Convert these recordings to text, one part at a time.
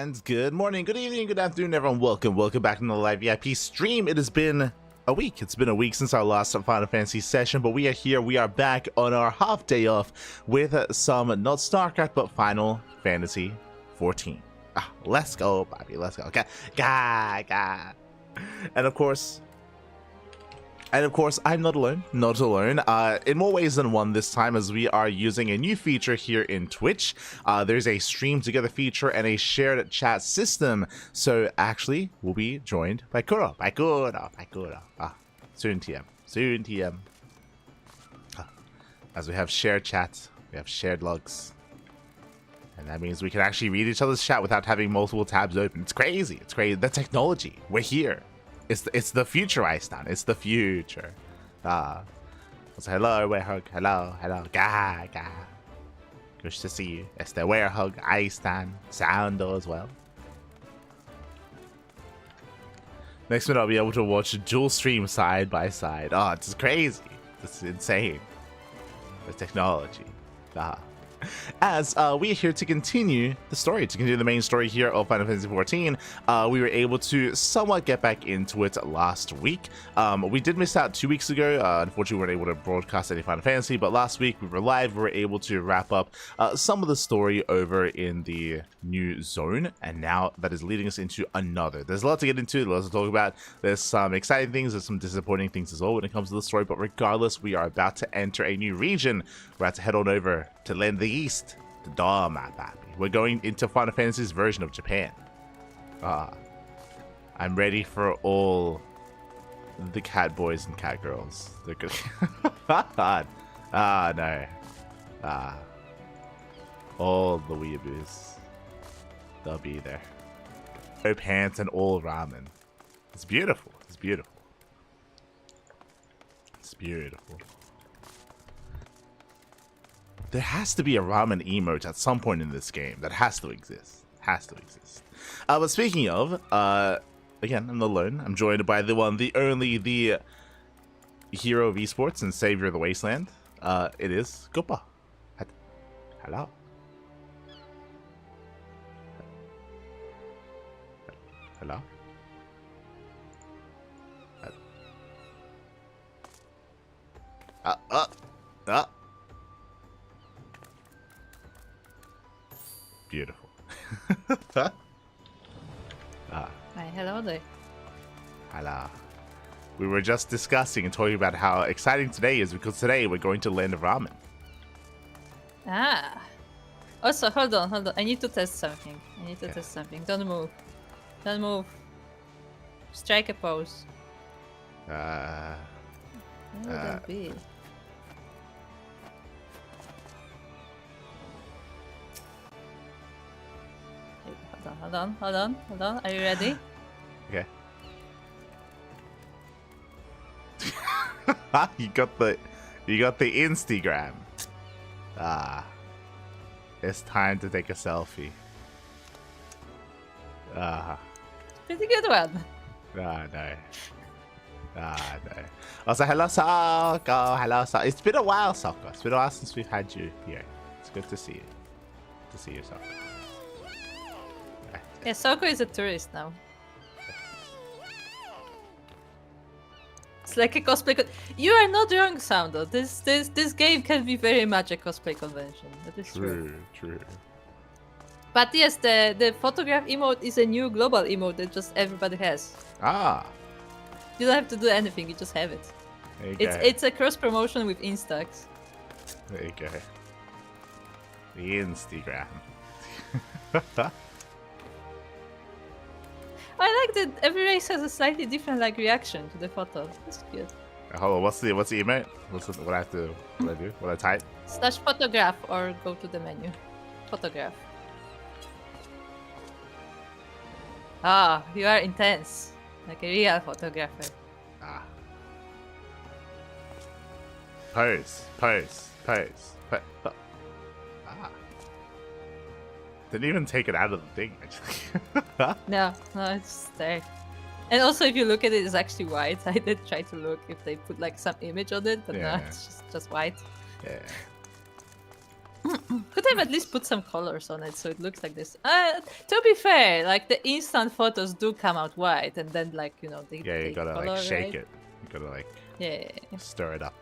And good morning, good evening, good afternoon, everyone. Welcome back to the live VIP stream. It has been a week. It's been a week since our last Final Fantasy session, but we are here. We are back on our half day off with some, not StarCraft, but Final Fantasy 14. Let's go, Bobby. Let's go. Okay. Ga. And of course, I'm not alone. In more ways than one this time, as we are using a new feature here in Twitch. There's a stream together feature and a shared chat system. So actually, we'll be joined by Kuro. Soon TM. As we have shared chats, we have shared logs. And that means we can actually read each other's chat without having multiple tabs open. It's crazy. The technology. We're here. It's the future, Iceland. It's the future. So hello, Werehug. Hello. Ga. Good to see you. It's the Werehug, Iceland, Soundo as well. Next minute, I'll be able to watch dual stream side by side. Oh, it's crazy. It's insane. The technology. As we are here to continue the main story here of Final Fantasy 14. We were able to somewhat get back into it last week. We did miss out 2 weeks ago. Unfortunately, we weren't able to broadcast any Final Fantasy, but last week we were live. We were able to wrap up some of the story over in the new zone, and now that is leading us into another. There's a lot to get into, lots to talk about. There's some exciting things, there's some disappointing things as well when it comes to the story, but regardless, we are about to enter a new region. We're about to head on over to Land the East, to Doma, baby. We're going into Final Fantasy's version of Japan. I'm ready for all the cat boys and cat girls. They're good. No. All the weeaboos. They'll be there. No pants and all ramen. It's beautiful. It's beautiful. There has to be a ramen emote at some point in this game. That has to exist. But speaking of, again, I'm not alone. I'm joined by the one, the only, the hero of esports and savior of the wasteland. It is Koopa. Hello. Hello. Beautiful. Hi, hello there. Hello. We were just discussing and talking about how exciting today is because today we're going to Land of Ramen. Also, hold on. I need to test something. Don't move. Strike a pose. What would that be? Hold on. Are you ready? Okay. You got the Instagram. It's time to take a selfie. Pretty good one. No. Also, hello, Soko. It's been a while, Soko. It's been a while since we've had you here. It's good to see you. Good to see you, Soko. Yeah, Soko is a tourist now. It's like a cosplay. You are not wrong, Soundo. This game can be very much a cosplay convention. That is true. But yes, the photograph emote is a new global emote that just everybody has. You don't have to do anything. You just have it. It's a cross promotion with Instax. There you go. The Instagram. I like that every race has a slightly different reaction to the photo. That's good. Hold on, what's the emote? What I do? What I type? / photograph or go to the menu. Photograph. You are intense. Like a real photographer. Pose. Didn't even take it out of the thing, actually. No, it's there. And also, if you look at it, it's actually white. I did try to look if they put some image on it, but no, it's just white. Yeah. Could have at least put some colors on it so it looks like this. To be fair, like the instant photos do come out white, and then like you know they Yeah, you gotta color, like shake right? it. You gotta like Yeah. stir it up.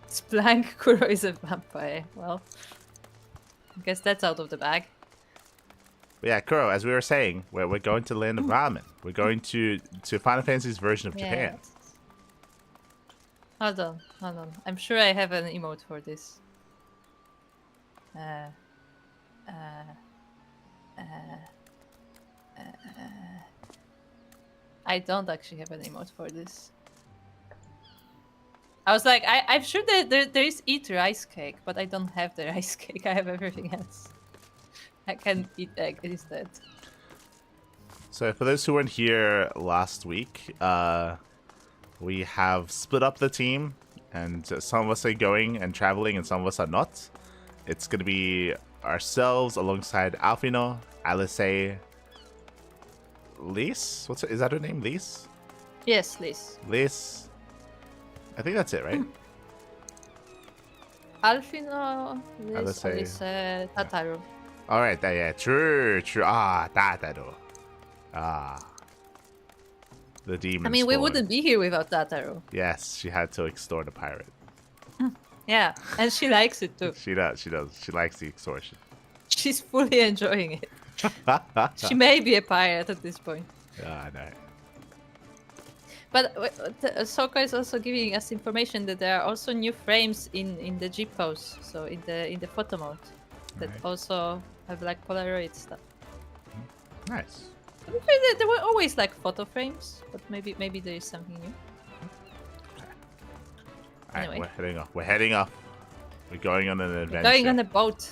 It's blank. Kuro is a vampire. Well, I guess that's out of the bag. But yeah, Kuro, as we were saying, we're going to land of ramen. We're going to Final Fantasy's version of Japan. Hold on. I'm sure I have an emote for this. I don't actually have an emote for this. I was like, I'm sure that there is eat rice cake, but I don't have the rice cake. I have everything else. I can eat egg instead. So for those who weren't here last week, we have split up the team, and some of us are going and traveling, and some of us are not. It's going to be ourselves alongside Alfino, Alice, Lise? Is that her name? Lise? Yes, Lise. Lise. I think that's it, right? Alfino, Lise, Alice, Tataru. All right, yeah, true. Ah, Tataru. Ah. The demon. I mean, we wouldn't be here without Tataru. Yes, she had to extort a pirate. Yeah, and she likes it too. She does. She likes the extortion. She's fully enjoying it. She may be a pirate at this point. Yeah, I know. But Sokka is also giving us information that there are also new frames in the G pose, so in the photo mode, that also have like Polaroid stuff. Nice. There were always like photo frames, but maybe there is something new. Alright, Anyway. we're heading off. We're going on an adventure. Going on a boat.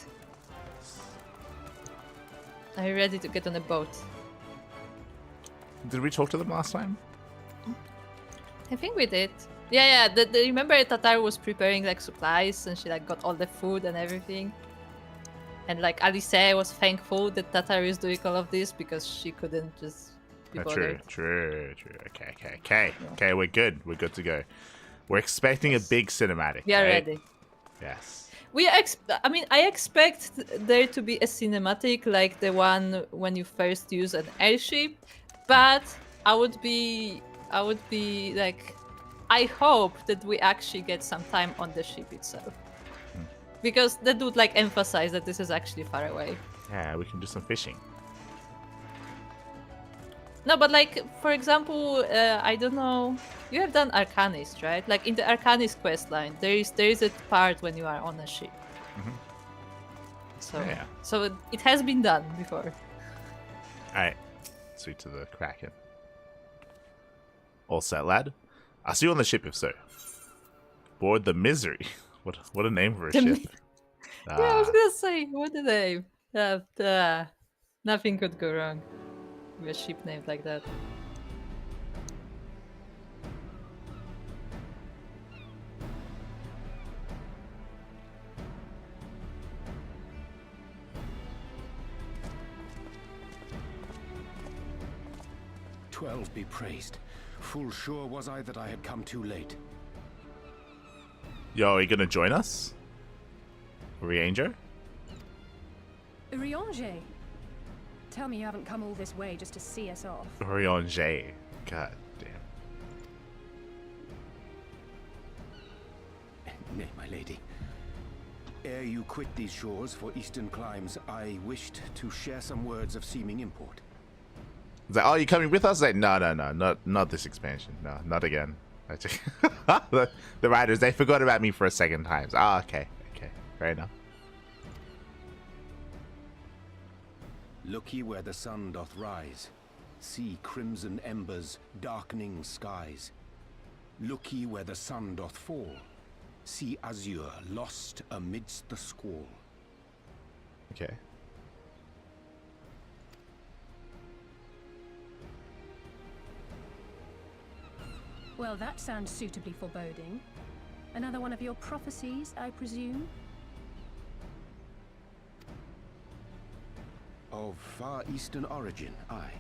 Are you ready to get on a boat? Did we talk to them last time? I think we did. Yeah. Remember Tataru was preparing like supplies, and she like got all the food and everything. And like Alice was thankful that Tataru is doing all of this because she couldn't just be bothered. True. Okay, we're good. We're good to go. We're expecting a big cinematic. We are right? ready. Yes. I expect there to be a cinematic like the one when you first use an airship, but I would be like, I hope that we actually get some time on the ship itself. Because that would like emphasize that this is actually far away. Yeah, we can do some fishing. No, but like, for example, I don't know, you have done Arcanist, right? Like in the Arcanist questline, there is a part when you are on a ship. So it has been done before. Alright, sweet to the Kraken. All set, lad. I'll see you on the ship if so. Board the Misery. What a name for a ship. Yeah, I was gonna say, what a name. Nothing could go wrong with a ship named like that. "12 be praised. Full sure was I that I had come too late." Yo, are you gonna join us? Ranger? Urianger. Tell me you haven't come all this way just to see us off. Ranger. God damn. Nay, my lady. Ere you quit these shores for eastern climes, I wished to share some words of seeming import. It's like, oh, you coming with us? Like, no, not this expansion. No, not again. The riders, they forgot about me for a second time. Okay, fair enough. Look ye where the sun doth rise. See crimson embers, darkening skies. Look ye where the sun doth fall. See azure lost amidst the squall. Okay. Well, that sounds suitably foreboding. Another one of your prophecies, I presume? Of far eastern origin, aye.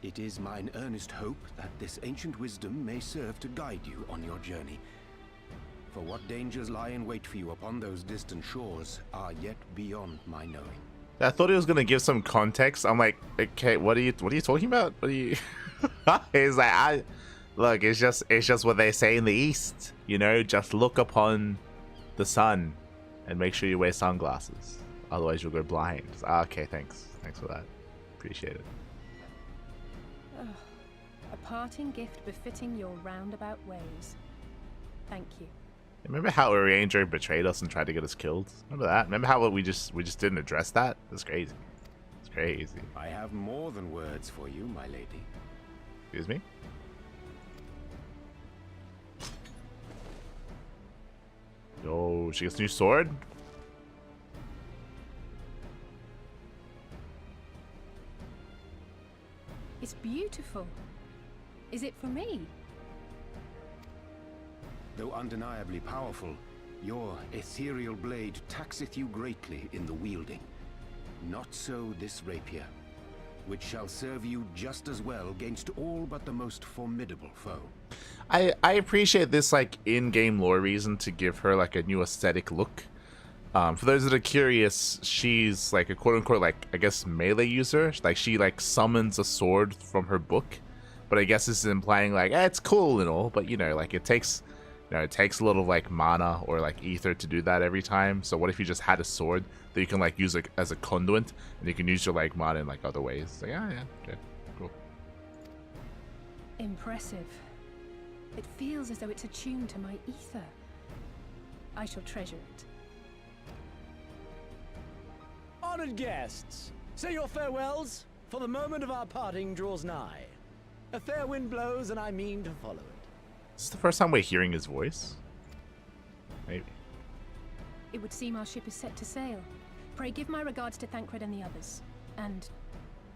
It is mine earnest hope that this ancient wisdom may serve to guide you on your journey. For what dangers lie in wait for you upon those distant shores are yet beyond my knowing. I thought he was gonna give some context. I'm like, okay, what are you talking about? What are you? He's like, look, it's just what they say in the East. You know, just look upon the sun and make sure you wear sunglasses. Otherwise, you'll go blind. Okay, thanks for that. Appreciate it. A parting gift befitting your roundabout ways. Thank you. Remember how Ranger betrayed us and tried to get us killed? Remember that? Remember how we just didn't address that? That's crazy. It's crazy. I have more than words for you, my lady. Excuse me? Yo, she gets a new sword? It's beautiful. Is it for me? Though undeniably powerful, your ethereal blade taxeth you greatly in the wielding. Not so this rapier, which shall serve you just as well against all but the most formidable foe. I appreciate this like in-game lore reason to give her like a new aesthetic look. For those that are curious, she's like a quote-unquote like I guess melee user. Like she like summons a sword from her book, but I guess this is implying like it's cool and all, but you know like it takes a little like mana or like ether to do that every time. So what if you just had a sword that you can like use like as a conduit and you can use your like mana in like other ways? So yeah, cool. Impressive. It feels as though it's attuned to my ether. I shall treasure it. Honored guests, say your farewells, for the moment of our parting draws nigh. A fair wind blows, and I mean to follow it. Is this the first time we're hearing his voice? Maybe. It would seem our ship is set to sail. Pray give my regards to Thancred and the others. And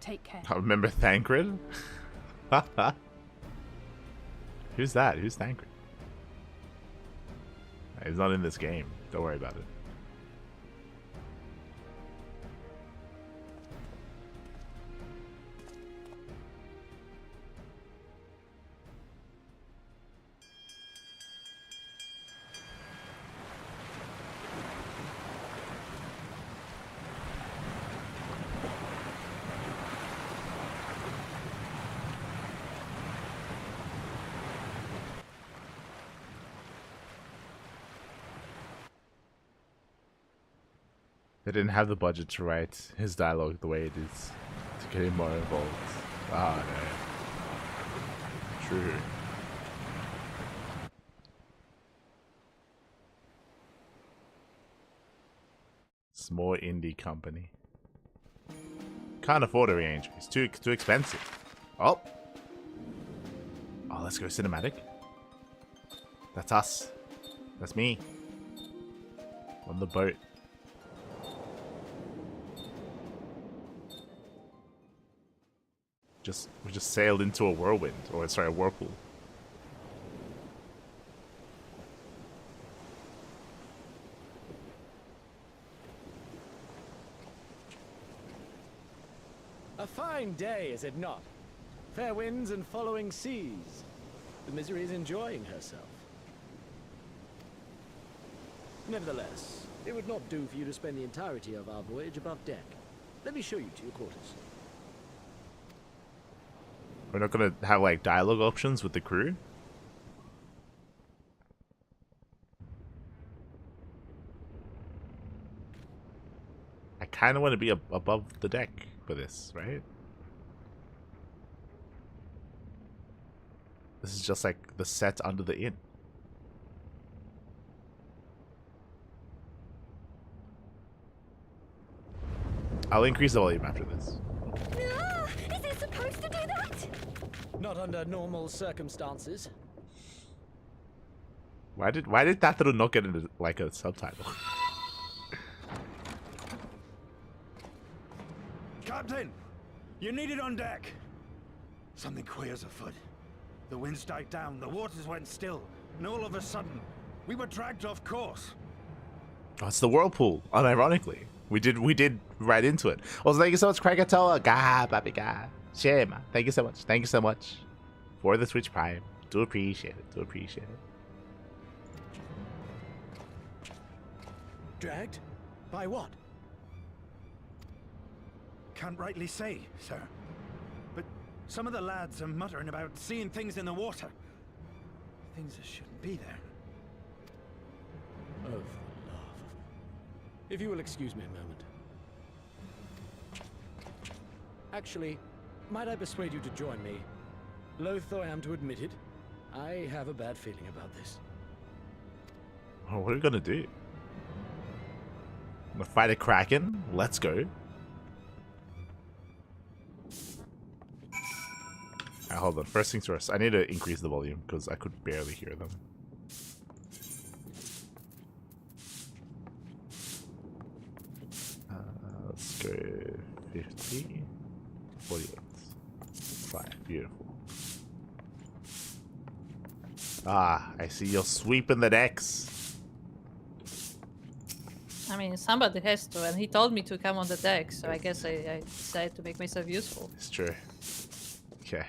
take care. I remember Thancred? Who's that? Who's Thancred? He's not in this game. Don't worry about it. They didn't have the budget to write his dialogue the way it is to get him more involved. Ah, no. True. Small indie company. Can't afford a range. It's too expensive. Oh, let's go cinematic. That's us. That's me. On the boat. We just sailed into a whirlwind, or sorry, a whirlpool. A fine day, is it not? Fair winds and following seas. The Misery is enjoying herself. Nevertheless, it would not do for you to spend the entirety of our voyage above deck. Let me show you to your quarters. We're not gonna have like dialogue options with the crew? I kind of want to be above the deck for this, right? This is just like the set under the inn. I'll increase the volume after this. Is it supposed to do that? Not under normal circumstances. Why did Thancred not get into like a subtitle? Captain, you need it on deck. Something queer's afoot. The winds died down, the waters went still, and all of a sudden, we were dragged off course. Oh, it's the whirlpool. Unironically, we did right into it. Also, thank you so much, Krakatoa. Gah, baby, gah. Shame. Thank you so much. Thank you so much for the Twitch Prime. Do appreciate it. Do appreciate it. Dragged? By what? Can't rightly say, sir. But some of the lads are muttering about seeing things in the water. Things that shouldn't be there. Oh, for love. If you will excuse me a moment. Actually, might I persuade you to join me? Loath though I am to admit it, I have a bad feeling about this. Oh, what are we gonna do? Gonna fight a kraken? Let's go. Alright, hold on. First things first. I need to increase the volume because I could barely hear them. Let's go 50, 48, 5. Beautiful. Ah, I see you're sweeping the decks. I mean, somebody has to, and he told me to come on the deck, so I guess I decided to make myself useful. It's true. Okay.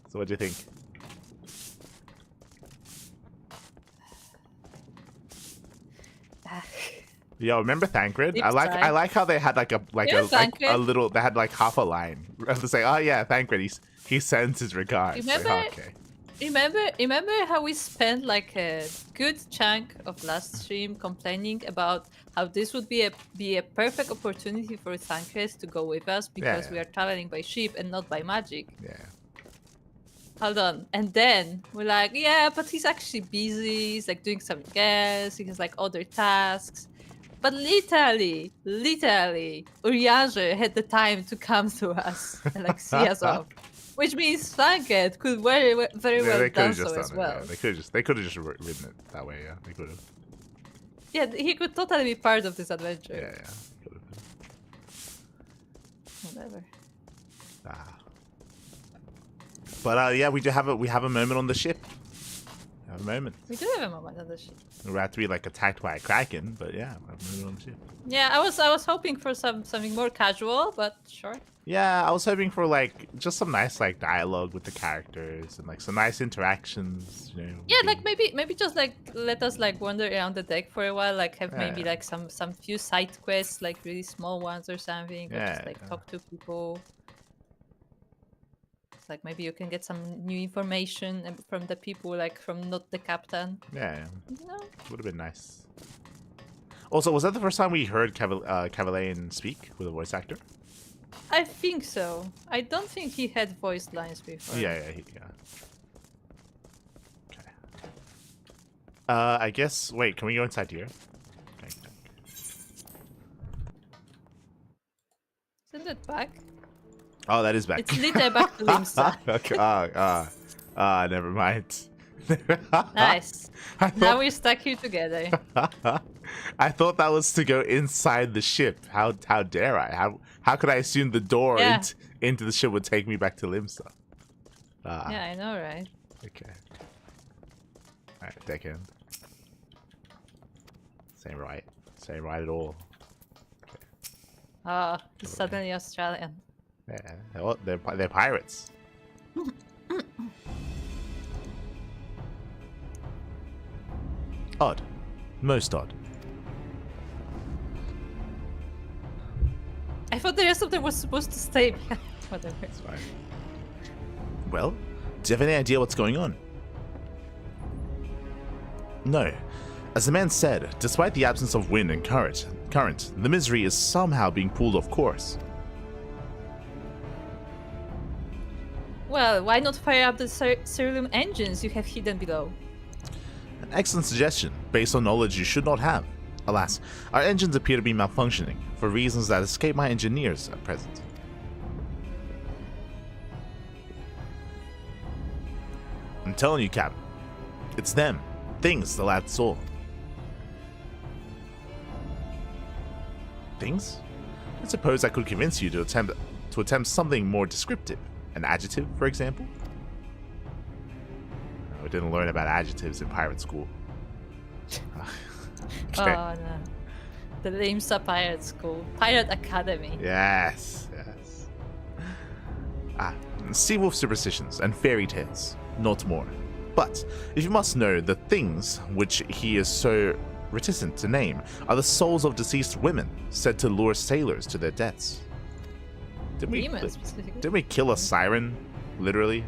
So what do you think? Yeah, remember Thancred? Deep I sigh. like how they had like a Yeah, a little, they had like half a line. I was like, oh yeah, Thancred, he sends his regards. Remember? Like, oh, okay. Remember how we spent like a good chunk of last stream complaining about how this would be a perfect opportunity for Thancred to go with us because we are traveling by ship and not by magic. Yeah. Hold on. And then we're like, yeah, but he's actually busy. He's like doing something else. He has like other tasks. But literally, Urianger had the time to come to us and like see us off. Which means Thancred could very well done so as well. Yeah. They could have just written it that way. Yeah, they could have. Yeah, he could totally be part of this adventure. Yeah. Could have. Whatever. But yeah, we have a moment on the ship. We have a moment. We do have a moment on the ship. We're about to be like attacked by a kraken, but yeah, we have a moment on the ship. Yeah, I was hoping for something more casual, but sure. Yeah, I was hoping for like just some nice like dialogue with the characters and like some nice interactions, you know. Yeah, like maybe just like let us like wander around the deck for a while, like have maybe like some few side quests, like really small ones or something, or just like talk to people. It's like maybe you can get some new information from the people, like from not the captain. Yeah. You know? Would have been nice. Also, was that the first time we heard Cavalian speak with a voice actor? I think so. I don't think he had voiced lines before. Yeah. Okay. I guess. Wait, can we go inside here? Okay. Isn't it back? Oh, that is back. It's literally back to Limsa. Okay. Never mind. Nice. Now we're stuck here together. I thought that was to go inside the ship. How dare I? How could I assume the door into the ship would take me back to Limsa? Yeah, I know, right? Okay. Alright, deckhand. Same right at all. Okay. Oh, he's suddenly Australian. Yeah, well, they're pirates. Odd. Most odd. I thought the rest of them was supposed to stay. Whatever. It's fine. Well, do you have any idea what's going on? No. As the man said, despite the absence of wind and current, the misery is somehow being pulled off course. Well, why not fire up the Cerulean engines you have hidden below? An excellent suggestion, based on knowledge you should not have. Alas, our engines appear to be malfunctioning, for reasons that escape my engineers at present. I'm telling you, Captain. It's them. Things the lad saw. Things? I suppose I could convince you to attempt something more descriptive. An adjective, for example? No, we didn't learn about adjectives in pirate school. Okay. Oh no. The Limsa Pirate School. Pirate Academy. Yes. Seawolf superstitions and fairy tales, not more. But if you must know, the things which he is so reticent to name are the souls of deceased women, said to lure sailors to their deaths. Demons, specifically. Did we kill a siren, literally?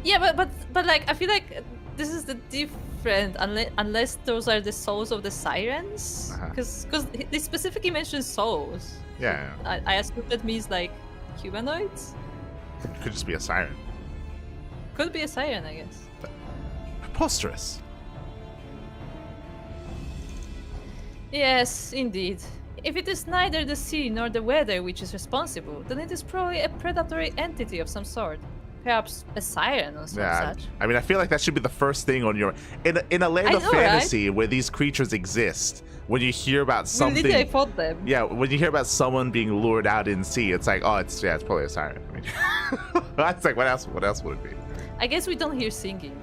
Yeah, but like I feel like this is the different unless those are the souls of the sirens, because they specifically mention souls. Yeah. I assume that means like humanoids. It could just be a siren. Could be a siren, I guess. But preposterous. Yes, indeed. If it is neither the sea nor the weather which is responsible, then it is probably a predatory entity of some sort. Perhaps a siren or some such. I mean, I feel like that should be the first thing on your... In a land of fantasy where these creatures exist, when you hear about something... We literally fought them. Yeah, when you hear about someone being lured out in sea, it's like, oh, it's probably a siren. I mean, that's like, what else would it be? I guess we don't hear singing.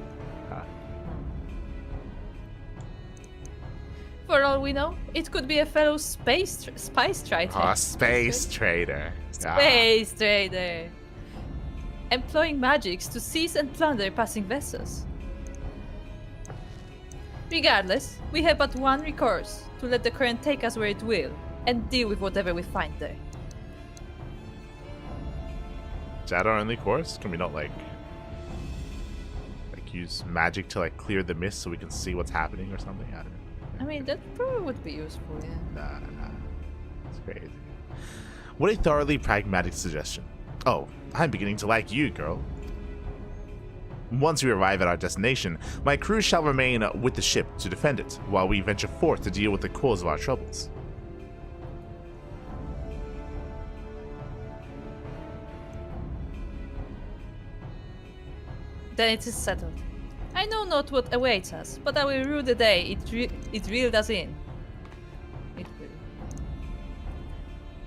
For all we know, it could be a fellow spice trader. Oh, space trader. Space trader. Employing magics to seize and plunder passing vessels. Regardless, we have but one recourse, to let the current take us where it will, and deal with whatever we find there. Is that our only course? Can we not like use magic to like clear the mist so we can see what's happening or something? I don't know. I mean, that probably would be useful, yeah. Nah. It's crazy. What a thoroughly pragmatic suggestion. Oh, I'm beginning to like you, girl. Once we arrive at our destination, my crew shall remain with the ship to defend it, while we venture forth to deal with the cause of our troubles. Then it is settled. I know not what awaits us, but I will rue the day it reeled us in. It will.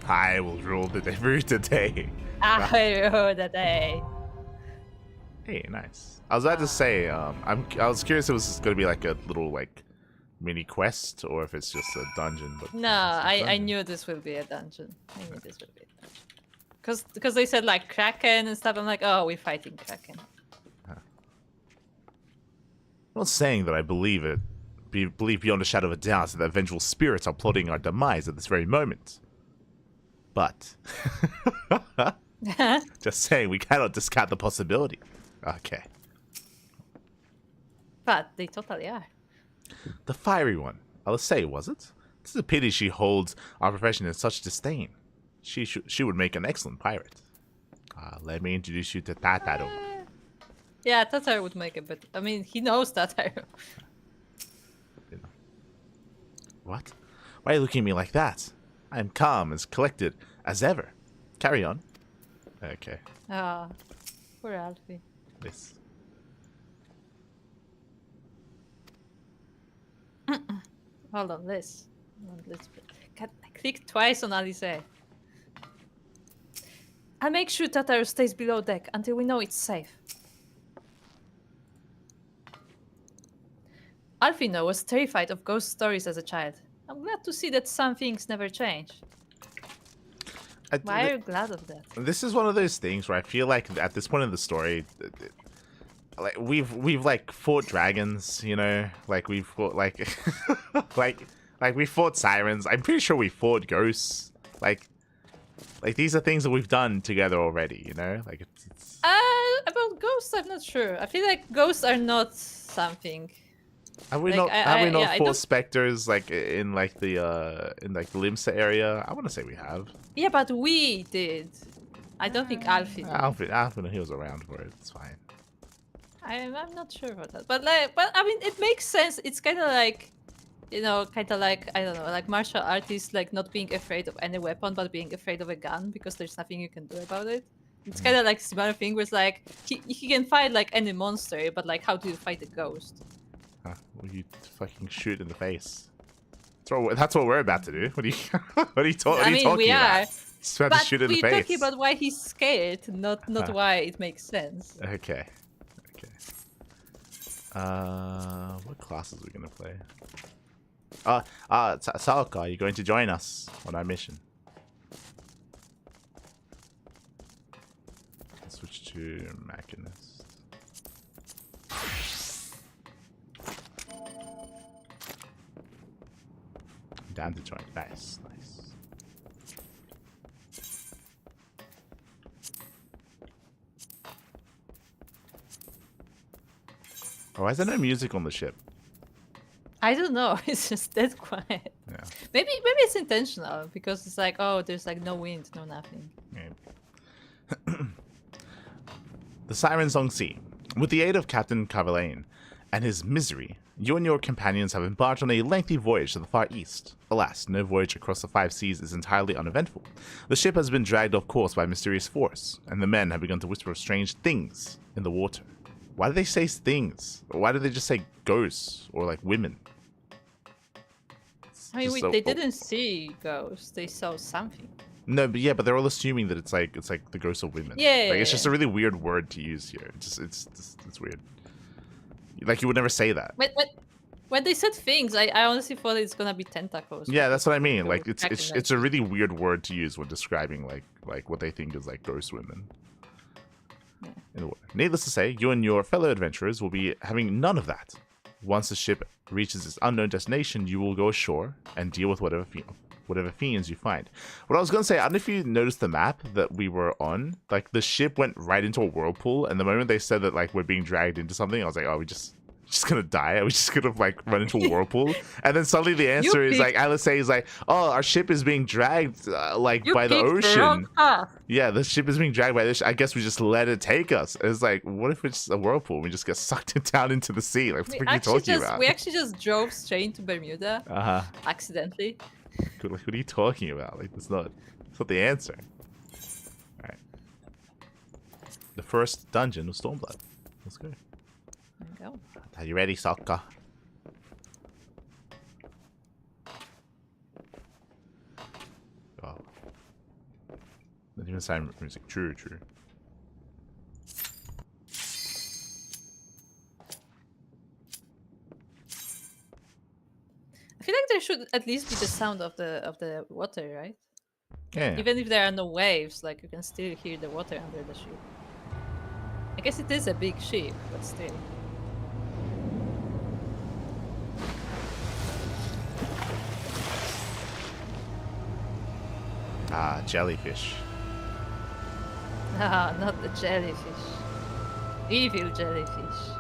I will rule the day. I will rule the day. Hey, nice. I was about to say, I was curious if it was going to be like a little like mini quest or if it's just a dungeon. But no, I knew this will be a dungeon. I knew this would be a dungeon. Because they said like Kraken and stuff. I'm like, oh, we're fighting Kraken. I'm not saying that I believe beyond a shadow of a doubt that the vengeful spirits are plotting our demise at this very moment. But just saying, we cannot discount the possibility. Okay. But they totally are. The fiery one. I'll say, was it? It's a pity she holds our profession in such disdain. She would make an excellent pirate. Let me introduce you to Tataru. Yeah, Tataru would make it, but I mean, he knows Tataru. What? Why are you looking at me like that? I am calm as collected as ever. Carry on. Okay. Ah, poor Alfie. This. Hold on, this. I clicked twice on Alice. I'll make sure Tataru stays below deck until we know it's safe. Alfino was terrified of ghost stories as a child. I'm glad to see that some things never change. Why are you glad of that? This is one of those things where I feel like at this point in the story, like we've like fought dragons, you know, like we've fought like like we fought sirens. I'm pretty sure we fought ghosts. Like these are things that we've done together already, you know. Like it's... About ghosts, I'm not sure. I feel like ghosts are not something. Have we like, not fought specters like in like the Limsa area? I want to say we have. Yeah, but we did. I don't think Alfie did. Alfie, he was around for it. It's fine. I'm not sure about that, but I mean, it makes sense. It's kind of like, you know, kind of like, I don't know, like martial artists like not being afraid of any weapon but being afraid of a gun because there's nothing you can do about it. It's kind of like similar thing where it's like he can fight like any monster, but like how do you fight a ghost? Well, you fucking shoot in the face. That's what we're about to do. What are you talking about? I mean, we are. Just about to shoot in the face. But we're talking about why he's scared, not why it makes sense. Okay. What classes are we gonna play? Salka, are you going to join us on our mission? Let's switch to Machinist. Down to join. Nice, nice. Oh, why is there no music on the ship? I don't know. It's just dead quiet. Yeah. Maybe it's intentional because it's like, oh, there's like no wind, no nothing. Maybe. The Siren Song Sea. With the aid of Captain Carvalhain and his misery, you and your companions have embarked on a lengthy voyage to the far east. Alas, no voyage across the 5 seas is entirely uneventful. The ship has been dragged off course by a mysterious force, and the men have begun to whisper strange things in the water. Why do they say things? Or why do they just say ghosts or like women? I mean, they didn't see ghosts. They saw something. No, but they're all assuming that it's like the ghosts of women. Yeah. Like it's just a really weird word to use here. It's weird. Like you would never say that. When they said things, I honestly thought it's gonna be tentacles. Yeah, that's what I mean. Like it's a really weird word to use when describing like what they think is like ghost women. Yeah. Needless to say, you and your fellow adventurers will be having none of that. Once the ship reaches its unknown destination, you will go ashore and deal with whatever fiends you find. What I was gonna say, I don't know if you noticed the map that we were on. Like the ship went right into a whirlpool, and the moment they said that like we're being dragged into something, I was like, oh, we just gonna die? Are we just gonna like run into a whirlpool? And then suddenly the answer is like, Alice is like, oh, our ship is being dragged by the ocean. Yeah, the ship is being dragged by this. I guess we just let it take us. And it's like, what if it's a whirlpool? We just get sucked down into the sea. Like, what are you talking about? We actually just drove straight to Bermuda. Accidentally. Like, what are you talking about? Like, that's not the answer. All right. The first dungeon of Stormblood. Let's go. There you go. Are you ready, Sokka? Oh. Not even silent music. True. I feel like there should at least be the sound of the water, right? Yeah. Even if there are no waves, like you can still hear the water under the ship. I guess it is a big ship, but still. Ah, jellyfish. Ah, not the jellyfish. Evil jellyfish.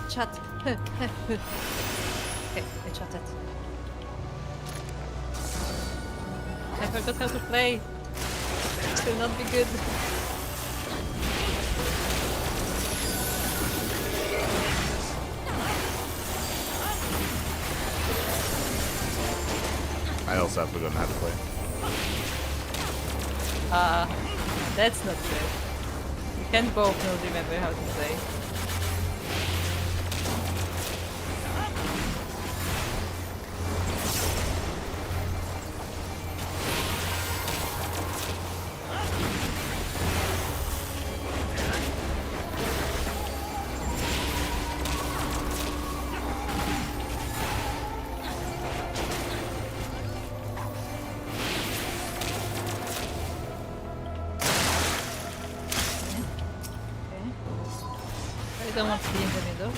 Chat. Okay, I chatted. I forgot how to play. This will not be good. I also have forgotten how to play. That's not good. We can both not remember how to play. I don't want to be in the middle.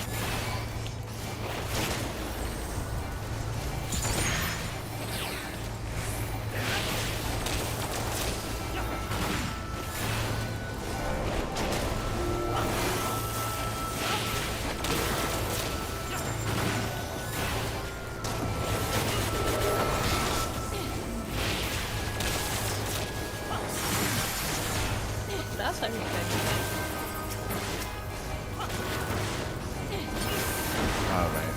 That's how you play. Alright.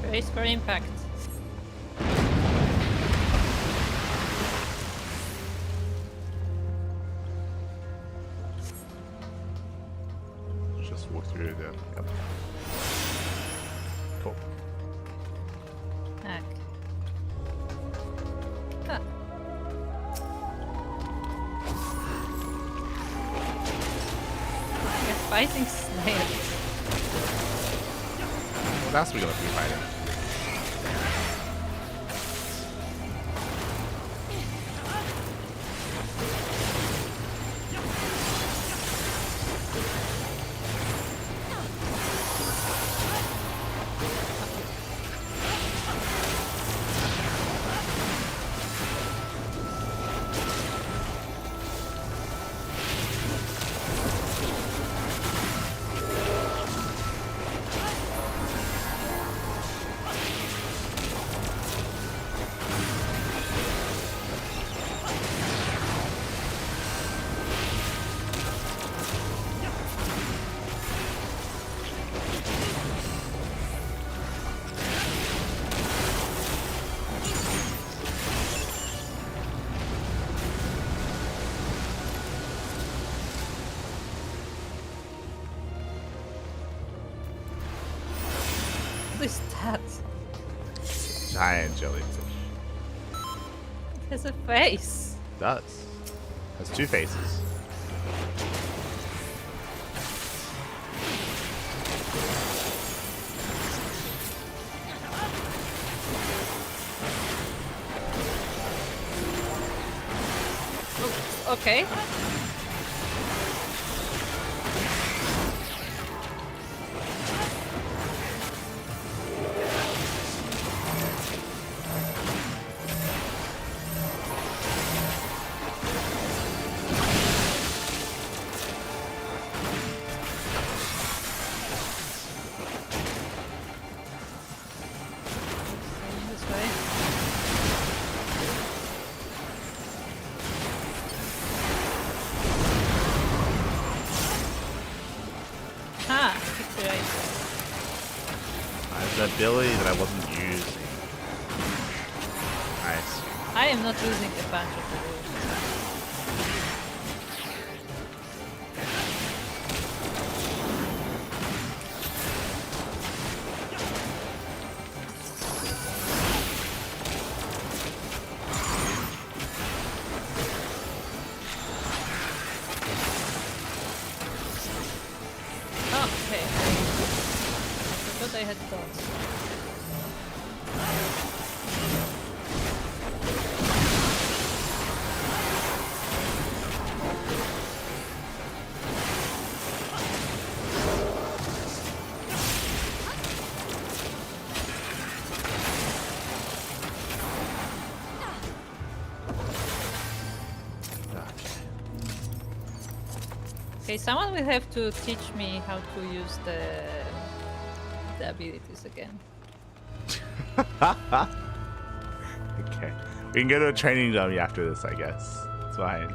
Brace for impact. just walk through them. Yep. Cool. Heck. Huh. I guess fighting snails. What else are we gonna be fighting? What is that? Giant jellyfish. It has a face. It does. Has two faces. Okay. This way. Ah, picture right There's an ability that I wasn't using. Nice. there. I am not using a bunch of the rules. Oh, okay. I thought I had thoughts. Okay, someone will have to teach me how to use the abilities again. Okay. We can go to a training dummy after this, I guess. It's fine.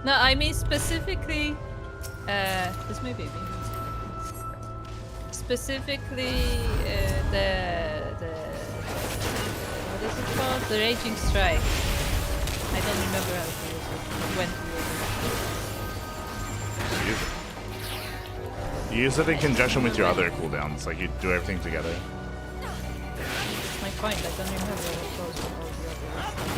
No, I mean specifically. This may be me. Specifically, the what is it called? The Raging Strike. I don't remember how to use it. When to use it. You use it in conjunction with your other cooldowns, like you do everything together. That's my point. I don't remember what it goes from all the others.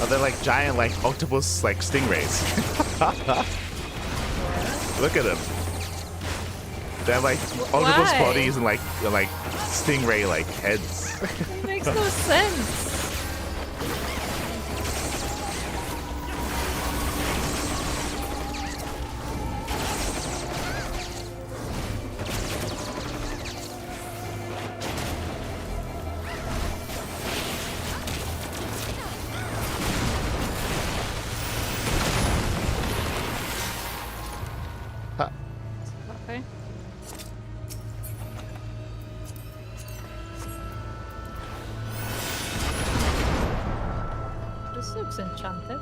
Oh, they're like giant, like octopus, like stingrays. Look at them. They have like octopus Why? bodies and like stingray like heads. It makes no sense. Okay. This looks enchanted.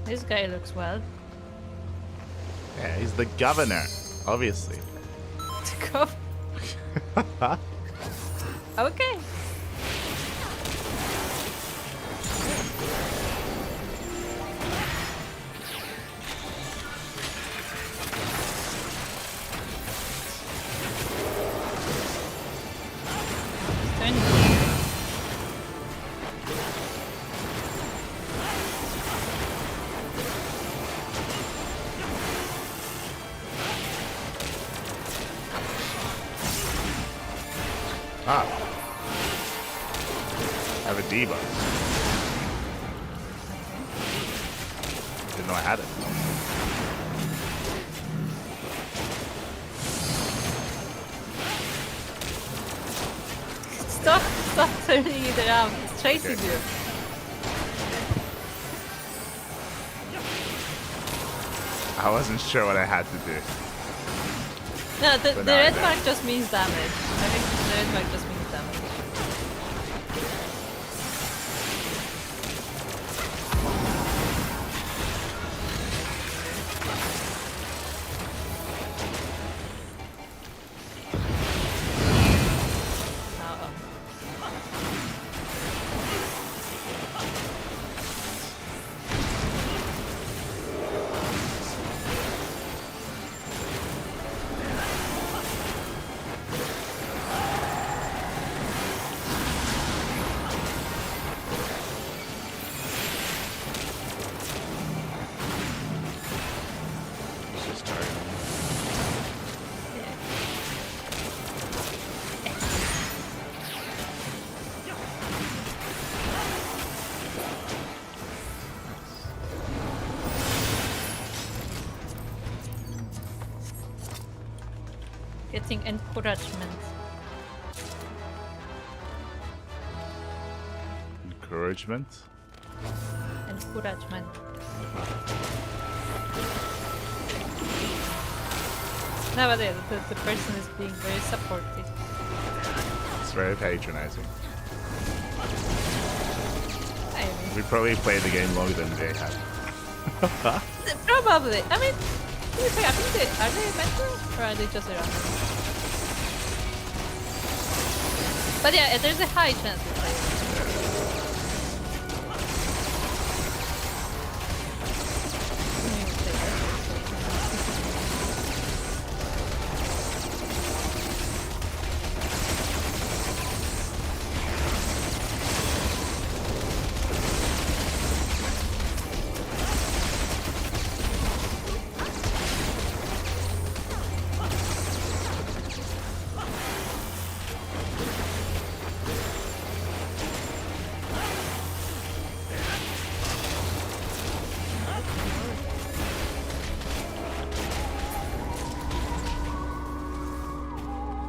This guy looks well. Yeah, he's the governor, obviously. Go. Okay. Ah. I have a debuff. Didn't know I had it. Stop turning it around. It's chasing Okay. you. I wasn't sure what I had to do. No, the But now I red know. mark just means damage. I think the red mark just means damage. Let's just target him. Getting encouragement. Encouragement. Encouragement. Nowadays, the person is being very supportive. It's very patronizing. I mean, We probably played the game longer than they have. probably. I mean, to be fair, I think are they mental or are they just around? But yeah, there's a high chance we play.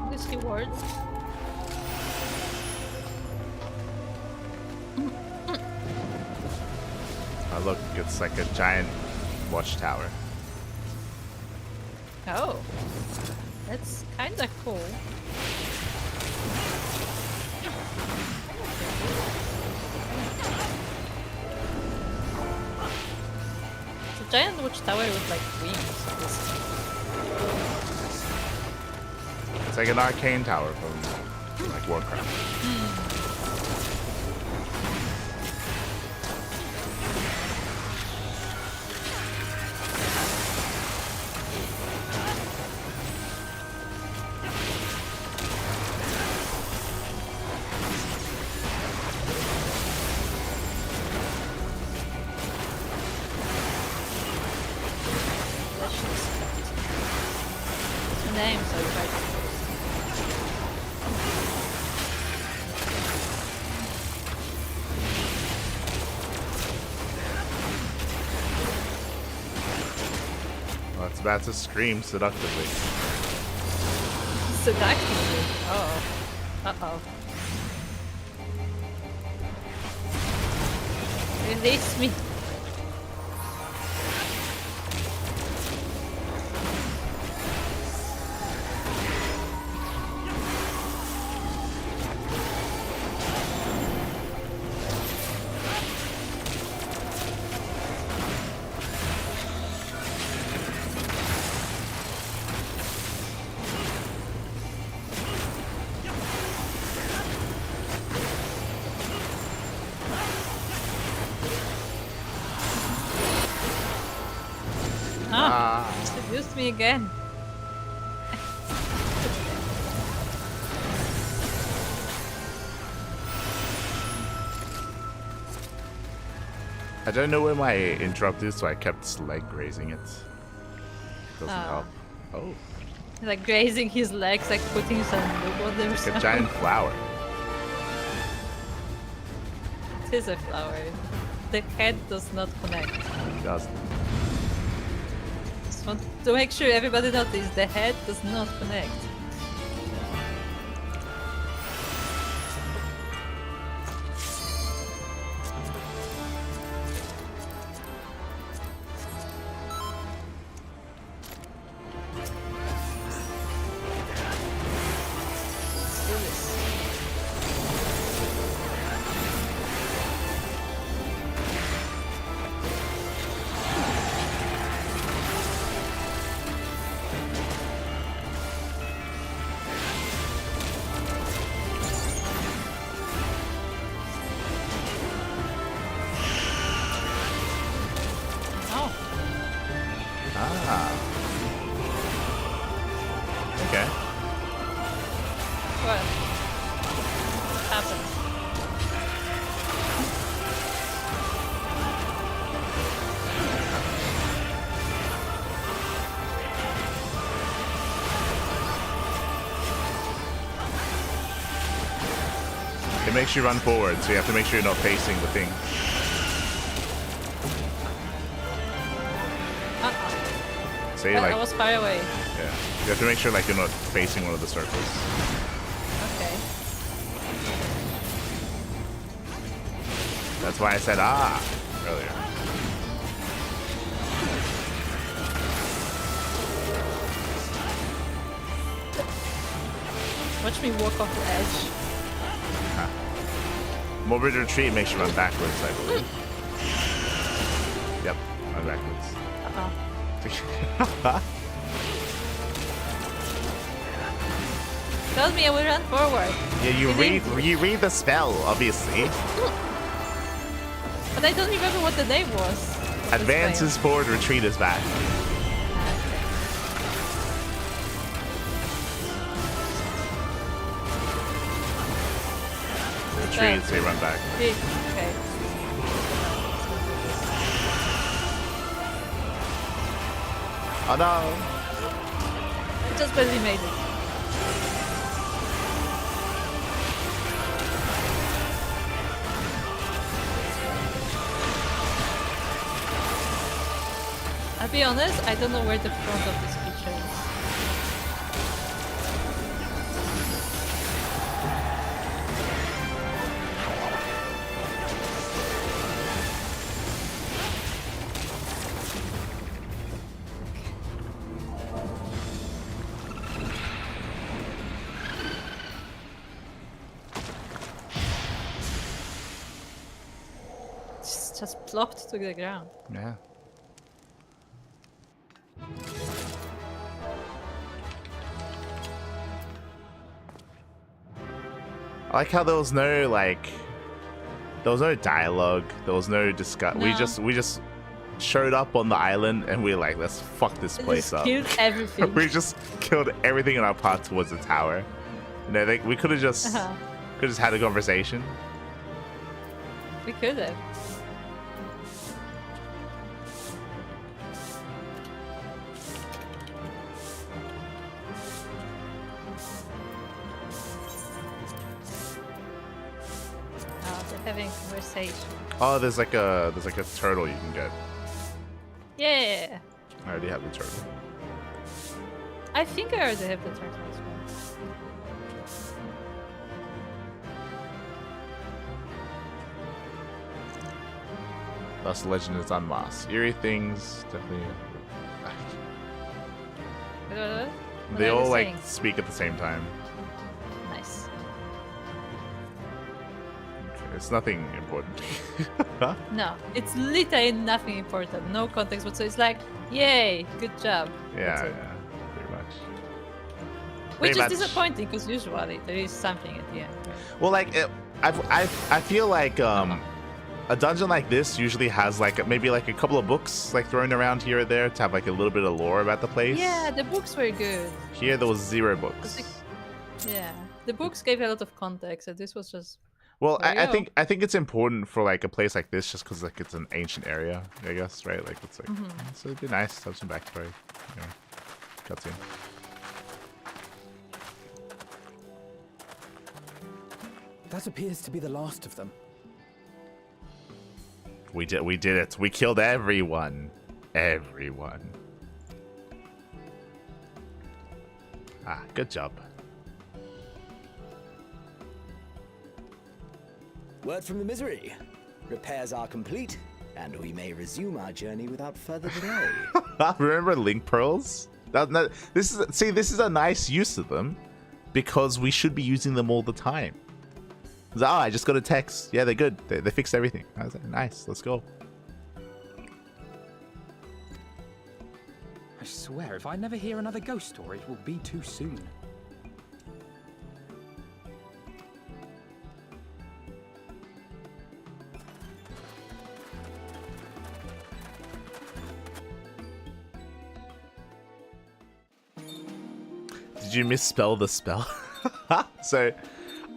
This rewards. Oh, look, it's like a giant watchtower. Oh, that's kind of cool. It's a giant watchtower with like wings. It's like an arcane tower from like Warcraft. What's your name? So I tried to. Well, it's about to scream seductively. Seductively. Oh. Uh-oh. Release me. Used me again. I don't know where my interrupt is, so I kept leg grazing it. Doesn't help. Oh. Like grazing his legs, like putting some lube on them or Like a something. giant flower. It is a flower. The head does not connect. It doesn't. Just want to make sure everybody notices the head does not connect. Let's do this. Oh, Ah. Okay. what? What happened? It makes you run forward, so you have to make sure you're not facing the thing. Uh-oh. Say I like, was far away. yeah. You have to make sure like you're not facing one of the circles. Okay. That's why I said ah earlier. Watch me walk off the edge. Morbid retreat makes you run backwards, I believe. Yep, run backwards. Uh-oh. Told me I would run forward. Yeah, you didn't. read the spell, obviously. But I don't remember what the name was. Advance is forward, retreat is back. Retreat, so you run back. Okay. Oh no! I just barely made it. I'll be honest, I don't know where the front of this creature is. It's just plopped to the ground. Yeah. I like how there was no dialogue, there was no discuss. No. We just showed up on the island and we were like, let's fuck this place Just up. killed everything. We just killed everything in our path towards the tower. You know, we could have just had a conversation. We could have. Oh, they're having conversation. Oh, there's like a turtle you can get. Yeah. I already have the turtle. I think I already have the turtle as well. Thus, legend is unmasked. Eerie things definitely. What They are all like saying? speak at the same time. Nice. Okay, it's nothing important. No, it's literally nothing important. No context whatsoever. It's like, yay, good job. Yeah, That's it. yeah, pretty much. Which Pretty is much. disappointing because usually there is something at the end. Well, like I feel like a dungeon like this usually has like maybe like a couple of books like thrown around here or there to have like a little bit of lore about the place. Yeah, the books were good. Here there was 0 books. Yeah, the books gave a lot of context, and this was just. Well, There you I go. think it's important for like a place like this just because like it's an ancient area, I guess, right? Like it's like so it'd be nice to have some backstory. You know, cutscene. That appears to be the last of them. We did it. We killed everyone. Everyone. Ah, good job. Word from the Misery. Repairs are complete, and we may resume our journey without further delay. Remember link pearls? This is a nice use of them because we should be using them all the time. Oh, I just got a text. Yeah, they're good. They fixed everything. I was like, nice. Let's go. I swear, if I never hear another ghost story, it will be too soon. Did you misspell the spell? So,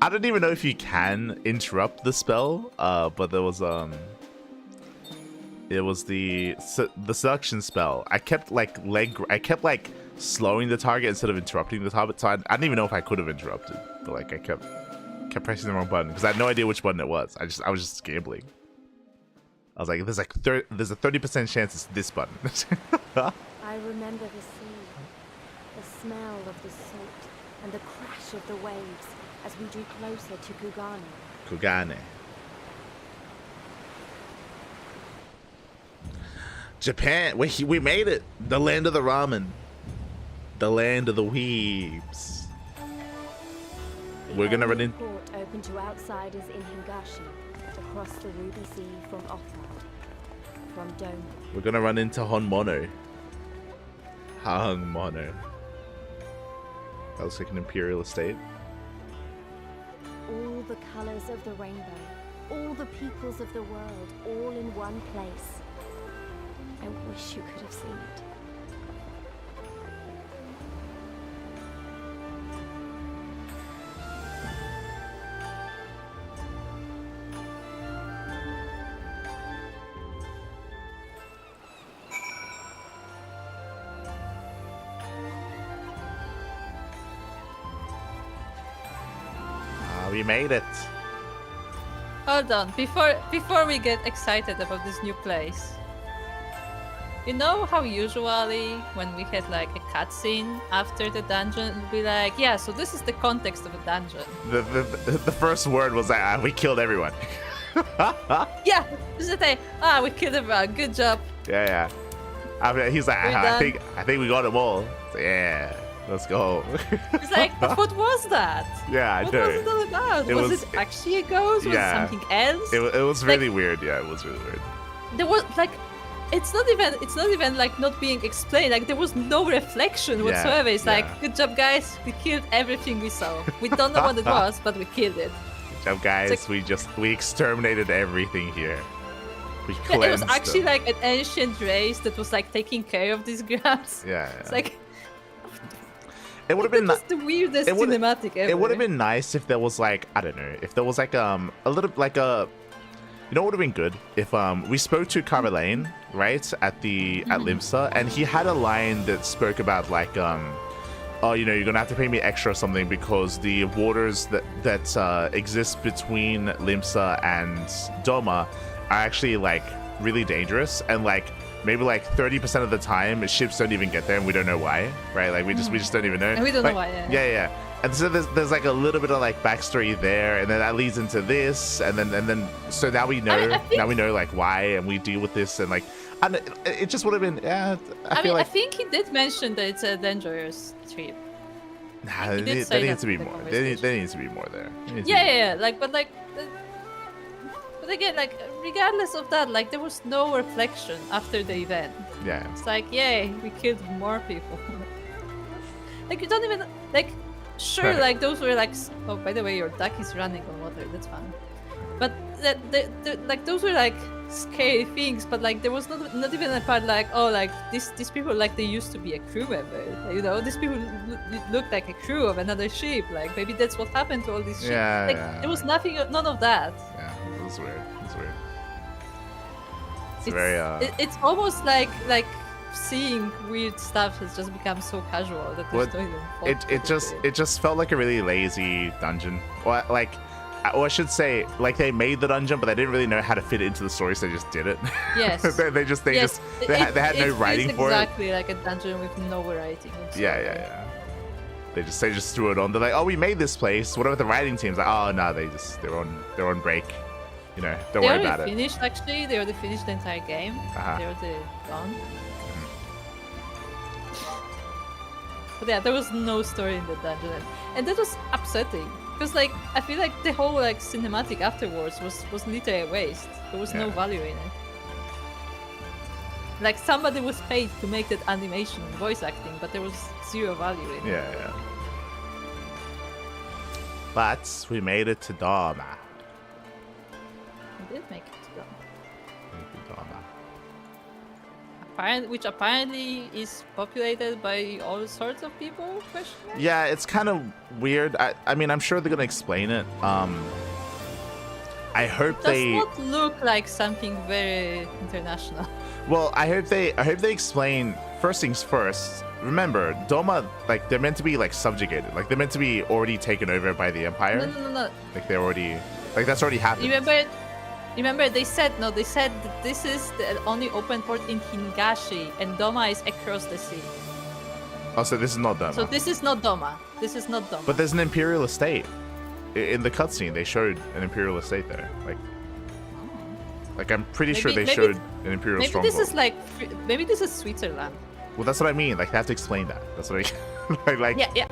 I don't even know if you can interrupt the spell, but there was it was the seduction spell. I kept like slowing the target instead of interrupting the target. So I didn't even know if I could have interrupted, but like I kept pressing the wrong button because I had no idea which button it was. I was just gambling. I was like, there's a 30% chance it's this button. I remember the sea, the smell of the salt, and the crash of the waves as we drew closer to Kugane. Kugane. Japan, we made it. The land of the ramen. The land of the weebs. We're gonna run in. Port open to outsiders in Hingashi, across the Ruby Sea from Othard, from Doma. We're gonna run into Honmono. Hangmono. That looks like an imperial estate. All the colors of the rainbow, all the peoples of the world, all in one place. I wish you could have seen it. We made it. Hold on, before we get excited about this new place. You know how usually when we had like a cutscene after the dungeon, it'd be like, yeah, so this is the context of the dungeon. The first word was that we killed everyone. Yeah, this is the thing. We killed everyone. Good job. Yeah. He's like, I think we got them all. So, yeah, let's go. It's like, but what was that? Yeah, I what know. was it all about? Was it actually a ghost? Was it something else? It was really weird. Yeah, it was really weird. There was like, it's not even like not being explained. Like there was no reflection whatsoever. It's like, good job, guys. We killed everything we saw. We don't know what it was, but we killed it. Good job, guys. Like, we exterminated everything here. We cleansed it was actually them. like an ancient race that was like taking care of these grabs. Yeah. It's like. It would have been the weirdest cinematic ever. It would have been nice if there was like, I don't know, if there was like a little like a, you know what would have been good if we spoke to Carvalane, right, at Limsa, and he had a line that spoke about like oh, you know, you're gonna have to pay me extra or something because the waters that exist between Limsa and Doma are actually like really dangerous, and like maybe like 30% of the time ships don't even get there and we don't know why, right? Like we just don't even know. And we don't know why. Yeah. And so there's like a little bit of like backstory there, and then that leads into this, and then so now we know now we know like why, and we deal with this, and like, and it just would have been I think he did mention that it's a dangerous trip. Nah, there needs to be more. There needs to be more there. Yeah. But again, like regardless of that, like there was no reflection after the event. Yeah. It's like, yay, we killed more people. Like you don't even like. Sure, like those were like. Oh, by the way, your duck is running on water. That's fine. But like those were like scary things, but like there was not even a part like, oh, like these people like they used to be a crew member, you know, these people look like a crew of another ship, like maybe that's what happened to all these ships. Like there was nothing, none of that. Yeah, it was weird. It's weird. It's very it's almost like seeing weird stuff has just become so casual that there's no even it just felt like a really lazy dungeon, or like, or I should say, like they made the dungeon, but they didn't really know how to fit it into the story, so they just did it. Yes. they had no writing for it. Exactly like a dungeon with no writing. Yeah. They just threw it on. They're like, oh, we made this place. What about the writing teams? Like, oh no, they're on break. You know, don't worry about it. They already finished actually. They already finished the entire game. They already gone. But yeah, there was no story in the dungeon, and that was upsetting. Because like I feel like the whole like cinematic afterwards was literally a waste. There was no value in it. Like somebody was paid to make that animation, voice acting, but there was zero value in it. Yeah. But we made it to Doma. We did make it to Doma. Which apparently is populated by all sorts of people? Yeah, it's kind of weird. I mean, I'm sure they're gonna explain it. I hope they does not look like something very international. Well, I hope they explain. First things first. Remember, Doma, like they're meant to be like subjugated. Like they're meant to be already taken over by the Empire. No. Like they're already, like that's already happened. Remember they said that this is the only open port in Hingashi, and Doma is across the sea. Oh, so this is not Doma. So this is not Doma. But there's an Imperial estate. In the cutscene, they showed an Imperial estate there. Like I'm pretty sure they showed an Imperial stronghold. Maybe this is Switzerland. Well, that's what I mean. Like they have to explain that. That's what I like. Yeah.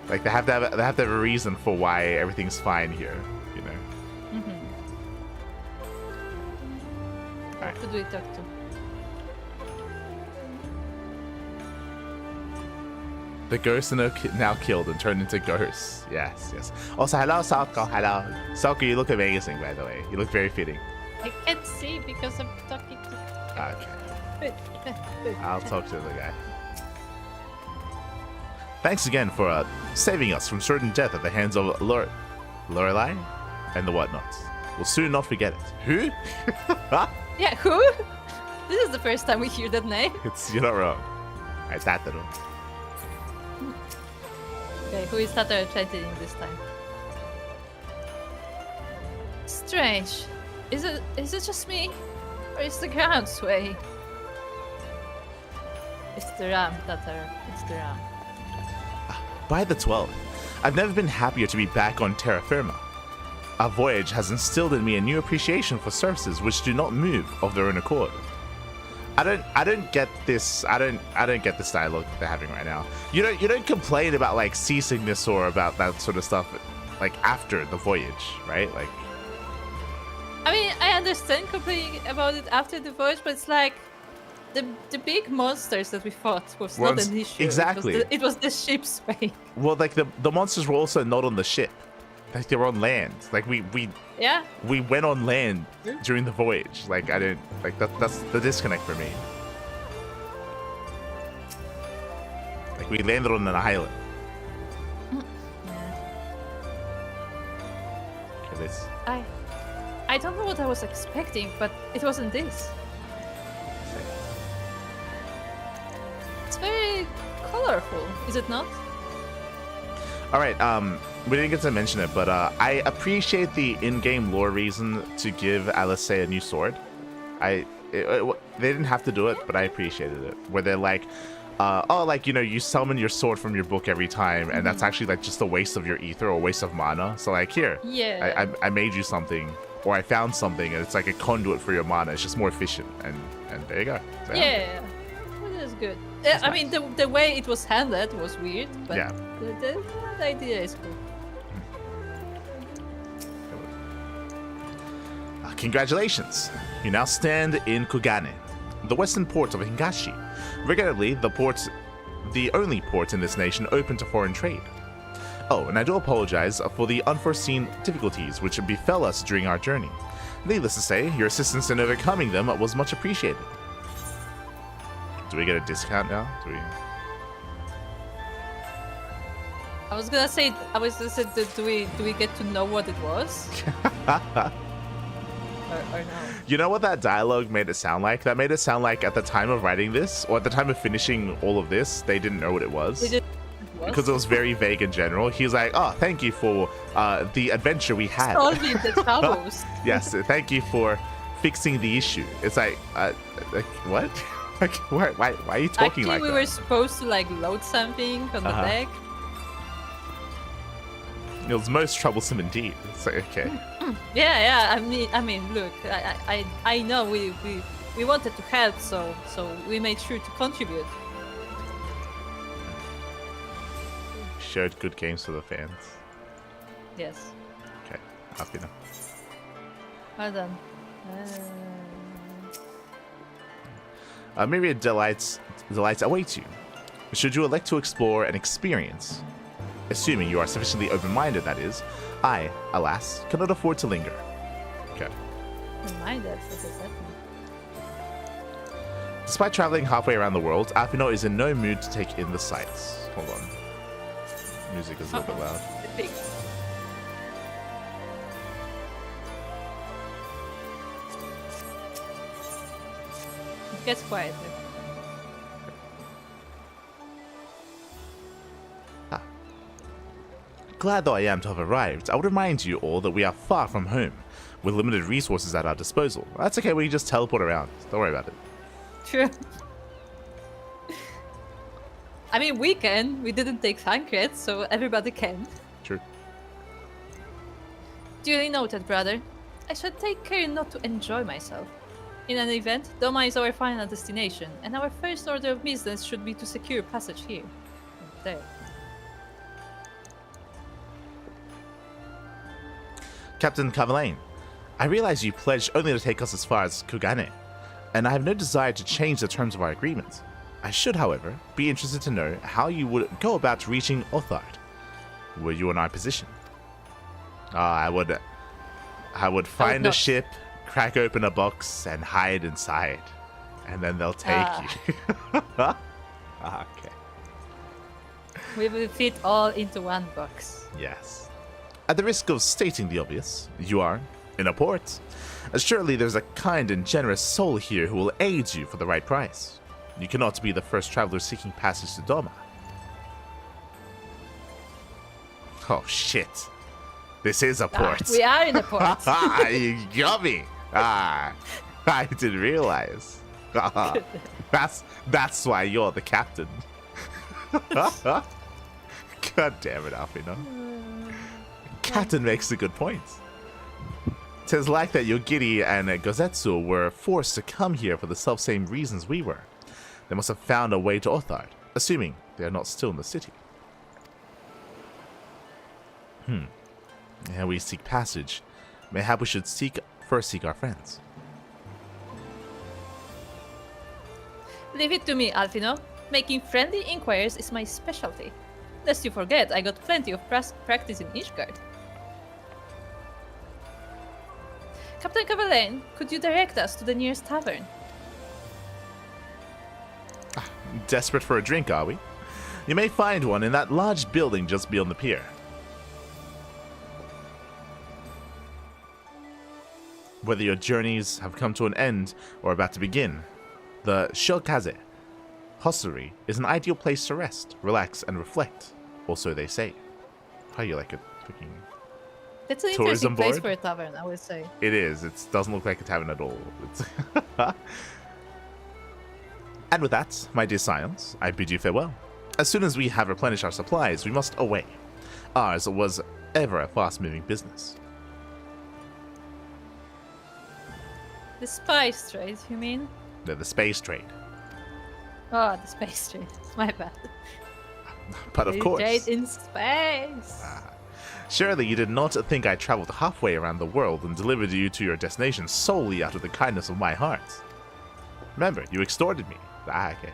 Like they have to have a reason for why everything's fine here. You know. Right. Who do we talk to? The ghosts are now killed and turned into ghosts. Yes. Also, hello, Salko. Hello. Salko, you look amazing, by the way. You look very fitting. I can't see because I'm talking to... Okay. I'll talk to the guy. Thanks again for saving us from certain death at the hands of Lorelei and the whatnots. We'll soon not forget it. Who? Yeah, who? This is the first time we hear that name. You're not wrong. I Tataru. Okay, who is Tataru chanting this time? Strange. Is it just me? Or is the ground swaying? It's the ram, Tataru. It's the ram. By the 12th, I've never been happier to be back on terra firma. Our voyage has instilled in me a new appreciation for surfaces which do not move of their own accord. I don't get this. I don't get this dialogue they're having right now. You don't complain about like seasickness or about that sort of stuff like after the voyage, right? Like, I mean, I understand complaining about it after the voyage, but it's like the big monsters that we fought was not an issue. Exactly. It was the ship's way. Well, like the monsters were also not on the ship. Like they were on land. Like we went on land during the voyage. Like I didn't like that's the disconnect for me. Like we landed on an island. Okay, this. I don't know what I was expecting, but it wasn't this. It's very colorful, is it not? All right, we didn't get to mention it, but I appreciate the in-game lore reason to give Alice a new sword. They didn't have to do it, but I appreciated it. Where they're like, you summon your sword from your book every time, and that's actually like just a waste of your ether or a waste of mana. So like here, I made you something, or I found something, and it's like a conduit for your mana. It's just more efficient, and there you go. So, yeah, that is good. I mean, the way it was handled was weird, but the idea is cool. Congratulations! You now stand in Kugane, the western port of Hingashi, regrettably the only port in this nation open to foreign trade. Oh, and I do apologize for the unforeseen difficulties which befell us during our journey. Needless to say, your assistance in overcoming them was much appreciated. Do we get a discount now? Do we? I was gonna say, do we get to know what it was? or no? You know what that dialogue made it sound like? That made it sound like at the time of writing this, or at the time of finishing all of this, they didn't know what it was. Because it was very vague in general. He was like, oh, thank you for the adventure we had. Solving the troubles. Yes, thank you for fixing the issue. It's like what? Like, why are you talking Actually, like that? we were supposed to like load something on the deck. It was most troublesome indeed. It's like, okay. Yeah. I mean, look, I know we wanted to help, so we made sure to contribute. Showed good games for the fans. Yes. Okay, happy now. Well done. Myriad delights await you. Should you elect to explore and experience, assuming you are sufficiently open-minded, that is, I, alas, cannot afford to linger. Okay. Open-minded? What does that mean? Despite traveling halfway around the world, Alphino is in no mood to take in the sights. Hold on. Music is a little bit loud. Big. It gets quieter. Glad though I am to have arrived, I would remind you all that we are far from home, with limited resources at our disposal. That's okay, we can just teleport around. Don't worry about it. True. I mean, we can. We didn't take Thancred, so everybody can. True. Duly noted, brother. I should take care not to enjoy myself. In an event, Doma is our final destination, and our first order of business should be to secure passage here. There. Captain Cavalain, I realize you pledged only to take us as far as Kugane, and I have no desire to change the terms of our agreement. I should, however, be interested to know how you would go about reaching Othard, were you in our position. I would find a ship, crack open a box, and hide inside, and then they'll take you. Okay. We will fit all into one box. Yes. At the risk of stating the obvious, you are in a port. Surely there's a kind and generous soul here who will aid you for the right price. You cannot be the first traveler seeking passage to Doma. Oh shit. This is a port. We are in a port. You got me. I didn't realize. That's why you're the captain. God damn it, Alfino. Captain makes a good point. 'Tis like that Yogiri and Gozetsu were forced to come here for the self-same reasons we were. They must have found a way to Othard, assuming they are not still in the city. And we seek passage. Mayhap we should first seek our friends. Leave it to me, Alphino. Making friendly inquiries is my specialty. Lest you forget, I got plenty of practice in Ishgard. Captain Cavalain, could you direct us to the nearest tavern? Desperate for a drink, are we? You may find one in that large building just beyond the pier. Whether your journeys have come to an end or about to begin, the Shokaze hostelry is an ideal place to rest, relax, and reflect. Also, they say. How you like it? Freaking It's an tourism interesting place board? for a tavern, I would say. It is. It doesn't look like a tavern at all. And with that, my dear scions, I bid you farewell. As soon as we have replenished our supplies, we must away. Ours was ever a fast-moving business. The spice trade, you mean? The space trade. Oh, the space trade. My bad. But of We course. trade in space. Surely you did not think I traveled halfway around the world and delivered you to your destination solely out of the kindness of my heart. Remember, you extorted me. Okay.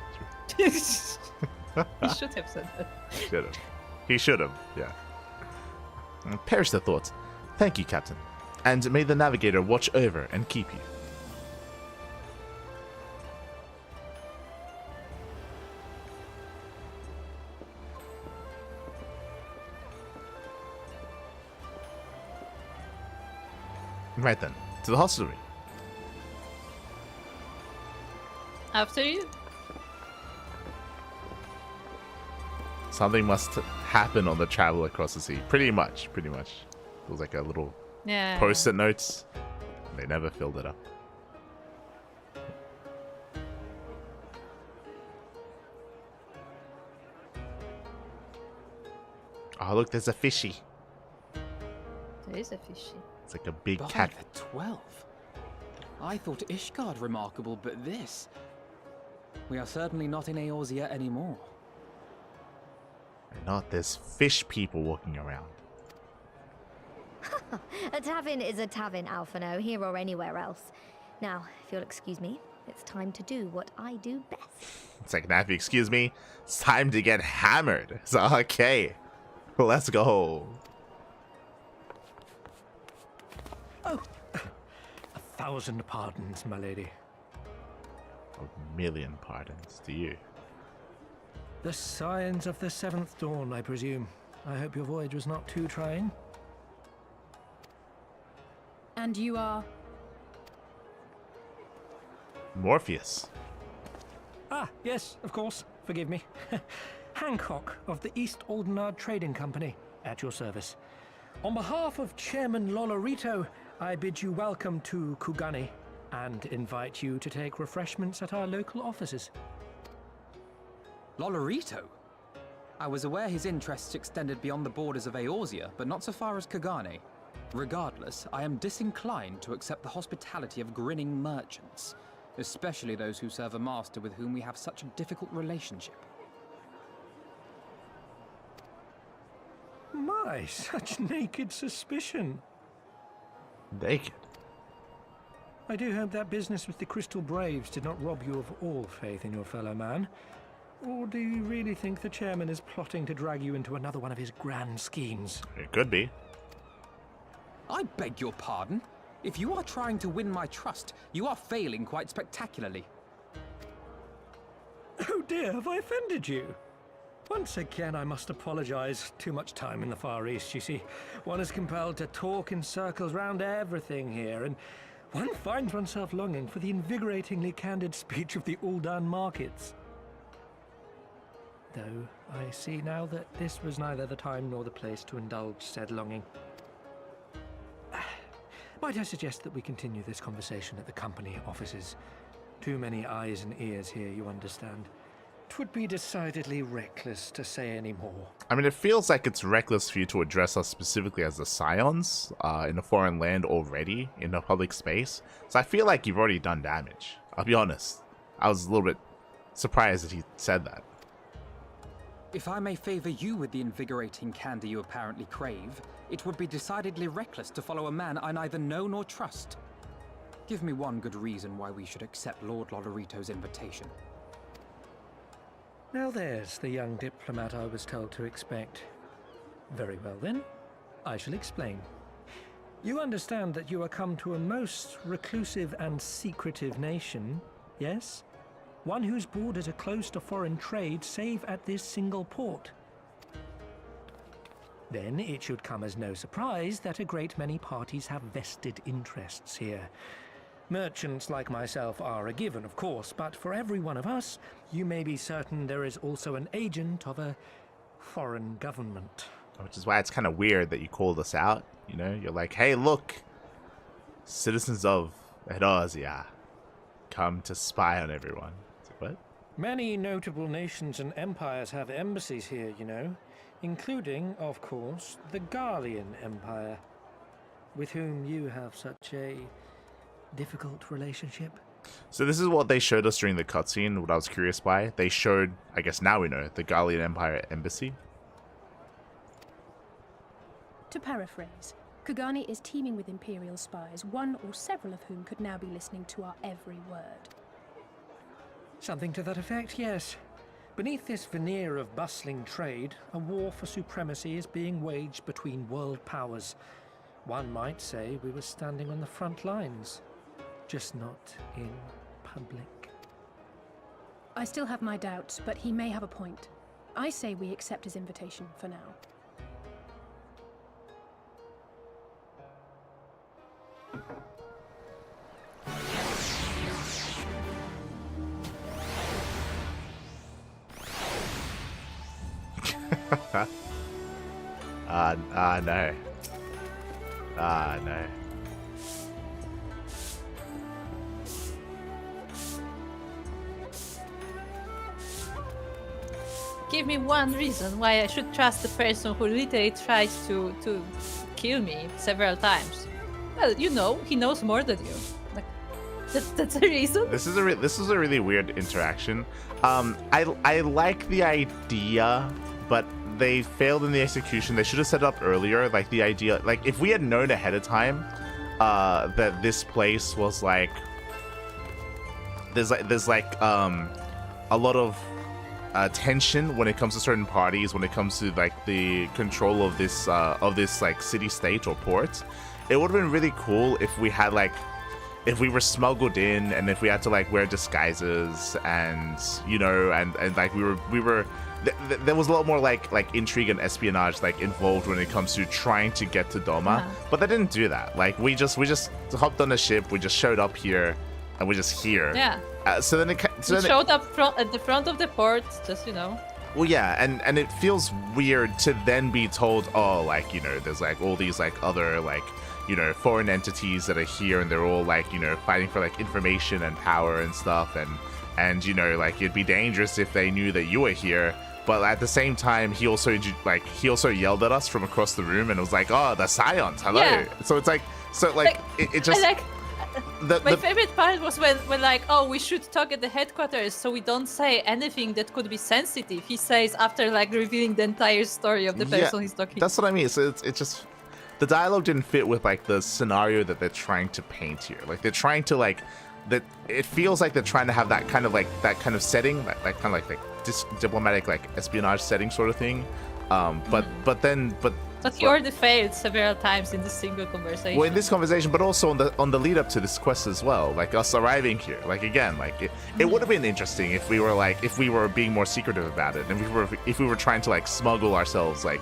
He should have said that. Should have. He should have, yeah. Perish the thought. Thank you, Captain. And may the Navigator watch over and keep you. Right then, to the hostelry. After you? Something must happen on the travel across the sea. Pretty much. It was like a little post-it notes. They never filled it up. Oh, look, there's a fishy. There is a fishy. It's like a big By cat. the 12. I thought Ishgard remarkable, but this... We are certainly not in Eorzea anymore. Not, there's fish people walking around. A tavern is a tavern, Alphino, here or anywhere else. Now, if you'll excuse me, it's time to do what I do best. It's like, now if you excuse me, it's time to get hammered. So, okay. Let's go. Oh, 1,000 pardons, my lady. A million pardons to you. The signs of the 7th dawn, I presume. I hope your voyage was not too trying. And you are? Morpheus. Ah, yes, of course. Forgive me. Hancock of the East Aldenard Trading Company, at your service. On behalf of Chairman Lolorito, I bid you welcome to Kugani and invite you to take refreshments at our local offices. Lolorito? I was aware his interests extended beyond the borders of Eorzea, but not so far as Kugane. Regardless, I am disinclined to accept the hospitality of grinning merchants, especially those who serve a master with whom we have such a difficult relationship. My, such naked suspicion. Naked? I do hope that business with the Crystal Braves did not rob you of all faith in your fellow man. Or do you really think the chairman is plotting to drag you into another one of his grand schemes? It could be. I beg your pardon? If you are trying to win my trust, you are failing quite spectacularly. Oh dear, have I offended you? Once again, I must apologize. Too much time in the Far East, you see. One is compelled to talk in circles round everything here, and one finds oneself longing for the invigoratingly candid speech of the Uldan markets. Though I see now that this was neither the time nor the place to indulge said longing. Might I suggest that we continue this conversation at the company offices? Too many eyes and ears here, you understand. 'Twould be decidedly reckless to say any more. I mean, it feels like it's reckless for you to address us specifically as the Scions in a foreign land already, in a public space. So I feel like you've already done damage. I'll be honest. I was a little bit surprised that he said that. If I may favor you with the invigorating candy you apparently crave, it would be decidedly reckless to follow a man I neither know nor trust. Give me one good reason why we should accept Lord Lolorito's invitation. Now there's the young diplomat I was told to expect. Very well then, I shall explain. You understand that you are come to a most reclusive and secretive nation, yes? One whose borders are closed to foreign trade save at this single port. Then it should come as no surprise that a great many parties have vested interests here. Merchants like myself are a given, of course, but for every one of us, you may be certain there is also an agent of a foreign government. Which is why it's kind of weird that you called us out, you know? You're like, hey, look, citizens of Eorzea come to spy on everyone. It's like, what? Many notable nations and empires have embassies here, you know, including, of course, the Garlean Empire, with whom you have such a difficult relationship. So this is what they showed us during the cutscene, what I was curious by. They showed, I guess now we know, the Garlean Empire embassy. To paraphrase, Kugani is teeming with Imperial spies, one or several of whom could now be listening to our every word. Something to that effect, yes. Beneath this veneer of bustling trade, a war for supremacy is being waged between world powers. One might say we were standing on the front lines, just not in public. I still have my doubts, but he may have a point. I say we accept his invitation for now. No. No. Give me one reason why I should trust the person who literally tried to kill me several times. Well, you know, he knows more than you. Like, that's a reason. This is a really weird interaction. I like the idea, but they failed in the execution. They should have set it up earlier. Like the idea, like if we had known ahead of time that this place was like there's a lot of tension when it comes to certain parties, when it comes to like the control of this like city state or port. It would have been really cool if we had like if we were smuggled in and if we had to like wear disguises and you know and like we were there was a lot more like intrigue and espionage like involved when it comes to trying to get to Doma, but they didn't do that. Like we just hopped on a ship, we just showed up here, and we're just here. Yeah. So then it showed up at the front of the port, just you know. Well, yeah, and it feels weird to then be told, oh, like you know, there's like all these like other like you know foreign entities that are here, and they're all like you know fighting for like information and power and stuff, and you know like it'd be dangerous if they knew that you were here. But at the same time, he also yelled at us from across the room and it was like, oh, the Scions, hello. Yeah. So it's like, it just... My favorite part was when like, oh, we should talk at the headquarters so we don't say anything that could be sensitive. He says after like revealing the entire story of the person he's talking to. That's what I mean. So it's just... The dialogue didn't fit with like the scenario that they're trying to paint here. Like they're trying to like... that it feels like they're trying to have that kind of setting, that kind of like diplomatic like espionage setting sort of thing, but he already failed several times in this single conversation. Well, in this conversation, but also on the lead up to this quest as well, like us arriving here, like again, like it would have been interesting if we were being more secretive about it, and if we were trying to like smuggle ourselves like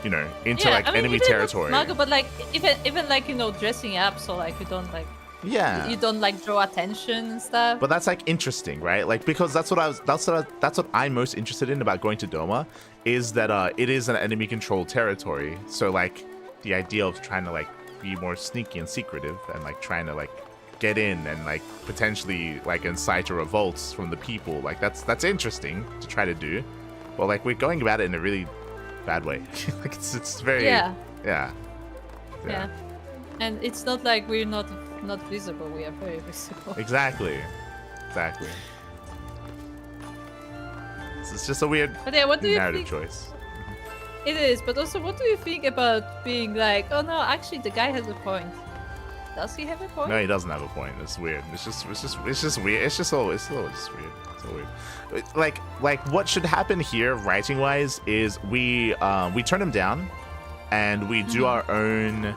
you know into enemy territory. Smuggle, but like even like you know dressing up so like you don't like. Yeah. You don't like draw attention and stuff. But that's like interesting, right? Like because that's what I'm most interested in about going to Doma, is that it is an enemy controlled territory. So like the idea of trying to like be more sneaky and secretive and like trying to like get in and like potentially like incite a revolt from the people, like that's interesting to try to do. But like we're going about it in a really bad way. Like it's very yeah. And it's not like we're not visible, we are very visible. Exactly. It's just a weird narrative choice. It is, but also what do you think about being like, oh no, actually the guy has a point. Does he have a point? No, he doesn't have a point. It's weird. It's just weird. It's all just weird. It's all weird. Like what should happen here, writing wise, is we turn him down, and we do our own.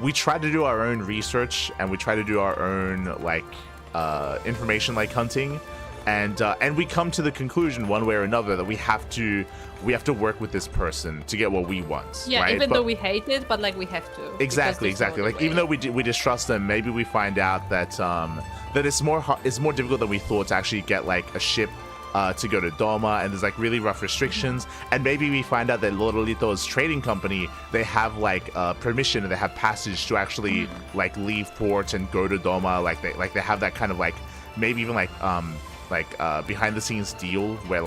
We try to do our own research, and we try to do our own like information like hunting, and we come to the conclusion one way or another that we have to work with this person to get what we want. Yeah, right? Even though we hate it, but like we have to. Exactly. Like even though we distrust them, maybe we find out that that it's more difficult than we thought to actually get like a ship to go to Doma, and there's like really rough restrictions, and maybe we find out that Lolito's trading company, they have like permission and they have passage to actually like leave port and go to Doma, like they have that kind of like maybe even like behind the scenes deal where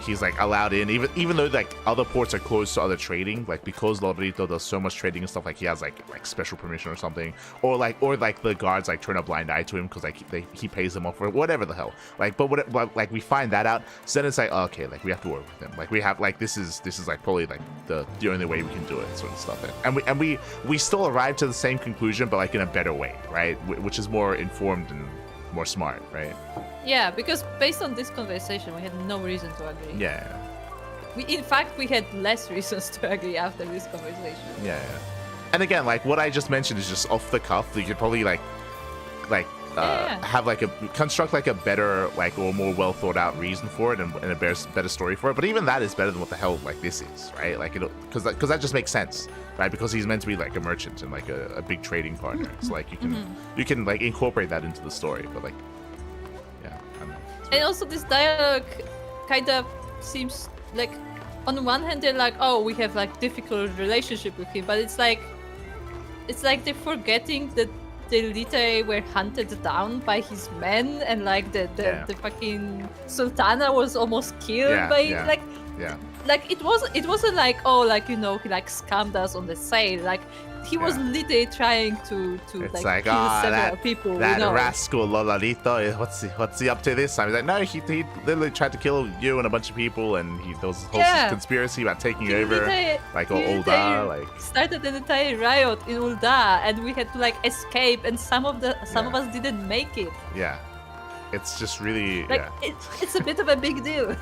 he's like allowed in, even though like other ports are closed to other trading, like because Lolito does so much trading and stuff, like he has like special permission or something, or the guards like turn a blind eye to him because like he pays them off or whatever the hell, like but like we find that out, so then it's like okay, like we have to work with him, like we have like this is like probably like the only way we can do it, sort of stuff, and we still arrive to the same conclusion but like in a better way, right, which is more informed more smart, right? Yeah, because based on this conversation, we had no reason to agree. Yeah. In fact, we had less reasons to agree after this conversation. Yeah. And again, like what I just mentioned is just off the cuff. You could probably have like construct like a better like or more well thought out reason for it and a better story for it. But even that is better than what the hell like this is, right? Like because that just makes sense, right? Because he's meant to be like a merchant and like a big trading partner. So like you can like incorporate that into the story. But like, yeah. I don't know. And also this dialogue kind of seems like on one hand they're like, oh, we have like difficult relationship with him, but it's like they're forgetting that the Elite were hunted down by his men, and like the fucking Sultana was almost killed like it wasn't like, oh, like, you know, he like scammed us on the sale. Like he was literally trying to like kill several people. That you know? rascal Lolalito, what's he up to this time? He's like, no, he literally tried to kill you and a bunch of people, and there was this whole conspiracy about taking over like Ul'dah, like started an entire riot in Ul'dah, and we had to like escape, and some of us didn't make it. Yeah, it's just really like it's a bit of a big deal.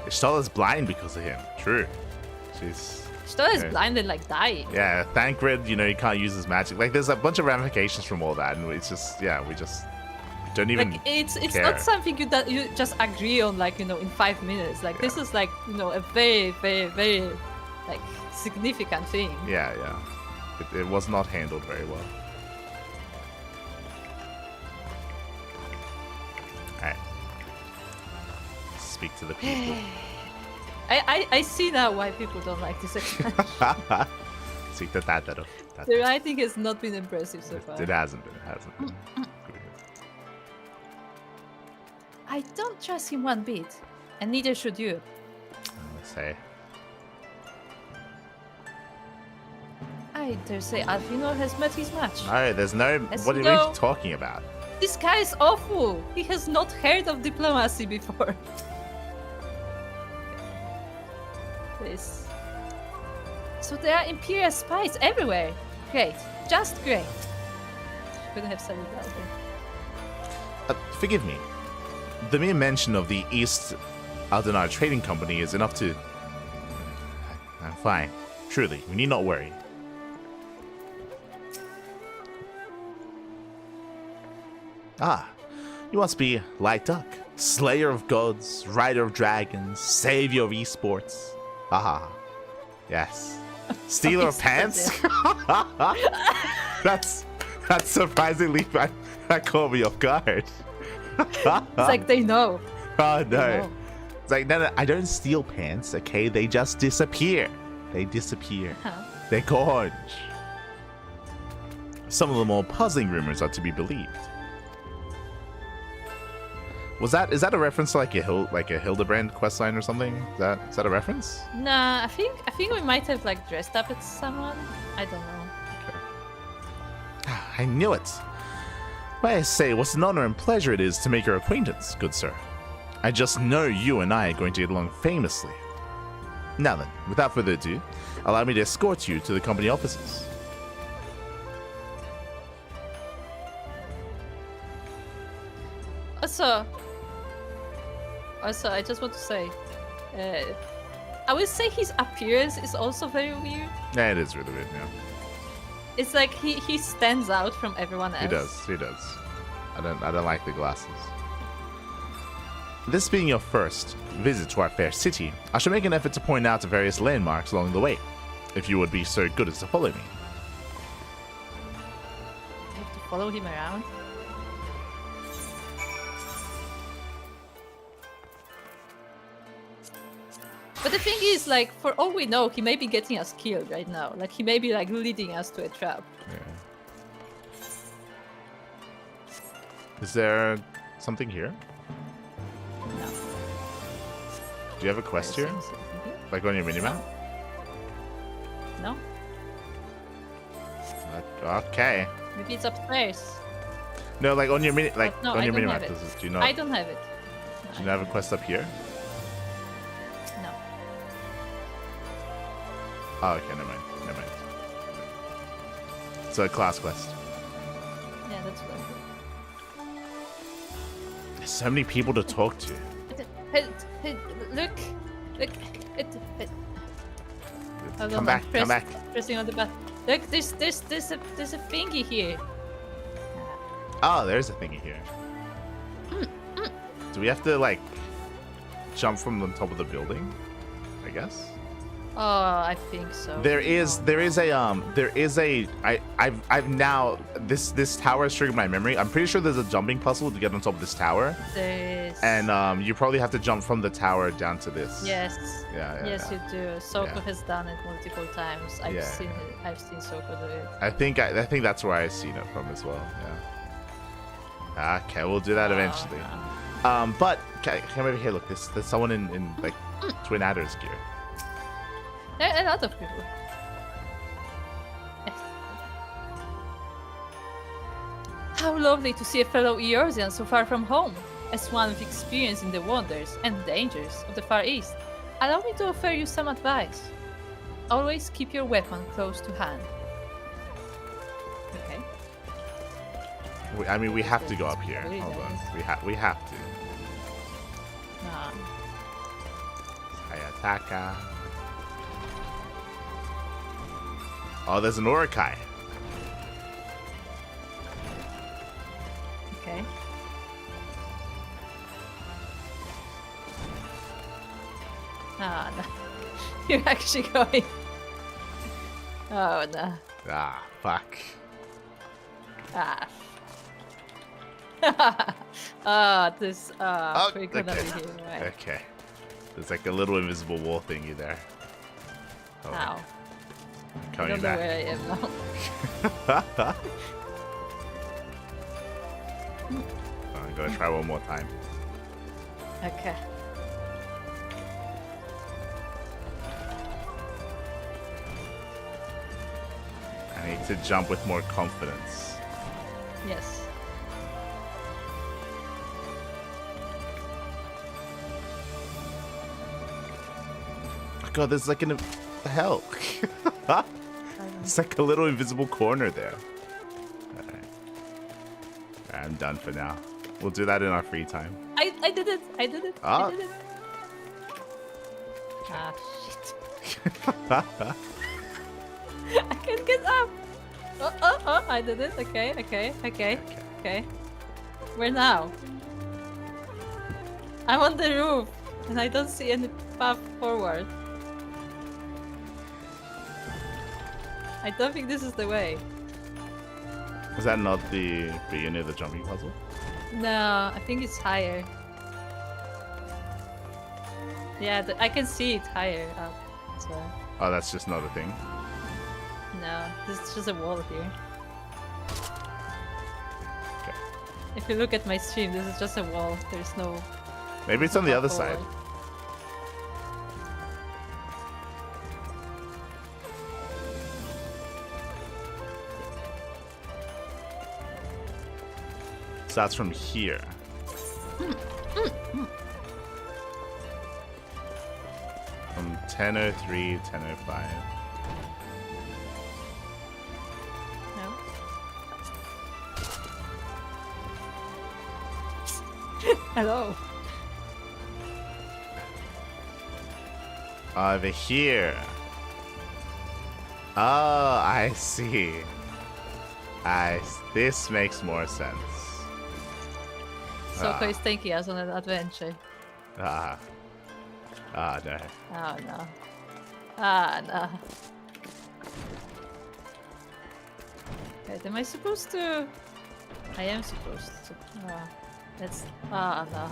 Ishtala's blind because of him. True. Ishtala's blind and like dying. Yeah, Thancred, you know, he can't use his magic. Like, there's a bunch of ramifications from all that, and it's just, we just don't even. Like, it's care. not something you just agree on, like, you know, in 5 minutes. Like, this is like, you know, a very, very, very like significant thing. Yeah. It was not handled very well. Alright. Speak to the people. I see now why people don't like this expansion. Speak to that. The writing has not been impressive so far. It hasn't been. I don't trust him one bit, and neither should you. Let's say. I dare say Alfino has met his match. No, there's no. What are you talking about? This guy is awful. He has not heard of diplomacy before. This. So there are Imperial spies everywhere. Great. Just great. Couldn't have said it that way. Forgive me. The mere mention of the East Aldenar Trading Company is enough to... I'm fine. Truly, we need not worry. Ah, you must be Light Duck, Slayer of Gods, Rider of Dragons, Savior of Esports. Ah, yes. Stealer of Pants? That's surprisingly... That caught me off guard. It's like they know. Oh, no. It's like, no, I don't steal pants, okay? They just disappear. They disappear. They're gone. Some of the more puzzling rumors are to be believed. Is that a reference to like a Hildebrand questline or something? Is that a reference? Nah, I think we might have like dressed up as someone. I don't know. Okay. I knew it. Why, I say, what an honor and pleasure it is to make your acquaintance, good sir. I just know you and I are going to get along famously. Now then, without further ado, allow me to escort you to the company offices. Also, I just want to say, I would say his appearance is also very weird. Yeah, it is really weird, yeah. It's like he stands out from everyone else. He does. I don't like the glasses. This being your first visit to our fair city, I shall make an effort to point out the various landmarks along the way, if you would be so good as to follow me. You have to follow him around? But the thing is, like, for all we know, he may be getting us killed right now. Like, he may be, like, leading us to a trap. Yeah. Is there something here? No. Do you have a quest here? Like on your minimap? No. Okay. Maybe it's upstairs. No, like on your no, on your minimap. Do you not? I don't have it. Do you have a quest up here? No. Oh, okay, never mind. It's a class quest. Yeah, that's what. There's so many people to talk to. Hey, look. Hold Come on, back, come back. Pressing on the button. Look, there's a thingy here. Oh, there's a thingy here. Do we have to like jump from the top of the building? I guess. Oh, I think so. I've now this tower has triggered my memory. I'm pretty sure there's a jumping puzzle to get on top of this tower. There is. And you probably have to jump from the tower down to this. Yes. Yeah. You do. Soko has done it multiple times. I've seen Soko do it. I think that's where I've seen it from as well. Yeah. Okay, we'll do that eventually. But come over here. Look, there's someone in like Twin Adder's gear. There are a lot of people. How lovely to see a fellow Eorzean so far from home, as one with experience in the wonders and dangers of the Far East. Allow me to offer you some advice. Always keep your weapon close to hand. Okay. I mean, we have to go up here. Very Hold on. nice. We have to. Ah. Hayataka. Oh, there's an Urukai. Okay. Ah, no. You're actually going. Oh, no. Ah, fuck. Ah. This. We're gonna be here, right? Okay. There's like a little invisible wall thingy there. Oh, Ow. I coming don't know back. where I am now. I'm gonna try one more time. Okay. I need to jump with more confidence. Yes. Oh god, there's like the hell. It's like a little invisible corner there. Alright. I'm done for now. We'll do that in our free time. I did it. I did it. Ah. I did it. Ah, shit. I can't get up. Oh, I did it. Okay. Where now? I'm on the roof and I don't see any path forward. I don't think this is the way. Is that not the beginning of the jumping puzzle? No, I think it's higher. Yeah, I can see it higher up. So. Oh, that's just not a thing. No, this is just a wall here. Okay. If you look at my stream, this is just a wall. There's no... Maybe it's on the other forward. side. So that's from here. From 10:03, 10:05. No. Hello. Over here. Oh, I see. This makes more sense. Soko is taking us on an adventure. Ah. Ah, no. Oh no. Ah no. Wait, am I supposed to? I am supposed to. Oh, that's. Ah no.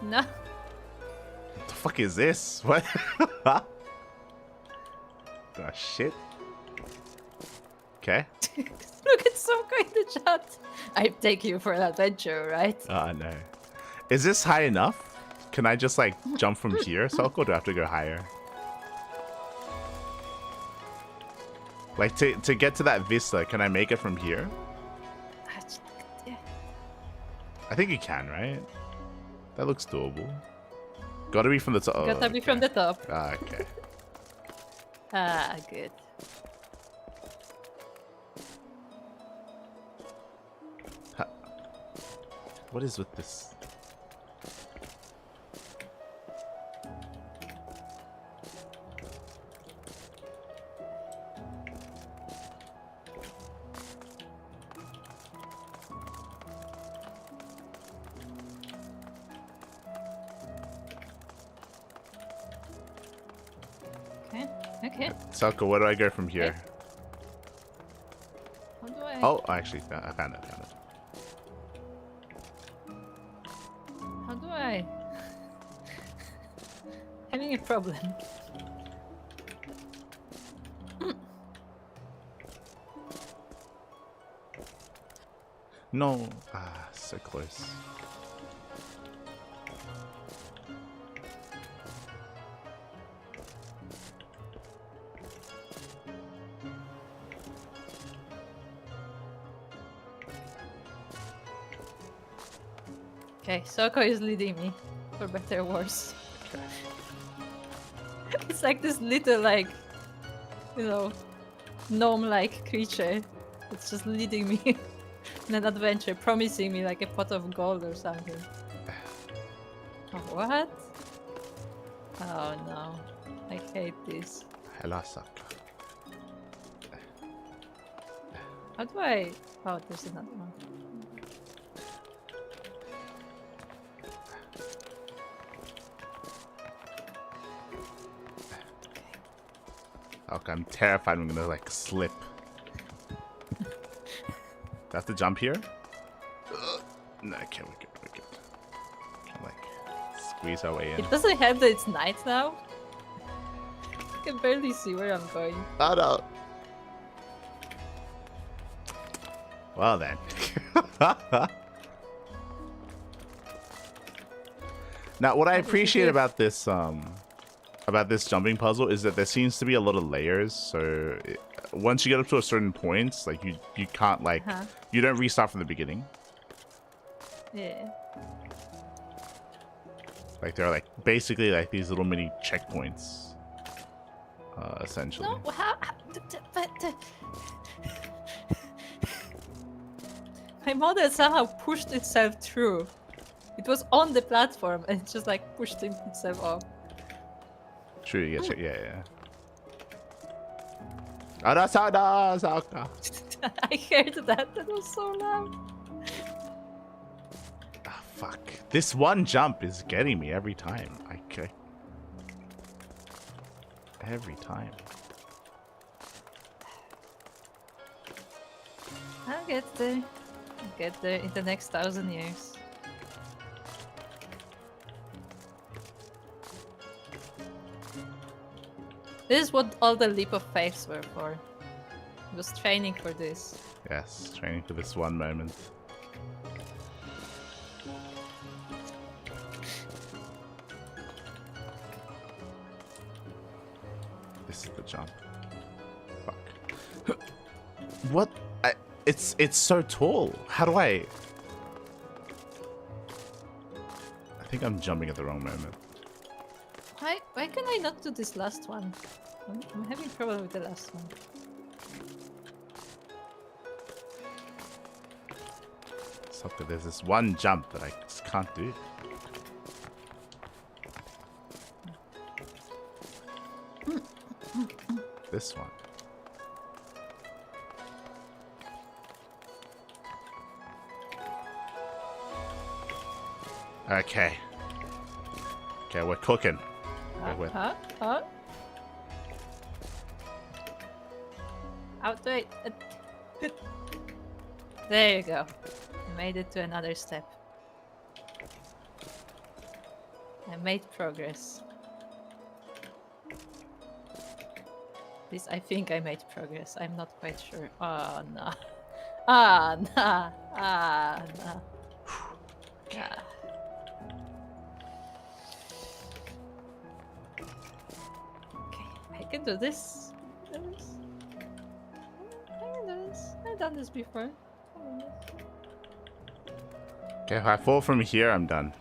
No. What the fuck is this? What? Oh, shit. Okay. Look at Soko in the chat. I'm taking you for an adventure, right? Oh, no. Is this high enough? Can I just, like, jump from here, Soko, or do I have to go higher? Like, to get to that vista, can I make it from here? Yeah. I think you can, right? That looks doable. Gotta be from the top. Gotta be from the top. Ah, okay. Ah, good. What is with this? Okay. Salka, where do I go from here? Okay. How do I... Oh, actually, I found it. How do I... Having a problem. No. Ah, so close. Okay, Soko is leading me, for better or worse. It's like this little, like, you know, gnome-like creature. It's just leading me in an adventure, promising me like a pot of gold or something. Oh, what? Oh no, I hate this. Hello, Salka. How do I... Oh, there's another one. Okay, I'm terrified I'm gonna like slip. Do I have to jump here? No, okay, we're good, we're good. Can like squeeze our way in. It doesn't help that it's night now. I can barely see where I'm going. Oh no. Well then. Now, what I appreciate about this jumping puzzle is that there seems to be a lot of layers. So once you get up to a certain point, like you can't like you don't restart from the beginning. Yeah. Like there are like basically like these little mini checkpoints, essentially. No, how my model somehow pushed itself through. It was on the platform and it just like pushed itself off. True, you get yeah. Arasada. I heard that. That was so loud. Ah, fuck. This one jump is getting me every time. Okay. Every time. I'll get there. I'll get there in the next 1,000 years. This is what all the leap of faiths were for. I was training for this. Yes, training for this one moment. This is the jump. Fuck. What? It's so tall. How do I think I'm jumping at the wrong moment. Why can I not do this last one? I'm having trouble with the last one. So there's this one jump that I just can't do. This one. Okay. Okay, we're cooking. Out, wait. There you go. Made it to another step. I made progress. This, I think I made progress. I'm not quite sure. Oh, no. Ah, no. Ah, no. Ah. I can do this. I can do this. I've done this before. Okay, if I fall from here, I'm done.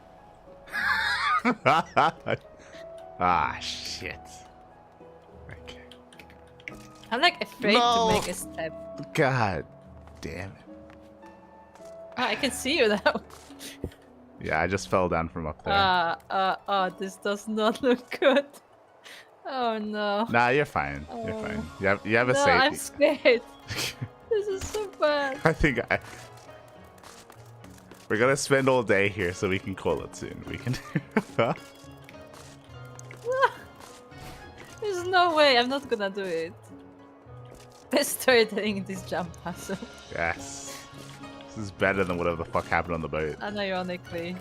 Ah, shit. Okay. I'm like afraid to make a step. God damn it. Oh, I can see you now. Yeah, I just fell down from up there. This does not look good. Oh no. Nah, you're fine. You're fine. You have a No, safe. I'm scared. This is so bad. I think we're gonna spend all day here so we can call it soon. We can. There's no way. I'm not gonna do it. Best storytelling in this jump puzzle. Yes. This is better than whatever the fuck happened on the boat. Unironically.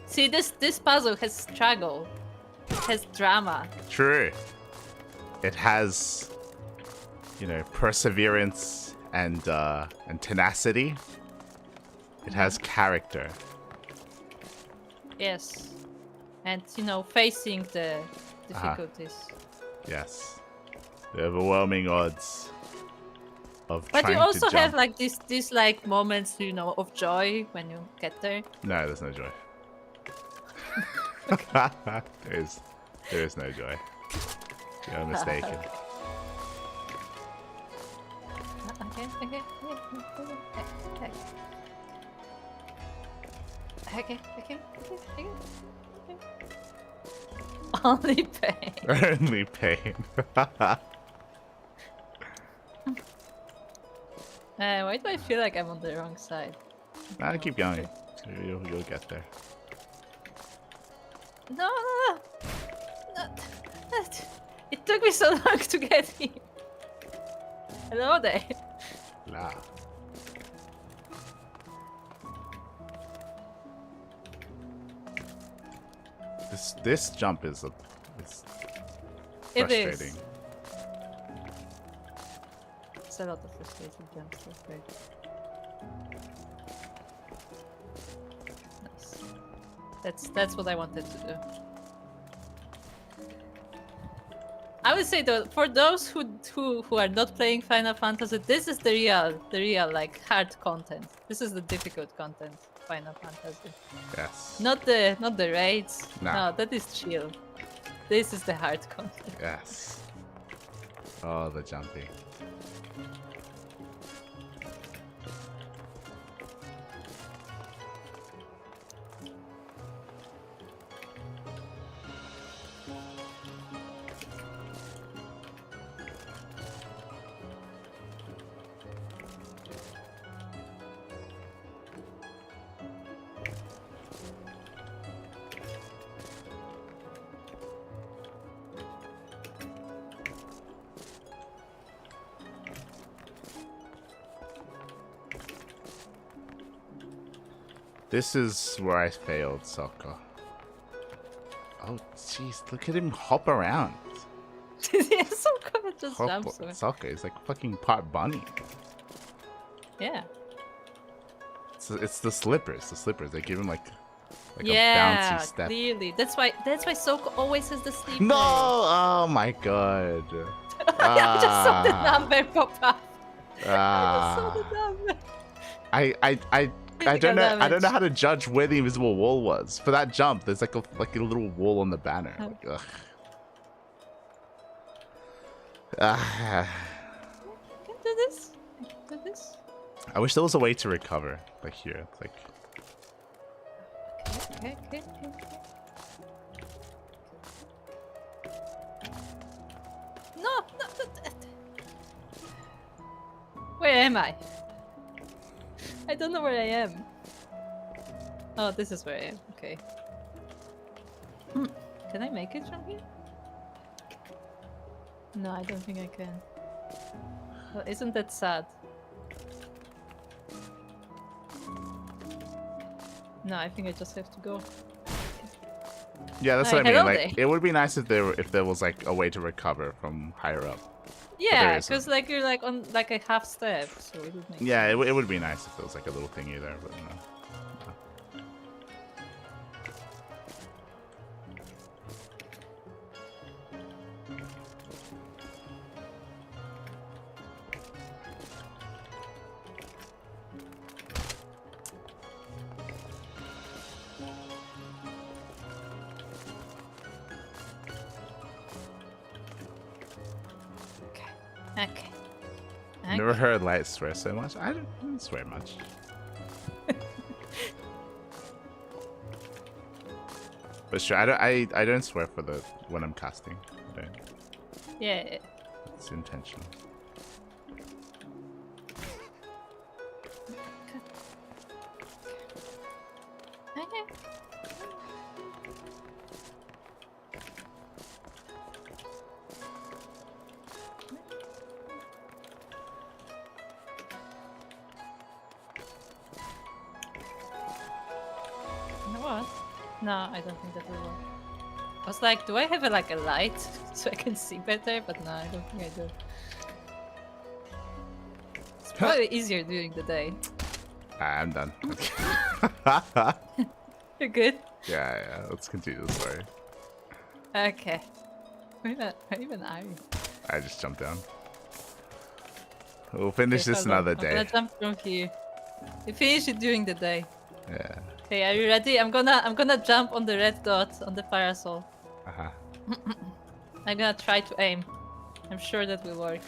See, this puzzle has struggle. It has drama. True. It has, you know, perseverance and tenacity. It has character. Yes. And, you know, facing the difficulties. Yes. The overwhelming odds of But trying you also to jump. have like these like moments, you know, of joy when you get there. No, there's no joy. there is no joy. You're mistaken. Okay. Only pain. Only pain. Why do I feel like I'm on the wrong side? Nah, keep going. You'll get there. No. It took me so long to get here. Hello there. La. This jump is It frustrating. is. It's a lot of frustrating jumps. That's great. Nice. That's what I wanted to do. I would say though, for those who are not playing Final Fantasy, this is the real like hard content. This is the difficult content. Final Fantasy. Yes. Not the raids. No. No, that is chill. This is the hard content. Yes. Oh, the jumping. This is where I failed, Sokka. Oh, jeez, look at him hop around. Yeah, Sokka just Hop, jumps away. Sokka is like fucking part bunny. Yeah. It's the slippers. The slippers. They give him like a Yeah, bouncy step. clearly. That's why Sokka always has the sleep. No! Oh my god. I just saw the number pop up. Ah. I just saw the number. I don't know. I damage. don't know how to judge where the invisible wall was for that jump. There's like a little wall on the banner. Like, ugh. Ah. Can do this. I can do this. I wish there was a way to recover. Like here, it's like. Okay. No. Where am I? I don't know where I am. Oh, this is where I am. Okay. Can I make it from here? No, I don't think I can. Well, isn't that sad? No, I think I just have to go. Yeah, that's Hi, what I mean. hello Like, it would be nice if there was like a way to recover from higher up. Yeah, isn't. because like you're like on like a half step, so it would make Yeah, sense. it would be nice if there was like a little thingy there, but no. Okay. Never heard Light swear so much. I don't swear much. But sure, I don't swear for the when I'm casting. I don't. Yeah. It's intentional. Okay. You know what? No, I don't think that will work. I was like, do I have a light so I can see better? But no, I don't think I do. It's probably easier during the day. I'm done. You're good? Yeah, let's continue the story. Okay. Where even are you? I just jumped down. We'll finish this hold on. another I'm day. gonna jump from here. You finish it during the day. Yeah. Okay, are you ready? I'm gonna jump on the red dot on the parasol. Uh-huh. I'm gonna try to aim. I'm sure that will work.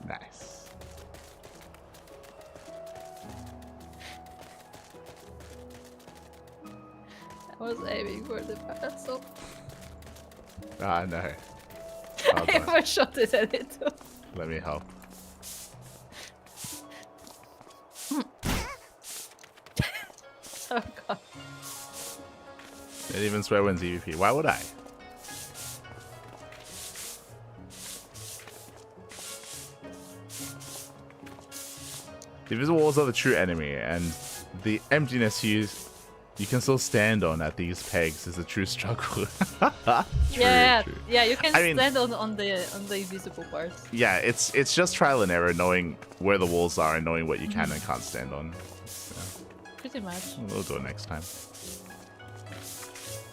Nice. I was aiming for the parasol. Ah, no. I overshot it a little. Let me help. Oh god. Didn't even swear when EVP. Why would I? The invisible walls are the true enemy, and the emptiness you can still stand on at these pegs is a true struggle. True, yeah, true. yeah, you can I mean, stand on the invisible parts. Yeah, it's just trial and error, knowing where the walls are and knowing what you can and can't stand on. So, Pretty much. we'll do it next time.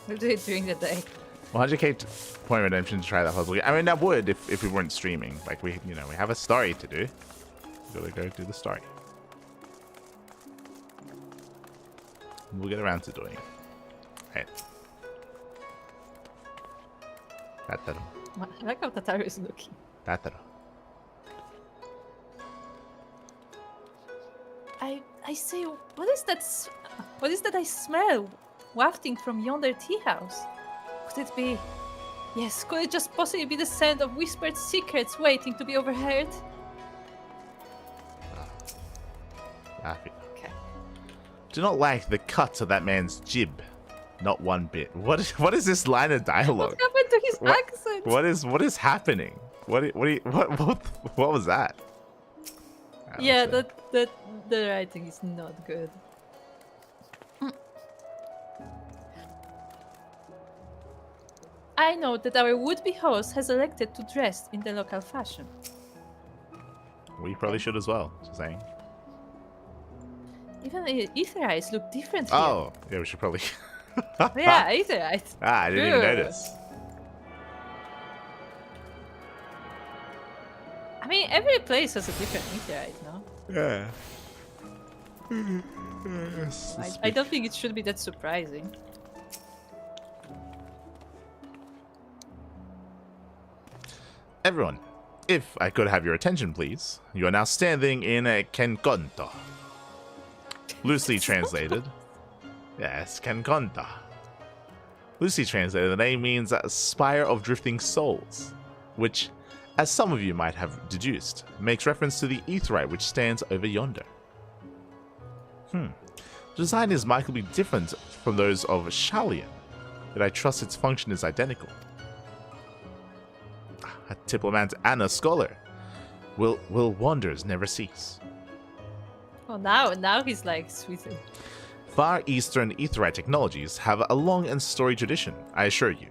We'll do it during the day. 100k point redemption to try that puzzle. I mean, that would if we weren't streaming. Like we have a story to do. We gotta go do the story. We'll get around to doing it. Right. Tataro. I like how Tataru is looking. Tataro. I say, what is that? What is that I smell wafting from yonder tea house? Could it be? Yes, could it just possibly be the scent of whispered secrets waiting to be overheard? Laughing. Okay. Do not like the cut of that man's jib. Not one bit. What is this line of dialogue? What happened to his accent? What is happening? What was that? Yeah, the writing is not good. I know that our would-be host has elected to dress in the local fashion. We probably should as well. Just saying. Even ether eyes look different here. Oh, yeah, we should probably. Yeah, ether eyes. Ah, I didn't even True. notice. I mean, every place has a different meteorite, no? Yeah. I don't think it should be that surprising. Everyone, if I could have your attention, please. You are now standing in a Kenkonto. Loosely translated. Yes, Kenkonto. Loosely translated, the name means a spire of drifting souls, which, as some of you might have deduced, makes reference to the aetheryte which stands over yonder. The design is markedly different from those of Shalian, but I trust its function is identical. A diplomat and a scholar. Will wonders never cease? Oh, now he's like sweeter. Far Eastern aetheryte technologies have a long and storied tradition, I assure you.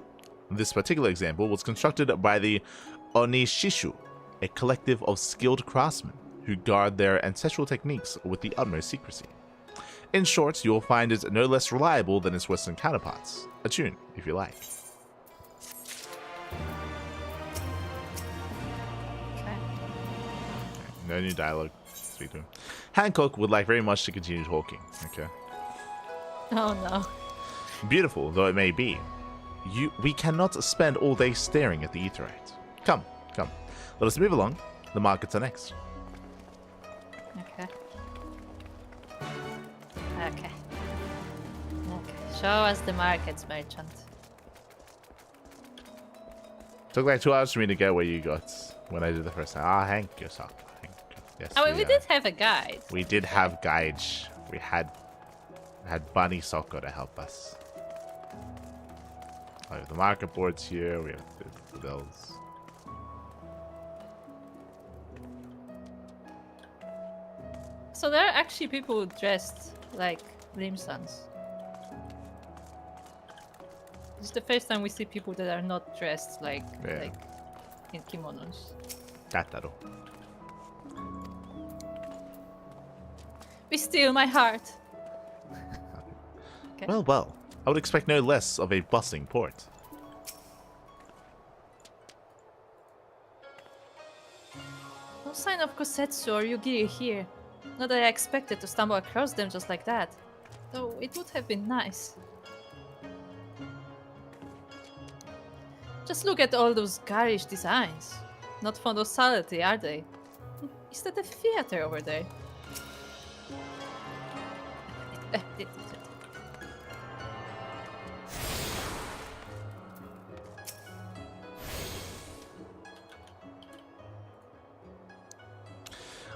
This particular example was constructed by the Onishishu, a collective of skilled craftsmen who guard their ancestral techniques with the utmost secrecy. In short, you will find it no less reliable than its Western counterparts. A tune, if you like. Okay. No new dialogue. Speak to him. Hancock would like very much to continue talking. Okay. Oh no. Beautiful though it may be, we cannot spend all day staring at the aetheryte. Come, come. Let us move along. The markets are next. Okay. Okay. Show us the markets, merchant. Took like 2 hours for me to get where you got when I did the first time. Ah, thank you, sir. Thank you. Yes, I mean, we did have a guide. We did have guides. We had Bunny Socko to help us. We have the market boards here. We have the bills. So there are actually people dressed like Limsons. This is the first time we see people that are not dressed like in kimonos. Tataro. Be still, my heart. Okay. Well, well. I would expect no less of a bustling port. No sign of Kosetsu or Yugiri here. Not that I expected to stumble across them just like that. Though it would have been nice. Just look at all those garish designs. Not fond of solidity, are they? Is that a theater over there?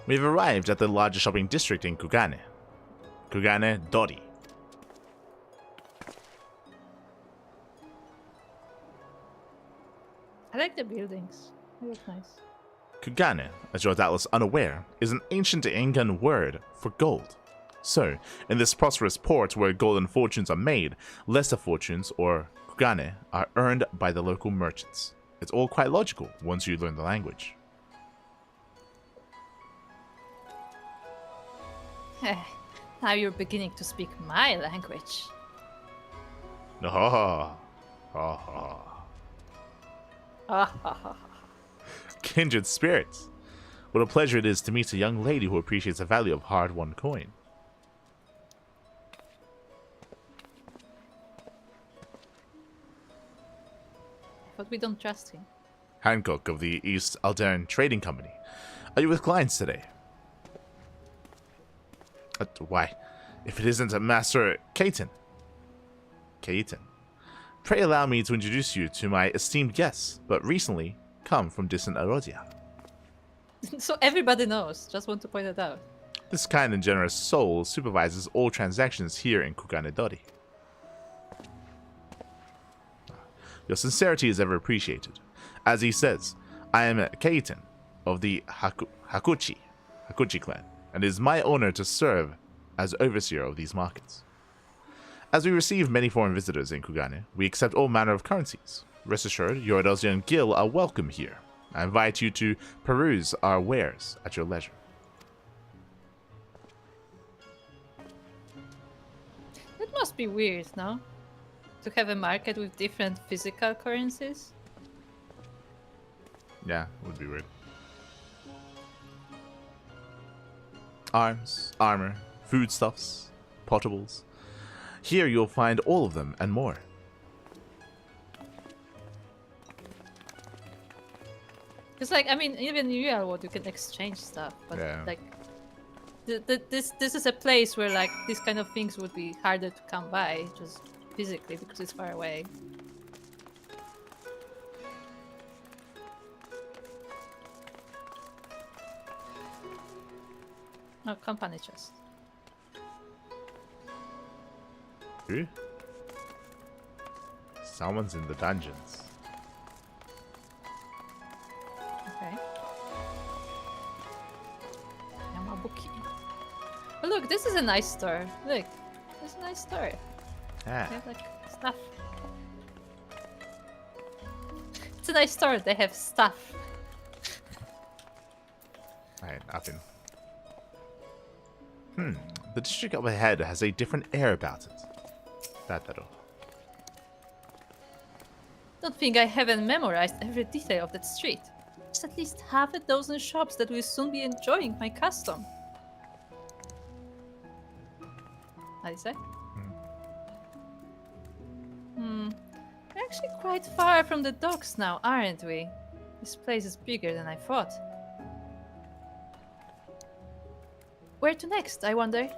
We've arrived at the largest shopping district in Kugane. Kugane Dori. I like the buildings. They look nice. Kugane, as you're doubtless unaware, is an ancient Incan word for gold. So, in this prosperous port where golden fortunes are made, lesser fortunes, or kugane, are earned by the local merchants. It's all quite logical once you learn the language. Now you're beginning to speak my language. Ah, ah. Kindred spirits. What a pleasure it is to meet a young lady who appreciates the value of hard-won coin. But we don't trust him. Hancock of the East Alderan Trading Company. Are you with clients today? Why, if it isn't Master Kaiten. Kaiten. Pray allow me to introduce you to my esteemed guests, but recently come from distant Erodia. So everybody knows, just want to point it out. This kind and generous soul supervises all transactions here in Kugane Dori. Your sincerity is ever appreciated. As he says, I am Kaiten of the Hakuchi clan, and it is my honor to serve as overseer of these markets. As we receive many foreign visitors in Kugane, we accept all manner of currencies. Rest assured, your Edelsian Guild are welcome here. I invite you to peruse our wares at your leisure. It must be weird, no? To have a market with different physical currencies? Yeah, it would be weird. Arms, armor, foodstuffs, potables. Here you'll find all of them and more. Because, like, I mean, even in real world you can exchange stuff, but like, this is a place where like these kind of things would be harder to come by just physically because it's far away. No, company chest. Who? Someone's in the dungeons. Okay. Yamabuki. Oh, look, this is a nice store. Look, this is a nice store. Ah. They have like stuff. It's a nice store. They have stuff. Alright, nothing. The district up ahead has a different air about it. Tataro. Don't think I haven't memorized every detail of that street. There's at least half a dozen shops that will soon be enjoying my custom. How do you say? We're actually quite far from the docks now, aren't we? This place is bigger than I thought. Where to next, I wonder?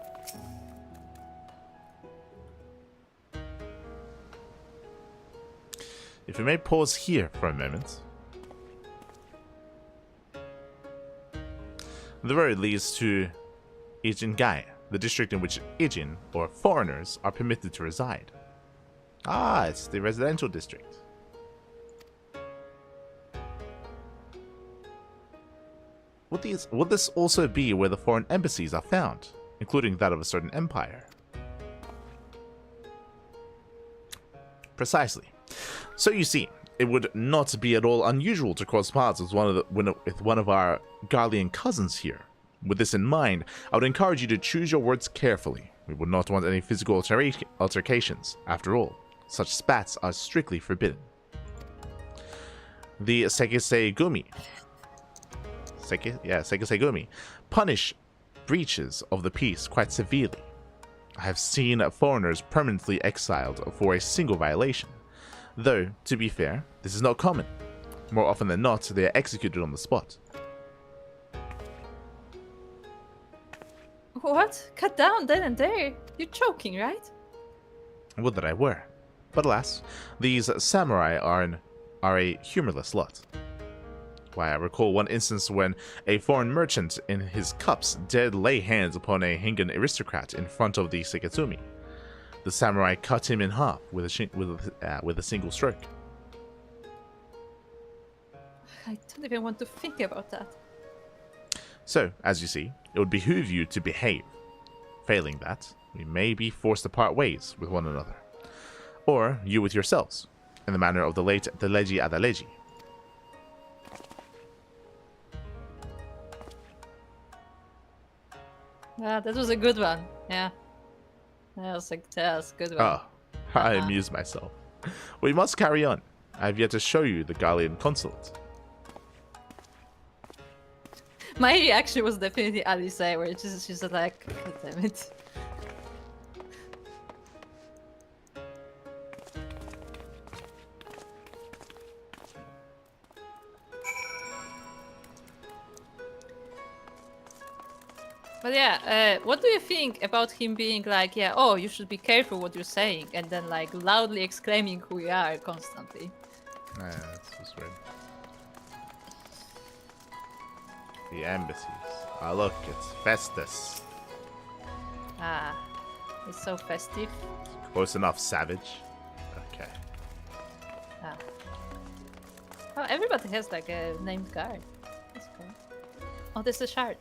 If we may pause here for a moment. The road leads to Ijingai, the district in which Ijin, or foreigners, are permitted to reside. Ah, it's the residential district. Would this also be where the foreign embassies are found, including that of a certain empire? Precisely. So you see, it would not be at all unusual to cross paths with one of our Garlean cousins here. With this in mind, I would encourage you to choose your words carefully. We would not want any physical altercations. After all, such spats are strictly forbidden. The Sekisei-gumi punish breaches of the peace quite severely. I have seen foreigners permanently exiled for a single violation. Though, to be fair, this is not common. More often than not, they are executed on the spot. What? Cut down then and there? You're joking, right? Would that I were. But alas, these samurai are a humorless lot. Why, I recall one instance when a foreign merchant in his cups dared lay hands upon a Hingan aristocrat in front of the Sekitsumi. The samurai cut him in half with a single stroke. I don't even want to think about that. So, as you see, it would behoove you to behave. Failing that, we may be forced to part ways with one another. Or you with yourselves, in the manner of the late Deleji Adaleji. Yeah, that was a good one. Yeah. That was a good one. Ah, I amuse myself. We must carry on. I have yet to show you the Garlean consulate. My reaction was definitely Alice, where she's just like, God damn it. But yeah, what do you think about him being like, yeah, oh, you should be careful what you're saying, and then like loudly exclaiming who we are constantly? Yeah, that's just weird. The embassies. Ah, look, it's Festus. Ah, it's so festive. Close enough, savage. Okay. Ah. Oh, everybody has like a named guard. That's cool. Oh, this is a shard.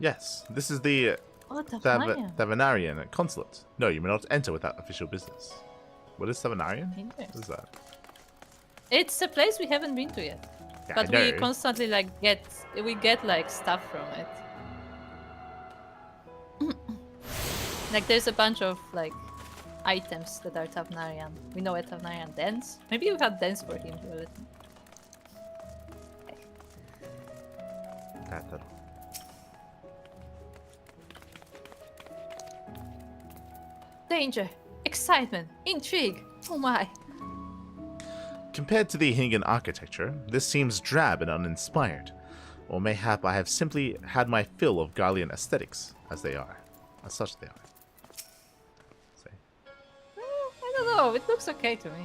Yes, this is the Thavanarian consulate. No, you may not enter without official business. What is Thavanarian? What is that? It's a place we haven't been to yet. Yeah, but we constantly like get like stuff from it. Like there's a bunch of like items that are Thavanarian. We know a Thavanarian dance. Maybe we have dance for him to Okay. Danger, excitement, intrigue. Oh my. Compared to the Hingan architecture, this seems drab and uninspired. Or mayhap I have simply had my fill of Garlean aesthetics, as they are. As such they are. Say. I don't know, it looks okay to me.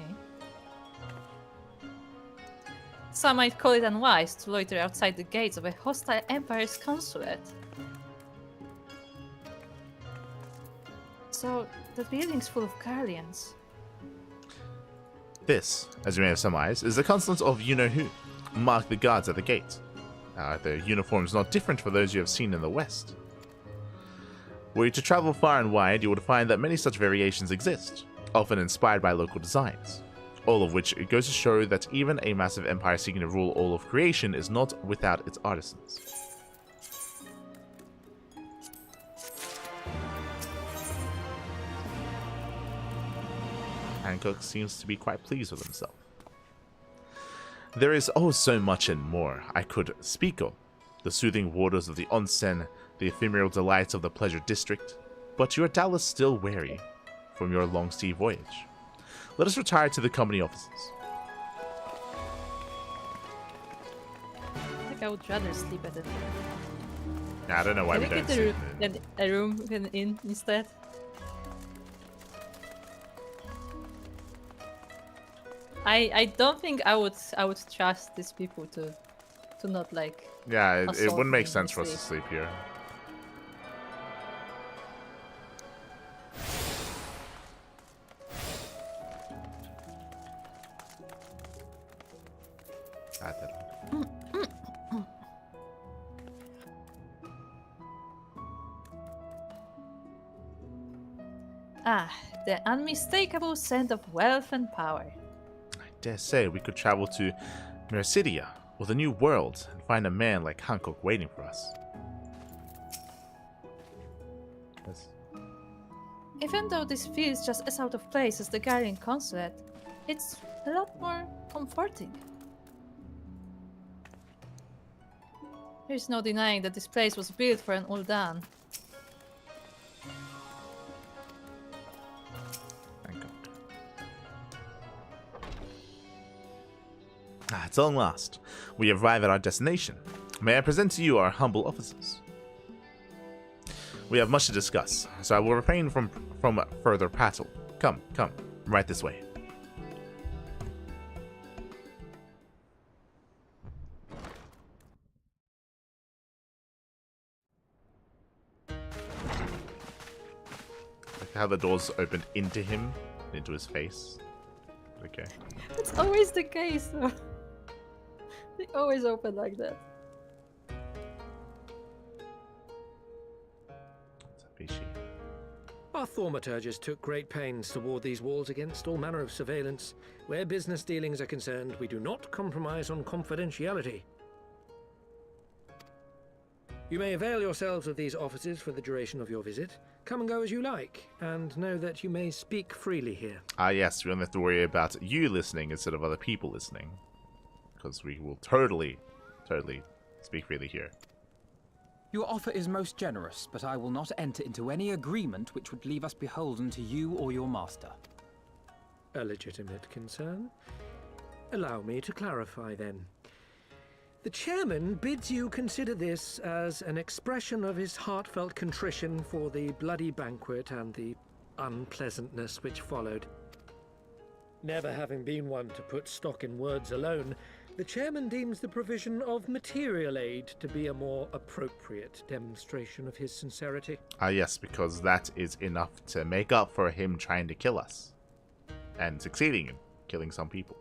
Some might call it unwise to loiter outside the gates of a hostile empire's consulate. So, the building's full of Garleans. This, as you may have surmised, is the consulate of you-know-who. Mark the guards at the gate. Their uniforms not different from those you have seen in the West. Were you to travel far and wide, you would find that many such variations exist, often inspired by local designs. All of which goes to show that even a massive empire seeking to rule all of creation is not without its artisans. Hancock seems to be quite pleased with himself. There is oh so much and more I could speak of. The soothing waters of the onsen, the ephemeral delights of the pleasure district. But you are doubtless still wary. from your long sea voyage. Let us retire to the company offices. I think I would rather sleep at it. I don't know why we Can we don't get sleep. a room in instead? I don't think I would trust these people to not like. Yeah, it assault wouldn't make me sense for us sleep. to sleep here. I don't know. Ah, the unmistakable scent of wealth and power. I dare say we could travel to Mercidia, or the New World, and find a man like Hancock waiting for us. Yes. Even though this feels just as out of place as the Garian consulate, it's a lot more comforting. There's no denying that this place was built for an Uldan. Hancock. It's long last. We arrive at our destination. May I present to you our humble officers? We have much to discuss, so I will refrain from further prattle. Come, right this way. Like how the doors opened into him, into his face. Okay. That's always the case, though. They always open like that. Our thaumaturgists took great pains to ward these walls against all manner of surveillance. Where business dealings are concerned, we do not compromise on confidentiality. You may avail yourselves of these offices for the duration of your visit. Come and go as you like, and know that you may speak freely here. Ah, yes, we don't have to worry about you listening instead of other people listening. Because we will totally speak freely here. Your offer is most generous, but I will not enter into any agreement which would leave us beholden to you or your master. A legitimate concern. Allow me to clarify then. The chairman bids you consider this as an expression of his heartfelt contrition for the bloody banquet and the unpleasantness which followed. Never having been one to put stock in words alone, the chairman deems the provision of material aid to be a more appropriate demonstration of his sincerity. Ah, yes, because that is enough to make up for him trying to kill us. And succeeding in killing some people.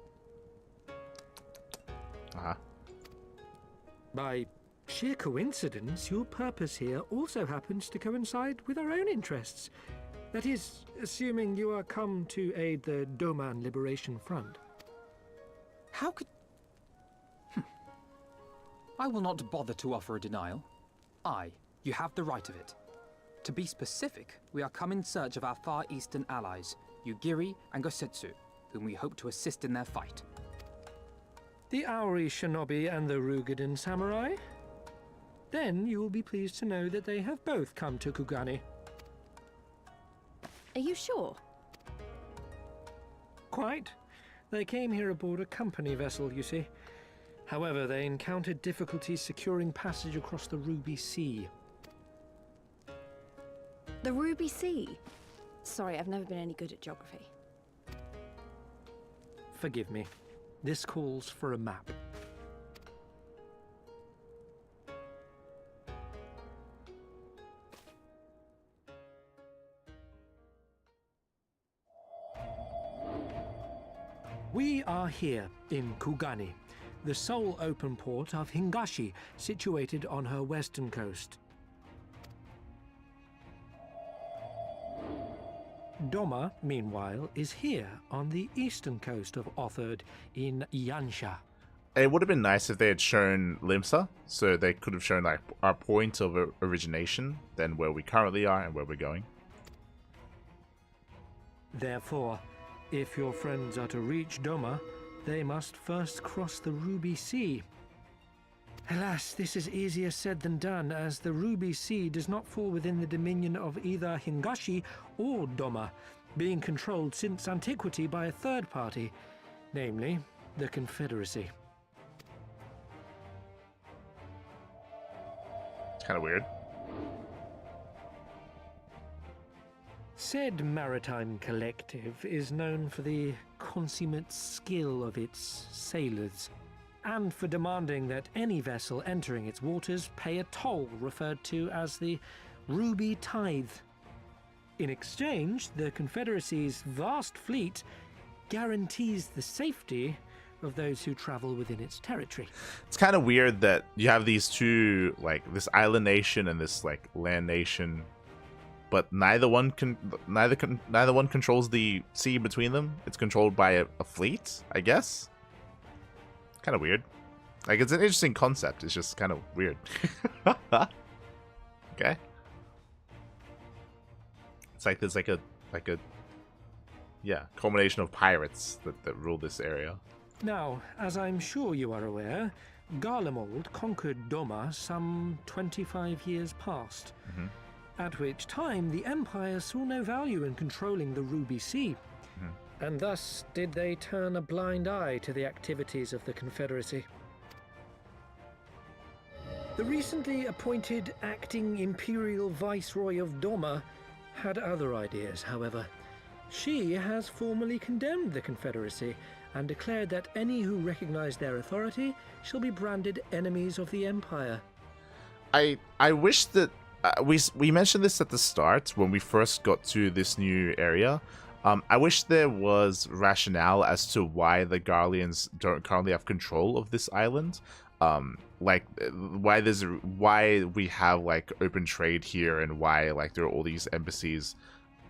Uh-huh. By sheer coincidence, your purpose here also happens to coincide with our own interests. That is, assuming you are come to aid the Doma Liberation Front. How could... I will not bother to offer a denial. You have the right of it. To be specific, we are come in search of our Far Eastern allies, Yugiri and Gosetsu, whom we hope to assist in their fight. The Auri Shinobi and the Rugadan Samurai? Then you will be pleased to know that they have both come to Kugani. Are you sure? Quite. They came here aboard a company vessel, you see. However, they encountered difficulties securing passage across the Ruby Sea. The Ruby Sea? Sorry, I've never been any good at geography. Forgive me. This calls for a map. We are here in Kugani, the sole open port of Hingashi, situated on her western coast. Doma, meanwhile, is here on the eastern coast of Otherd in Yansha. It would have been nice if they had shown Limsa, so they could have shown like our point of origination, then where we currently are and where we're going. Therefore, if your friends are to reach Doma, they must first cross the Ruby Sea. Alas, this is easier said than done, as the Ruby Sea does not fall within the dominion of either Hingashi or Doma. being controlled since antiquity by a third party, namely the Confederacy. It's kind of weird. Said maritime collective is known for the consummate skill of its sailors, and for demanding that any vessel entering its waters pay a toll referred to as the Ruby Tithe. In exchange, the Confederacy's vast fleet guarantees the safety of those who travel within its territory. It's kind of weird that you have these two, like this island nation and this like land nation, but neither one controls the sea between them. It's controlled by a fleet, I guess. Kind of weird. Like, it's an interesting concept. It's just kind of weird. Okay. It's like there's like a culmination of pirates that rule this area. Now, as I'm sure you are aware, Garlemald conquered Doma some 25 years past. Mm-hmm. At which time the Empire saw no value in controlling the Ruby Sea, and thus did they turn a blind eye to the activities of the Confederacy. The recently appointed acting Imperial Viceroy of Doma had other ideas, however. She has formally condemned the Confederacy and declared that any who recognize their authority shall be branded enemies of the Empire. I wish that we mentioned this at the start when we first got to this new area. I wish there was rationale as to why the Garleans don't currently have control of this island. Like why we have like open trade here and why like there are all these embassies.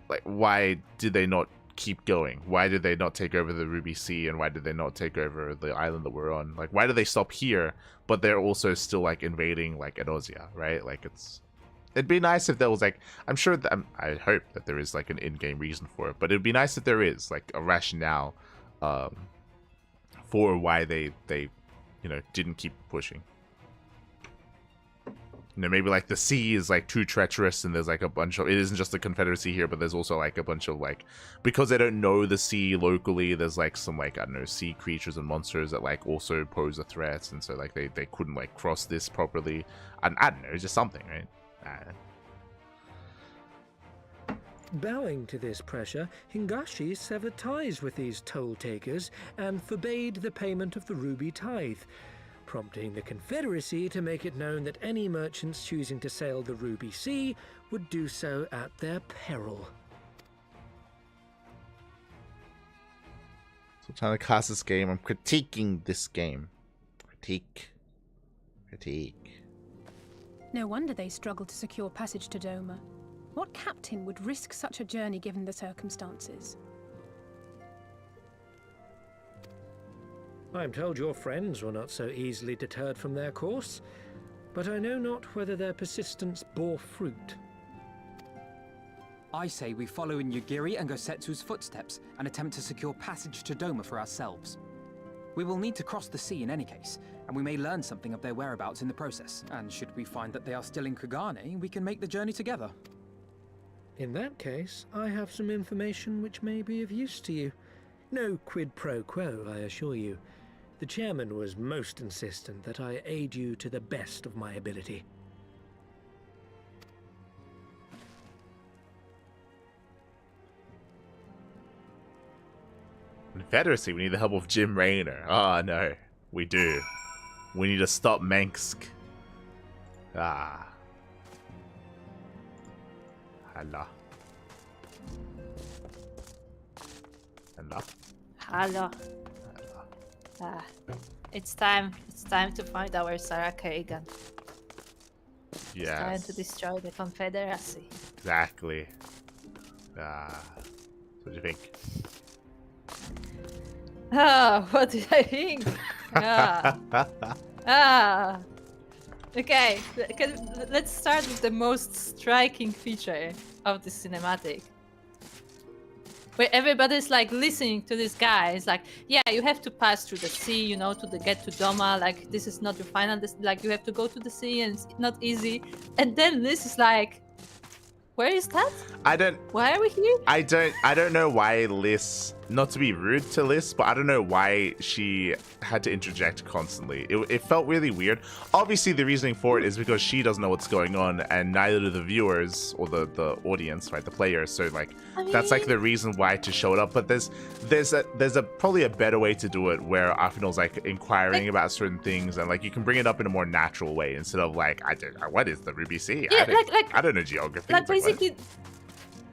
Like, why did they not keep going? Why did they not take over the Ruby Sea, and why did they not take over the island that we're on? Like, why did they stop here, but they're also still like invading like Eorzea, right? Like, it'd be nice if there was like, I'm sure that I hope that there is like an in-game reason for it, but it'd be nice if there is like a rationale for why they didn't keep pushing. Maybe like the sea is like too treacherous, and there's like a bunch of, it isn't just the Confederacy here, but there's also like a bunch of like, because they don't know the sea locally, there's like some like, I don't know, sea creatures and monsters that like also pose a threat, and so like they couldn't like cross this properly. I don't know, it's just something, right? Bowing to this pressure, Hingashi severed ties with these toll takers and forbade the payment of the Ruby Tithe, prompting the Confederacy to make it known that any merchants choosing to sail the Ruby Sea would do so at their peril. So I'm trying to cast this game. I'm critiquing this game. Critique. No wonder they struggled to secure passage to Doma. What captain would risk such a journey given the circumstances? I'm told your friends were not so easily deterred from their course, but I know not whether their persistence bore fruit. I say we follow in Yugiri and Gosetsu's footsteps and attempt to secure passage to Doma for ourselves. We will need to cross the sea in any case, and we may learn something of their whereabouts in the process. And should we find that they are still in Kugane, we can make the journey together. In that case, I have some information which may be of use to you. No quid pro quo, I assure you. The chairman was most insistent that I aid you to the best of my ability. Confederacy, we need the help of Jim Raynor. Oh no, we do. We need to stop Mensk. Hello. It's time to find our Sarah Kerrigan. Yes. It's time to destroy the Confederacy. Exactly. What do you think? What did I think? Okay, let's start with the most striking feature of the cinematic. Where everybody's like listening to this guy. It's like, yeah, you have to pass through the sea, to get to Doma. Like, this is not your final. Like, you have to go to the sea, and it's not easy. And then this is like, Where is that? Why are we here? I don't know why Liz, not to be rude to Liz, but I don't know why she had to interject constantly. It felt really weird. Obviously, the reasoning for it is because she doesn't know what's going on, and neither do the viewers or the audience, right? The players. So like, that's like the reason why to show it up. But there's probably a better way to do it where Afinal's like inquiring about certain things, and like you can bring it up in a more natural way instead of like, what is the Ruby Sea? Yeah, I don't know geography. Like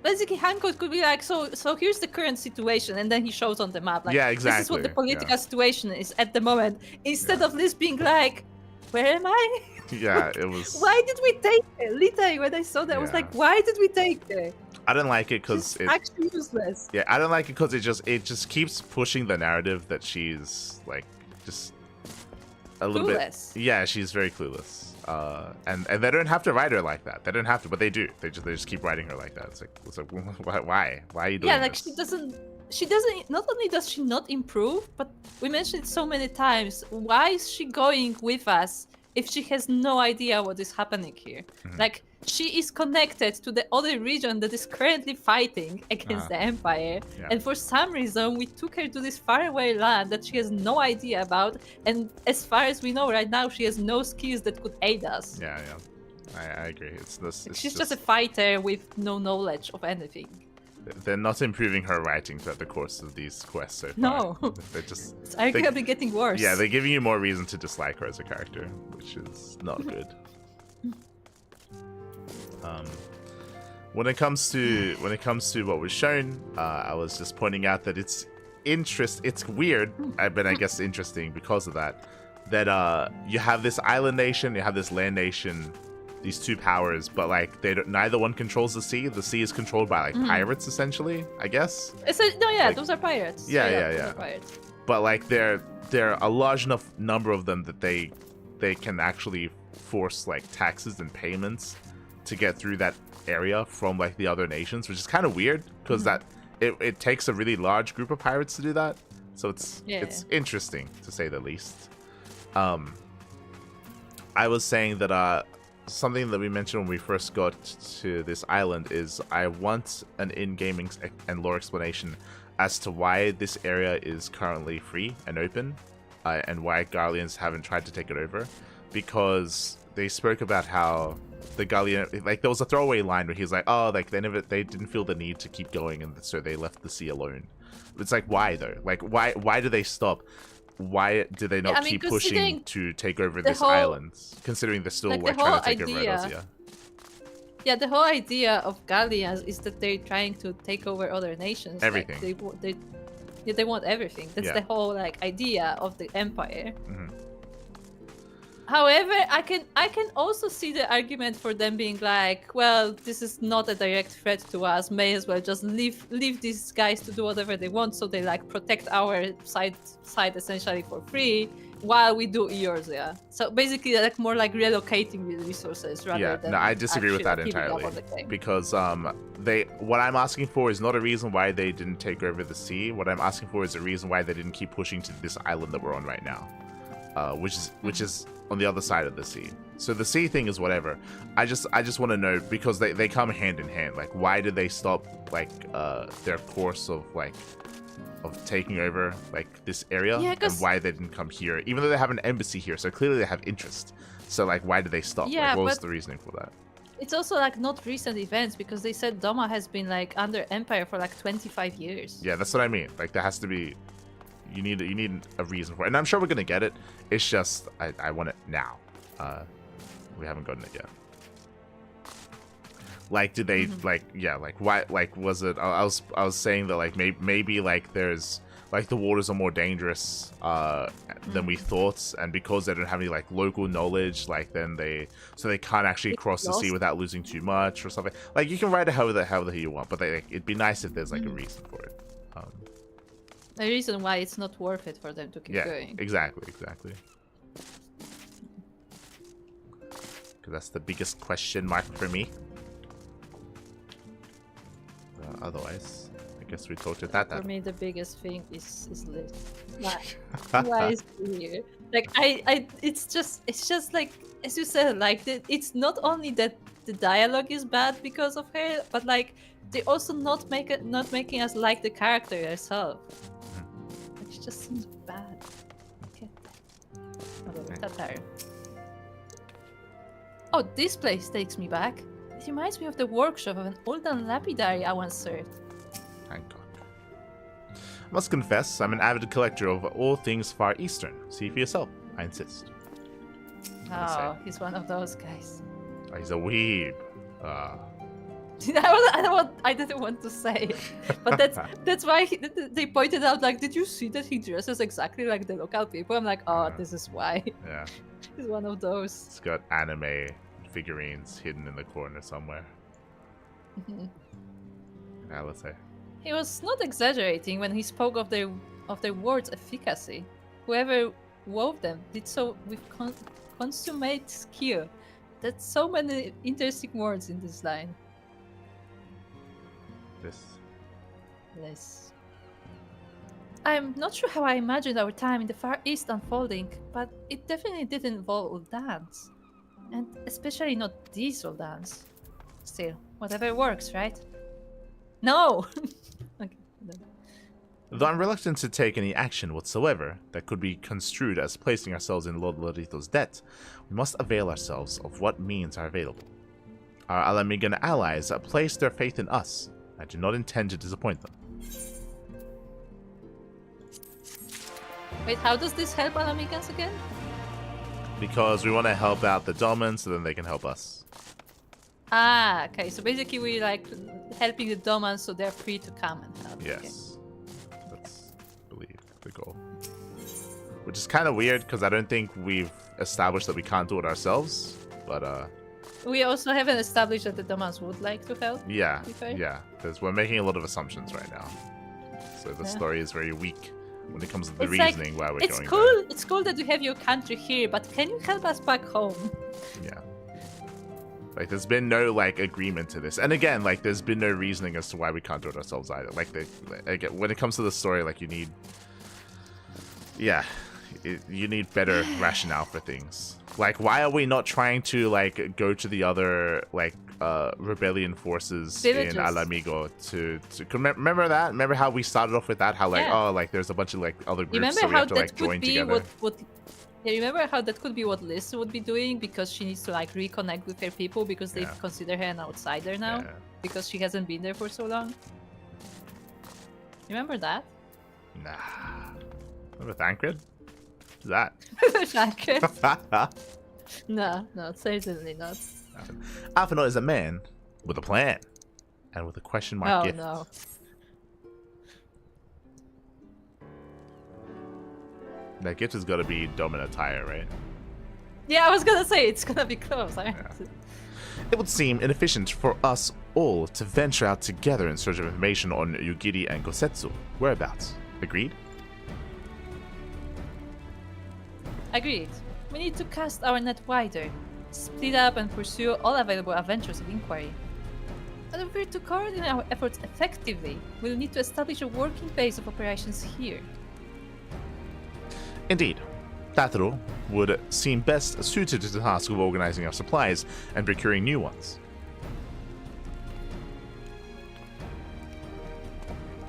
basically Hancock could be like, so here's the current situation, and then he shows on the map, like, yeah, exactly. This is what the political situation is at the moment, instead of Liz being like, where am I? Yeah, it was... Why did we take it? Literally, when I saw that, I was like, why did we take it? I didn't like it because it's actually useless. Yeah, I don't like it because it just keeps pushing the narrative that she's like just a little clueless. bit. Yeah, she's very clueless. And they don't have to write her like that. They don't have to, but they do. They just keep writing her like that. It's like why are you doing Yeah, like this? she doesn't. Not only does she not improve, but we mentioned it so many times. Why is she going with us if she has no idea what is happening here? Like, she is connected to the other region that is currently fighting against the Empire, and for some reason we took her to this faraway land that she has no idea about, and as far as we know right now, she has no skills that could aid us. Yeah, I agree. It's She's just a fighter with no knowledge of anything. They're not improving her writing throughout the course of these quests so far. No. They're just... It's arguably getting worse. Yeah, they're giving you more reason to dislike her as a character, which is not good. When it comes to what was shown, I was just pointing out that it's weird, but I guess interesting because of that you have this island nation, you have this land nation, these two powers, but like neither one controls the sea. The sea is controlled by like pirates, essentially, I guess. Those are pirates. Yeah. Pirates. But like they're a large enough number of them that they can actually force like taxes and payments to get through that area from like the other nations, which is kind of weird because it takes a really large group of pirates to do that. So it's interesting to say the least. I was saying that something that we mentioned when we first got to this island is I want an in-gaming and lore explanation as to why this area is currently free and open, and why Garleans haven't tried to take it over, because they spoke about how the Garlean, like there was a throwaway line where he's like, oh, like they didn't feel the need to keep going, and so they left the sea alone. It's like, why though? Like why do they stop? Why do they not keep pushing to take over this island, considering they're still like trying to take over Edosia? Yeah, the whole idea of Garleans is that they're trying to take over other nations. Everything. Like, they want everything. That's the whole like idea of the Empire. However, I can also see the argument for them being like, well, this is not a direct threat to us. May as well just leave these guys to do whatever they want, so they like protect our side essentially for free while we do Eorzea. So basically, like more like relocating the resources rather than. No, I disagree with that entirely. Because what I'm asking for is not a reason why they didn't take over the sea. What I'm asking for is a reason why they didn't keep pushing to this island that we're on right now, which is on the other side of the sea. So the sea thing is whatever. I just want to know, because they come hand in hand. Like, why did they stop like their course of taking over like this area, and why they didn't come here, even though they have an embassy here, so clearly they have interest. So like, why did they stop? Yeah, like, what was the reasoning for that? It's also like not recent events, because they said Doma has been like under Empire for like 25 years. Yeah, that's what I mean. Like, there has to be, you need a reason for it, and I'm sure we're gonna get it. It's just I want it now. We haven't gotten it yet. Like, did they like why, like, was it? I was saying that like maybe like there's like the waters are more dangerous than we thought, and because they don't have any like local knowledge, like then they can't actually cross the sea without losing too much or something. Like, you can write it however you want, but it'd be nice if there's like a reason for it. A reason why it's not worth it for them to keep going. Exactly. Because that's the biggest question mark for me. Otherwise, I guess we talked about that. For me, the biggest thing is Liz. Why is she here? Like, it's just like, as you said, like, it's not only that the dialogue is bad because of her, but like they also not making us like the character herself. It just seems bad. Okay. Oh, this place takes me back. It reminds me of the workshop of an old and lapidary I once served. Hancock. I must confess, I'm an avid collector of all things Far Eastern. See for yourself, I insist. Oh, he's one of those guys. Oh, he's a weeb. I didn't want to say, but that's why they pointed out. Like, did you see that he dresses exactly like the local people? I'm like, oh, this is why. Yeah. He's one of those. It's got anime figurines hidden in the corner somewhere. Yeah, let's say. He was not exaggerating when he spoke of their words' efficacy. Whoever wove them did so with consummate skill. There's so many interesting words in this line. This. I'm not sure how I imagined our time in the Far East unfolding, but it definitely didn't involve dance. And especially not these old dance. Still, whatever works, right? No! Okay. Though I'm reluctant to take any action whatsoever that could be construed as placing ourselves in Lord Lorito's debt, we must avail ourselves of what means are available. Our Alamigan allies place their faith in us. I do not intend to disappoint them. Wait, how does this help Alamigans again? Because we want to help out the Domans so then they can help us. Ah, okay. So basically we like helping the Domans so they're free to come and help. Yes. That's, I believe, the goal. Which is kind of weird because I don't think we've established that we can't do it ourselves. But, we also haven't established that the Domans would like to help. Yeah, yeah. Because we're making a lot of assumptions right now. So the story is very weak when it comes to the reasoning why we're going there. It's cool that you have your country here, but can you help us back home? Yeah. Like, there's been no, like, agreement to this. And again, like, there's been no reasoning as to why we can't do it ourselves either. Like, again, when it comes to the story, like, you need... Yeah. You need better rationale for things. Like, why are we not trying to, like, go to the other, like, rebellion forces villages in Alamigo to remember that? Remember how we started off with that? How, like, oh, like, there's a bunch of, like, other groups so we have to, like, join together. Yeah, remember how that could be what Liz would be doing because she needs to, like, reconnect with her people because they consider her an outsider now because she hasn't been there for so long? Remember that? Nah. Remember Thancred? Who's that? Thancred? No, certainly not. Alphinaud is a man with a plan and with a question mark gift. No. That gift has got to be Doma attire, right? Yeah, I was gonna say it's gonna be close. It would seem inefficient for us all to venture out together in search of information on Yugiri and Gosetsu. Whereabouts? Agreed? Agreed. We need to cast our net wider, split up and pursue all available adventures of inquiry. But if we're to coordinate our efforts effectively, we'll need to establish a working base of operations here. Indeed. Tataro would seem best suited to the task of organizing our supplies and procuring new ones.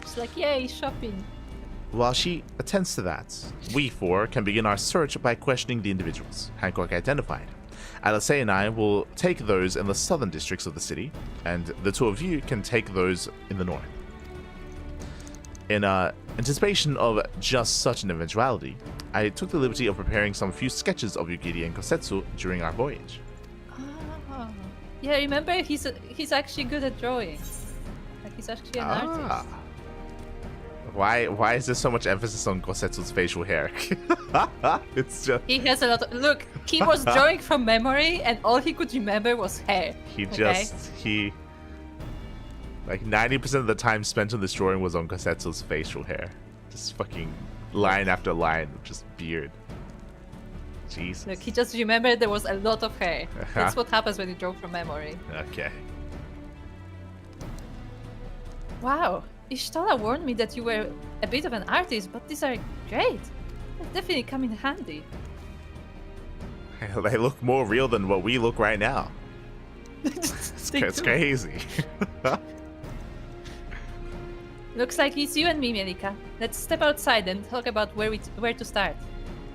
It's like, yay, shopping. While she attends to that, we four can begin our search by questioning the individuals Hancock identified. Alasei and I will take those in the southern districts of the city, and the two of you can take those in the north. In anticipation of just such an eventuality, I took the liberty of preparing some few sketches of Yugiri and Kosetsu during our voyage. Oh. Yeah, remember he's actually good at drawing. Like he's actually an artist. Why is there so much emphasis on Kosetsu's facial hair? It's just... He has a lot of... Look, he was drawing from memory and all he could remember was hair. Like 90% of the time spent on this drawing was on Kosetsu's facial hair. Just fucking line after line, just beard. Jesus. Look, he just remembered there was a lot of hair. That's what happens when you draw from memory. Okay. Wow. Ishtola warned me that you were a bit of an artist, but these are great. They definitely come in handy. They look more real than what we look right now. It's crazy. Looks like it's you and me, Melika. Let's step outside and talk about where to start.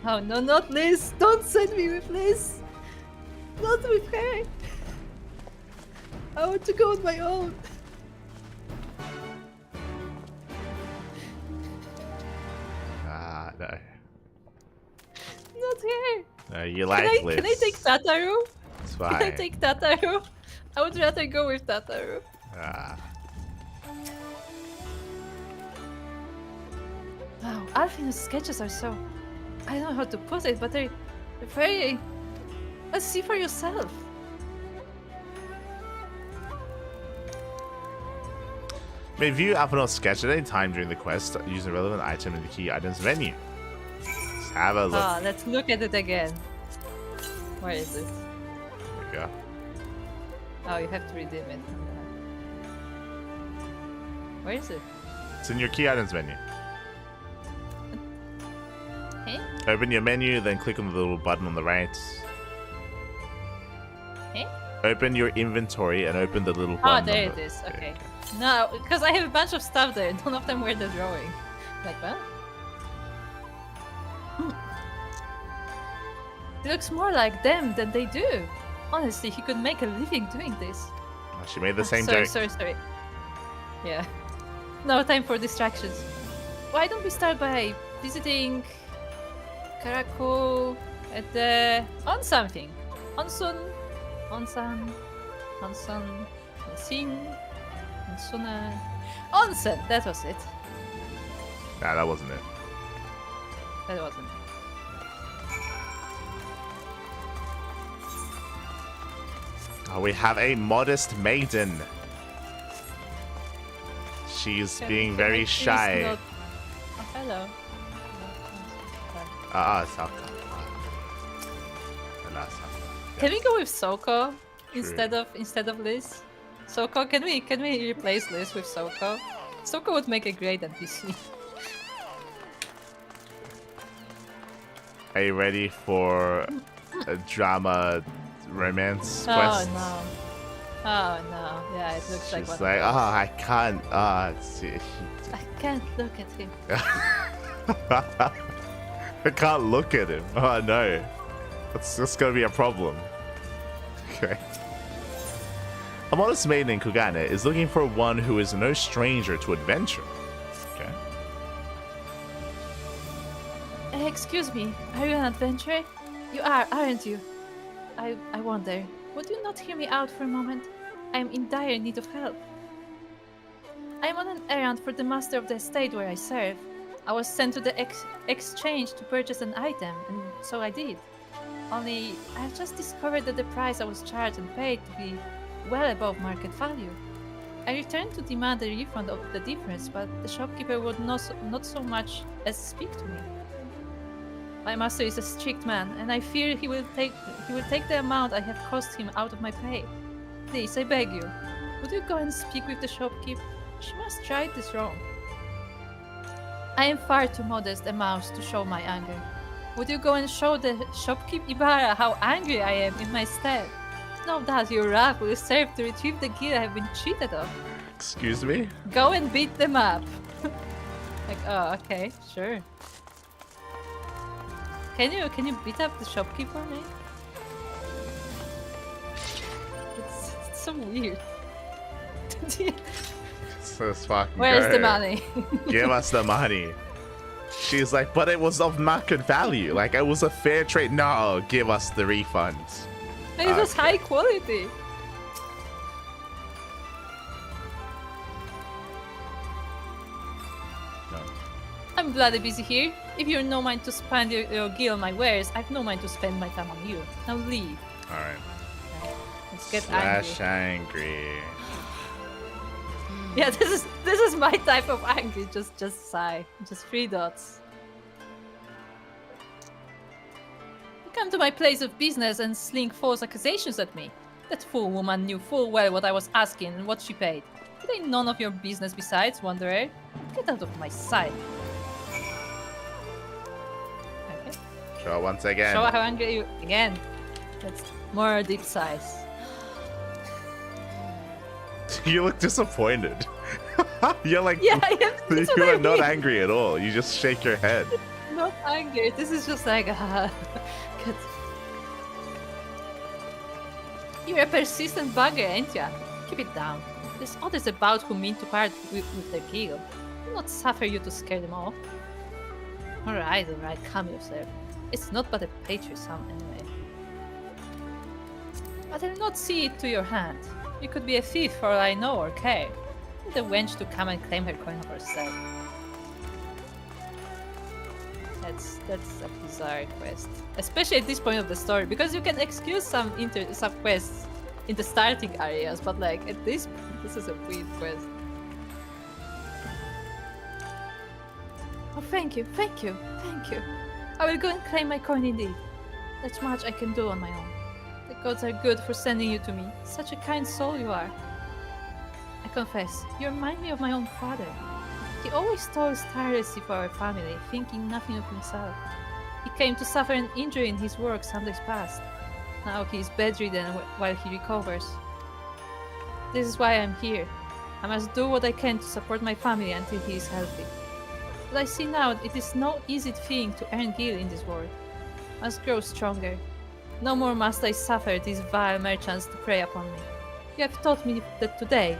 Oh no, not Liz! Don't send me with Liz! Not with her! I want to go on my own. No. Not here! No, you like Liz. Can I take Tataru? It's fine. Can I take Tataru? I would rather go with Tataru. Wow, Alfino's sketches are so... I don't know how to put it, but they're very... Let's see for yourself. May view Alphinaud's sketch at any time during the quest. Use a relevant item in the key items menu. Let's have a look. Let's look at it again. Where is it? There we go. Oh, you have to redeem it. Where is it? It's in your key items menu. Hey? Open your menu, then click on the little button on the right. Hey? Open your inventory and open the little button. Oh, there it is. Okay. No, because I have a bunch of stuff there. None of them were the drawing. Like what? It looks more like them than they do. Honestly, he could make a living doing this. Oh, she made the same sorry, joke. Sorry. Yeah. No time for distractions. Why don't we start by visiting Karakou at the... on something. Onsun. Onsan. Onsuna. Onsen! That was it. Nah, that wasn't it. That wasn't. Oh, we have a modest maiden. She's being very shy. Not... Oh, hello. Soko. Can we go with Soko instead of Liz? Soko, can we replace Liz with Soko? Soko would make a great NPC. Are you ready for a drama romance quest? Oh no. Yeah, it looks like one. She's like, I can't. I can't look at him. I can't look at him. Oh no. That's gonna be a problem. Okay. A modest maiden in Kugane is looking for one who is no stranger to adventure. Okay. Excuse me, are you an adventurer? You are, aren't you? I wonder, would you not hear me out for a moment? I am in dire need of help. I am on an errand for the master of the estate where I serve. I was sent to the exchange to purchase an item, and so I did. Only, I have just discovered that the price I was charged and paid to be well above market value. I returned to demand a refund of the difference, but the shopkeeper would not so much as speak to me. My master is a strict man, and I fear he will take the amount I have cost him out of my pay. Please, I beg you, would you go and speak with the shopkeeper? She must right this wrong. I am far too modest a mouse to show my anger. Would you go and show the shopkeep Ibarra how angry I am in my stead? No doubt your wrath will serve to retrieve the gear I have been cheated of. Excuse me? Go and beat them up. Like, oh, okay, sure. Can you beat up the shopkeeper, mate? It's so weird. So fucking Where's the money? Give us the money. She's like, but it was of market value. Like, it was a fair trade. No, give us the refunds. It was high quality. No. I'm bloody busy here. If you're no mind to spend your gil on my wares, I've no mind to spend my time on you. Now leave. Alright. Let's get angry. Yeah, this is my type of angry. Just sigh. Just 3 dots. You come to my place of business and sling false accusations at me. That fool woman knew full well what I was asking and what she paid. It ain't none of your business besides, wanderer. Get out of my sight. Okay. Show once again. Show how angry you again. That's more deep sighs. You look disappointed. You're like, Yeah, I am. That's you what I are not mean. angry at all. You just shake your head. Not angry. This is just like, good. You're a persistent bugger, ain't ya? Keep it down. There's others about who mean to part with their guild. I'll not suffer you to scare them off. Alright, calm yourself. It's not but a patron sound anyway. But I'll not see it to your hand. You could be a thief for all I know or care. Need the wench to come and claim her coin of herself. That's a bizarre quest, especially at this point of the story, because you can excuse some quests in the starting areas, but like at this point, this is a weird quest. Oh, thank you. I will go and claim my coin indeed. That's much I can do on my own. The gods are good for sending you to me. Such a kind soul you are. I confess, you remind me of my own father. He always toils tirelessly for our family, thinking nothing of himself. He came to suffer an injury in his work some days past. Now he is bedridden while he recovers. This is why I'm here. I must do what I can to support my family until he is healthy. But I see now it is no easy thing to earn gil in this world. I must grow stronger. No more must I suffer these vile merchants to prey upon me. You have taught me that today,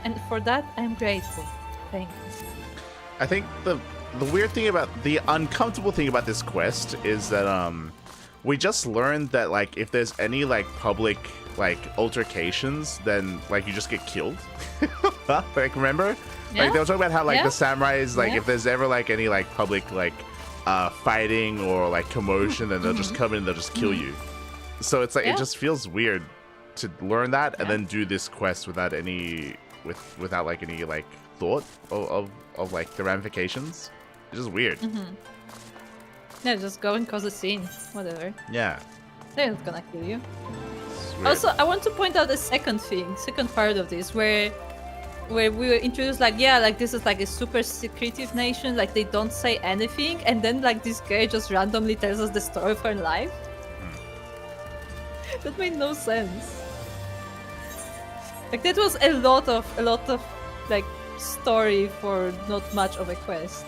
and for that I am grateful. Thank you. I think the weird thing about the uncomfortable thing about this quest is that we just learned that like if there's any like public like altercations, then like you just get killed. Like remember? Yeah. Like they were talking about how like Yeah. the samurais like Yeah. if there's ever like any like public like fighting or like commotion, then they'll just come in and they'll just kill you. So it's like Yeah. it just feels weird to learn that and Yeah. then do this quest without any without like any like thought of like the ramifications. It's just weird. Yeah, just go and cause a scene. Whatever. Yeah. They're not gonna kill you. It's weird. Also, I want to point out a second part of this, where we were introduced like, yeah, like this is like a super secretive nation, like they don't say anything, and then like this girl just randomly tells us the story of her life. That made no sense. Like that was a lot of like story for not much of a quest.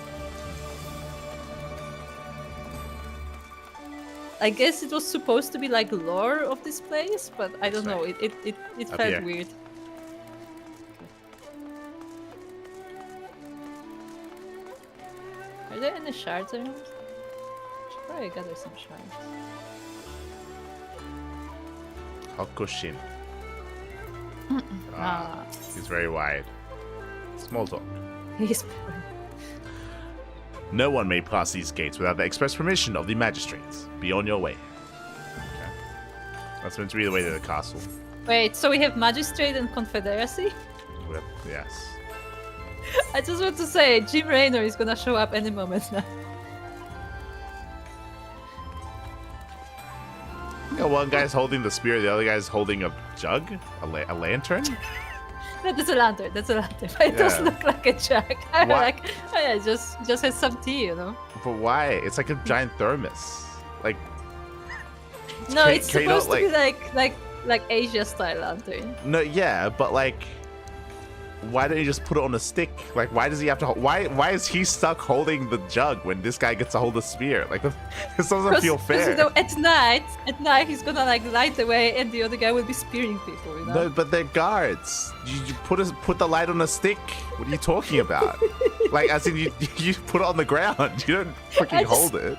I guess it was supposed to be like lore of this place, but I don't know. It Up felt here. weird. Are there any shards around? Should probably gather some shards. Hakushin. Ah, He's very wide. Small talk. he's No one may pass these gates without the express permission of the magistrates. Be on your way. Okay. That's meant to be the way to the castle. Wait, so we have magistrate and confederacy? Well, yes. I just want to say, Jim Raynor is gonna show up any moment now. Yeah, one guy's holding the spear, the other guy's holding a jug? A lantern? No, that's a lantern. But it does Yeah. look like a jug. I'm Why- like, oh yeah, just has some tea, you know? But why? It's like a giant thermos. Like, No, Can- it's can you not, supposed to be like Asia style lantern. no, yeah, but like, why don't you just put it on a stick? Like, why does he have to? Why is he stuck holding the jug when this guy gets to hold the spear? Like, this doesn't feel fair. You know, at night he's gonna like light the way, and the other guy will be spearing people. You know? No, but they're guards. You put the light on a stick. What are you talking about? Like, as in you put it on the ground. You don't fucking hold it.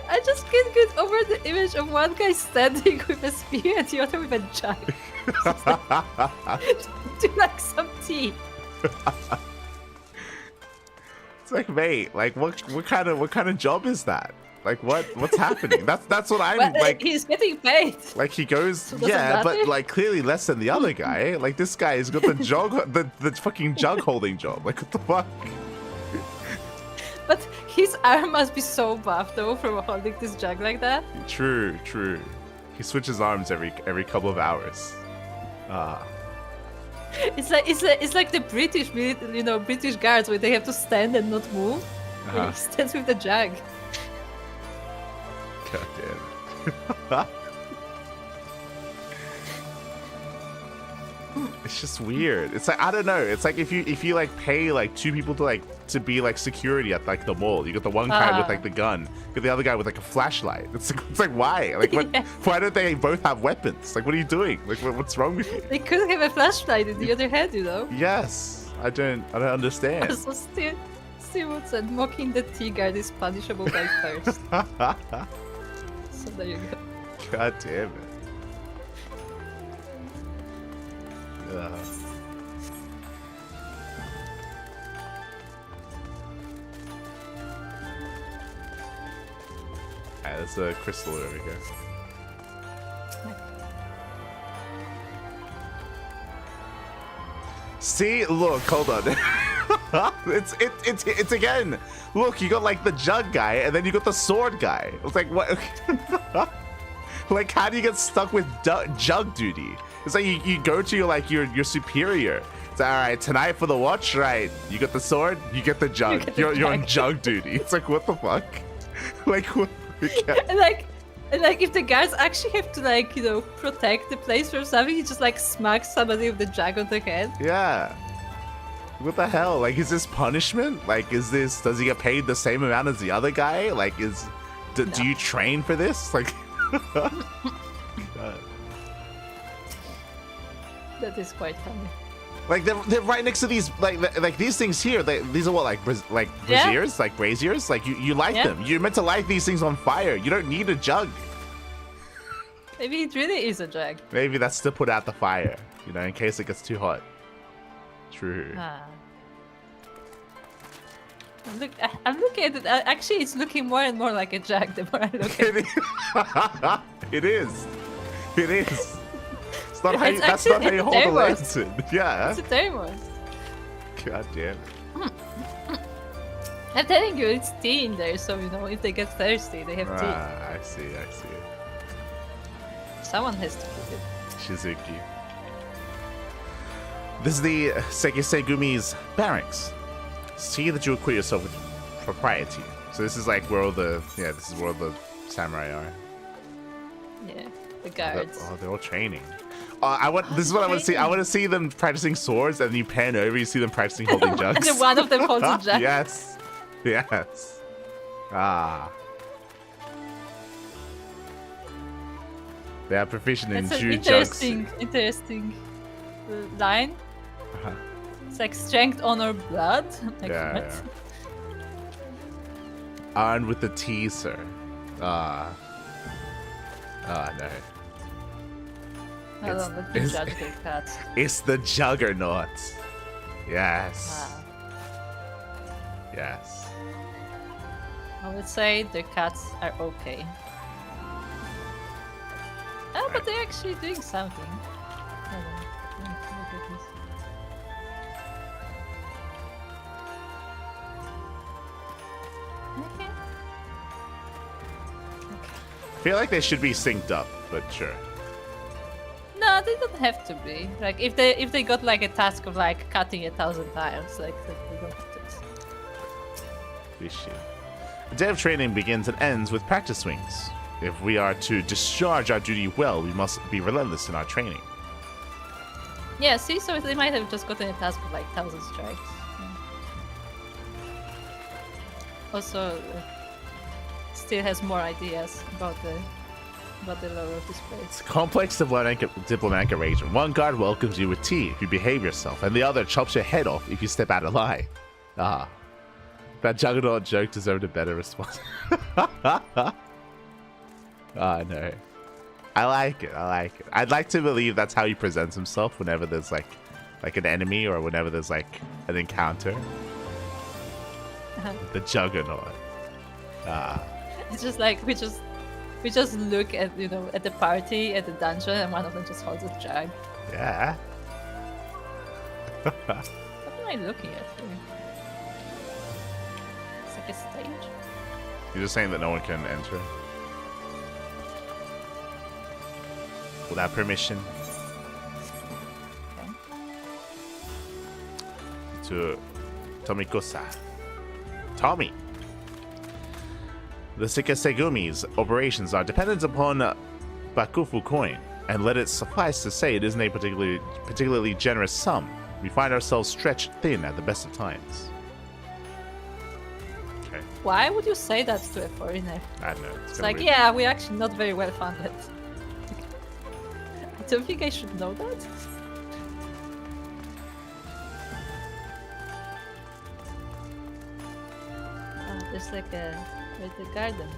I just can't get over the image of one guy standing with a spear and the other with a jug. Do like some tea. It's like, mate, like what kind of job is that? Like what's happening? That's what I'm But like. he's getting paid. Like he goes, So does it yeah, but matter? like clearly less than the other guy. Like this guy has got the the fucking jug holding job. Like what the fuck? But his arm must be so buff though from holding this jug like that. True. He switches arms every couple of hours. It's like the British, you know, British guards where they have to stand and not move. He stands with the jug. God damn it. It's just weird. It's like, I don't know. It's like if you like pay like 2 people to be like security at like the mall. You got the one guy with like the gun, you got the other guy with like a flashlight. It's like why? Like what, why don't they both have weapons? Like what are you doing? Like what's wrong with you? They could have a flashlight in the other hand, you know. Yes, I don't understand. Also, Steve said mocking the tea guard is punishable by thirst. So there you go. God damn it. Alright, that's a crystal over here. See, look, hold on. it's again. Look, you got like the jug guy, and then you got the sword guy. It's like what? Like, how do you get stuck with jug duty? It's like you go to your superior. It's like, all right, tonight for the watch, right? You got the sword, you get the jug. You're on jug duty. It's like what the fuck? Like what? And like if the guards actually have to like, you know, protect the place from something, you just like smack somebody with the jug on the head. Yeah. What the hell? Like, is this punishment? Like, does he get paid the same amount as the other guy? Like, do you train for this? Like, that is quite funny. Like they're right next to these like these things here. These are what like braziers, like braziers. Like you light them. You're meant to light these things on fire. You don't need a jug. Maybe it really is a jug. Maybe that's to put out the fire, you know, in case it gets too hot. True. I'm looking at it. Actually, it's looking more and more like a jug the more I look at it. It is. It is. That's not how you hold a lantern. Yeah. It's a thermos. God damn it. I'm telling you, it's tea in there, so you know if they get thirsty, they have tea. I see. Someone has to keep it. Shizuki. This is the Sekisegumi's barracks. See that you equip yourself with propriety. So this is like where all the this is where all the samurai are. Yeah, the guards. They're all training. This is what I want to see. I want to see them practicing swords, and you pan over, you see them practicing holding jugs. And then one of them holds a jug. Yes. They are proficient in Ju jugs. Interesting line. It's like strength, honor, blood. Like yeah. Armed with the tea, sir. No. Hold on, let me judge the cats. It's the juggernaut. Yes. Yes. I would say the cats are okay. Oh, but they're actually doing something. Hold on. Look at this. Okay. I feel like they should be synced up, but sure. No, they don't have to be. Like if they got like a task of like cutting 1,000 tiles, like they don't have to. A day of training begins and ends with practice swings. If we are to discharge our duty well, we must be relentless in our training. Yeah, see, so they might have just gotten a task of like 1,000 strikes. Also, still has more ideas about the lore of this place. It's a complex diplomatic arrangement. One guard welcomes you with tea if you behave yourself, and the other chops your head off if you step out of line. That juggernaut joke deserved a better response. No. I like it. I'd like to believe that's how he presents himself whenever there's like an enemy or whenever there's like an encounter. The juggernaut. It's just like we just look at at the party at the dungeon and one of them just holds a jug. Yeah. What am I looking at here? It's like a stage. You're just saying that no one can enter without permission. Okay. To Tomiko-san. Tommy. The Sekisegumi's operations are dependent upon Bakufu coin. And let it suffice to say, it isn't a particularly generous sum. We find ourselves stretched thin at the best of times. Okay. Why would you say that to a foreigner? I don't know. It's like, yeah, we're actually not very well funded. I don't think I should know that. Oh, there's like a garden.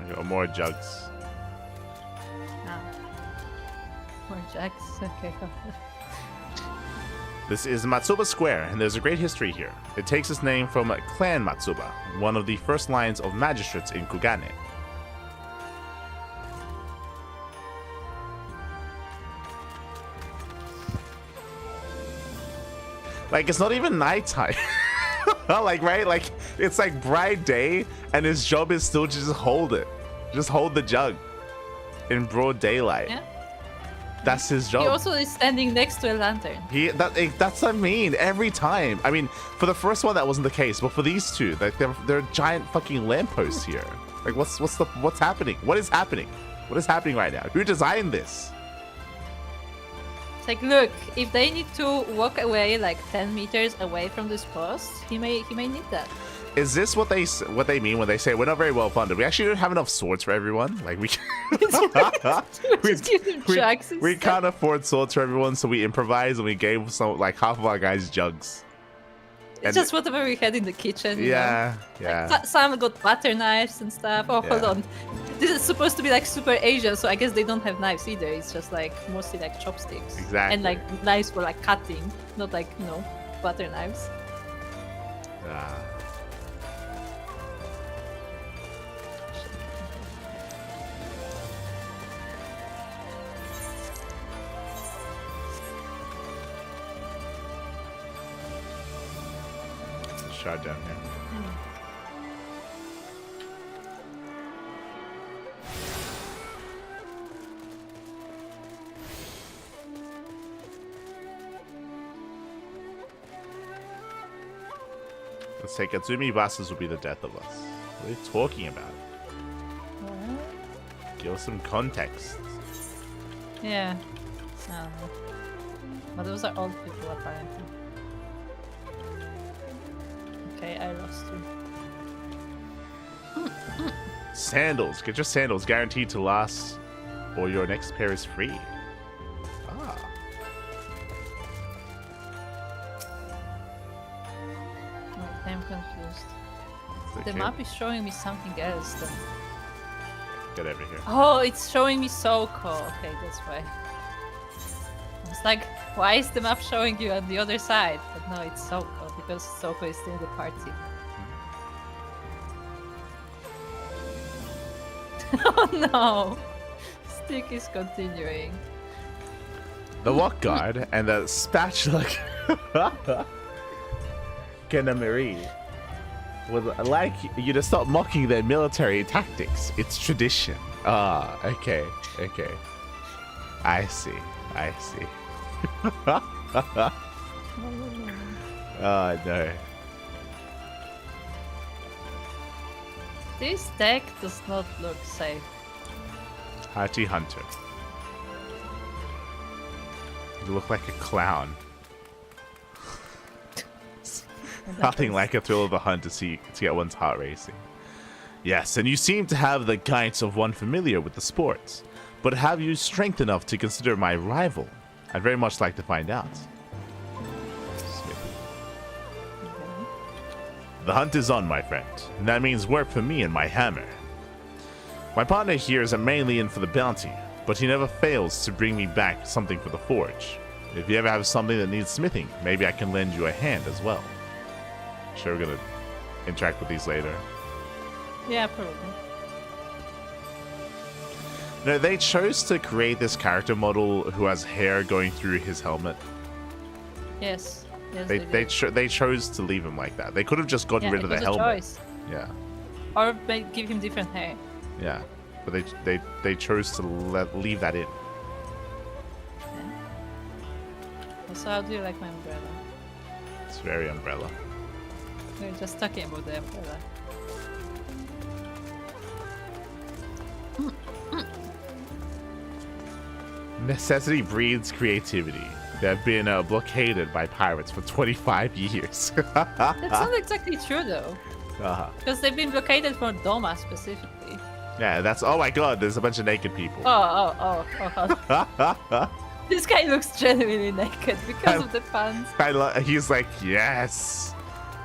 Yeah. More jugs. Ah. More jugs. Okay. This is Matsuba Square, and there's a great history here. It takes its name from Clan Matsuba, one of the first lines of magistrates in Kugane. Like, it's not even nighttime. Like, right? Like, it's like bright day, and his job is still to just hold it. Just hold the jug in broad daylight. Yeah. That's his job. He also is standing next to a lantern. That's what I mean. Every time. I mean, for the first one that wasn't the case, but for these two, like they're giant fucking lampposts here. Like, what's happening? What is happening? What is happening right now? Who designed this? It's like, look, if they need to walk away like 10 meters away from this post, he may need that. Is this what they mean when they say we're not very well funded? We actually don't have enough swords for everyone. Like we we can't afford swords for everyone, so we improvise and we gave some like half of our guys jugs. It's just whatever we had in the kitchen. Yeah, yeah. Like, some got butter knives and stuff. Oh, hold on. This is supposed to be like super Asian, so I guess they don't have knives either. It's just like mostly like chopsticks. Exactly. And like knives for like cutting, not like, you know, butter knives. Shot down here. Let's say Katsumi Basas will be the death of us. What are you talking about? What? Give us some context. Yeah. I don't know. But those are old people apparently. Okay, I lost you. Sandals. Get your sandals, guaranteed to last, or your next pair is free. Ah. Okay, I'm confused. Okay. The map is showing me something else then. Get over here. Oh, it's showing me Soko. Okay, that's why. It's like, why is the map showing you on the other side? But no, it's Soko, because Soko is still in the party. Oh no! Stick is continuing. The walk guard and the spatula Kanamiri would like you to stop mocking their military tactics. It's tradition. Ah, okay, okay. I see. I see. Oh no. This deck does not look safe. Hachi Hunter. You look like a clown. Nothing like a thrill of a hunt to get one's heart racing. Yes, and you seem to have the gait of one familiar with the sports. But have you strength enough to consider my rival? I'd very much like to find out. The hunt is on, my friend. And that means work for me and my hammer. My partner here isn't mainly in for the bounty, but he never fails to bring me back something for the forge. If you ever have something that needs smithing, maybe I can lend you a hand as well. Sure, we're gonna interact with these later. Yeah, probably. No, they chose to create this character model who has hair going through his helmet. Yes. Yes, they chose to leave him like that. They could have just gotten rid of the helmet. Choice. Yeah. Or give him different hair. Yeah, but they chose to leave that in. Okay. So how do you like my umbrella? It's very umbrella. We were just talking about the umbrella. Necessity breeds creativity. They have been blockaded by pirates for 25 years. That's not exactly true, though. Because they've been blockaded for Doma specifically. Yeah, that's... Oh my god, there's a bunch of naked people. Oh. This guy looks genuinely naked because of the pants. He's like, yes.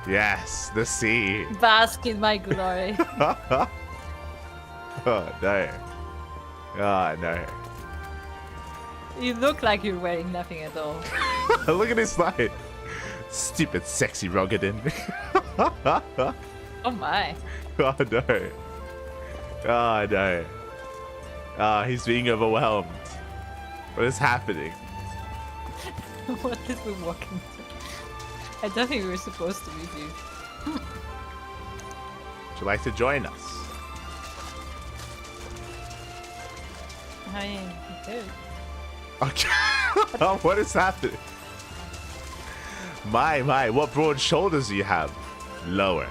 Yes, the sea. Bask in my glory. Oh, no. Oh, no. You look like you're wearing nothing at all. Look at his light. Stupid, sexy Rogadin. Oh my. Oh no. Oh no. Oh, he's being overwhelmed. What is happening? What did we walk into? I don't think we were supposed to be here. Would you like to join us? I mean, you could. Okay. Oh, what is happening? My, what broad shoulders do you have? Lower.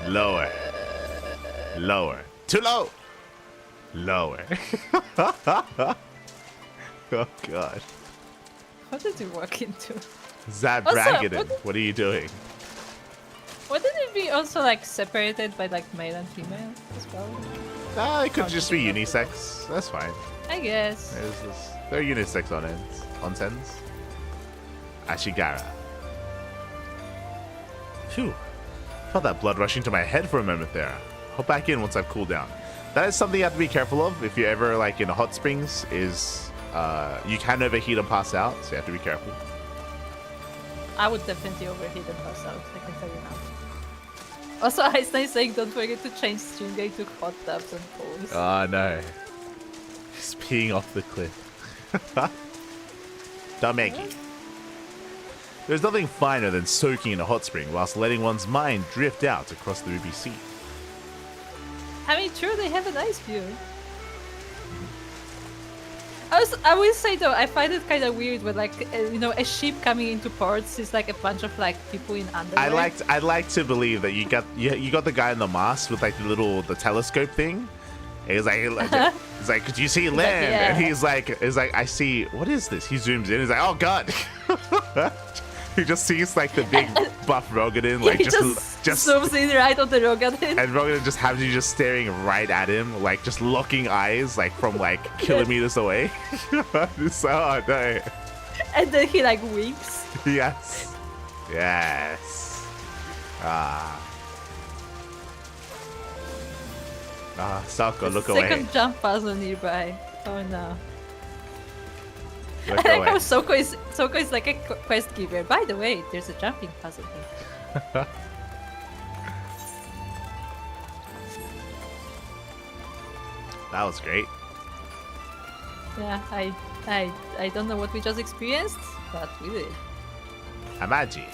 Lower. Lower. Too low. Lower. Oh god. What did you walk into? Zab Also, Bragaden, what are you doing? Wouldn't it be also like separated by like male and female as well? It could just be unisex. That's fine. I guess. They're unisex on ends. On ends. Ashigara. Phew. Felt that blood rushing to my head for a moment there. Hop back in once I've cooled down. That is something you have to be careful of if you're ever like in the hot springs. Is you can overheat and pass out, so you have to be careful. I would definitely overheat and pass out. I can tell you now. Also, Einstein saying don't forget to change stream game to hot tubs and pools. Oh no. He's peeing off the cliff. Damegi. There's nothing finer than soaking in a hot spring whilst letting one's mind drift out across the ruby sea. I mean, true, they have a nice view. I will say though, I find it kind of weird when like a ship coming into ports is like a bunch of like people in underwear. I'd like to believe that you got the guy in the mast with like the telescope thing. He's like, could you see land? Yeah. And he's like, I see. What is this? He zooms in. He's like, oh god. He just sees like the big buff Rogadin, like just zooms in right on the Rogadin. And Rogadin just has you just staring right at him, like just locking eyes, like from like kilometers away. So, oh no. And then he like winks. Yes. Yes. Salko, look away. Second jump puzzle nearby. Oh no. Look I like away. how Soko is like a quest giver. By the way, there's a jumping puzzle here. That was great. Yeah, I don't know what we just experienced, but we did. Amaji.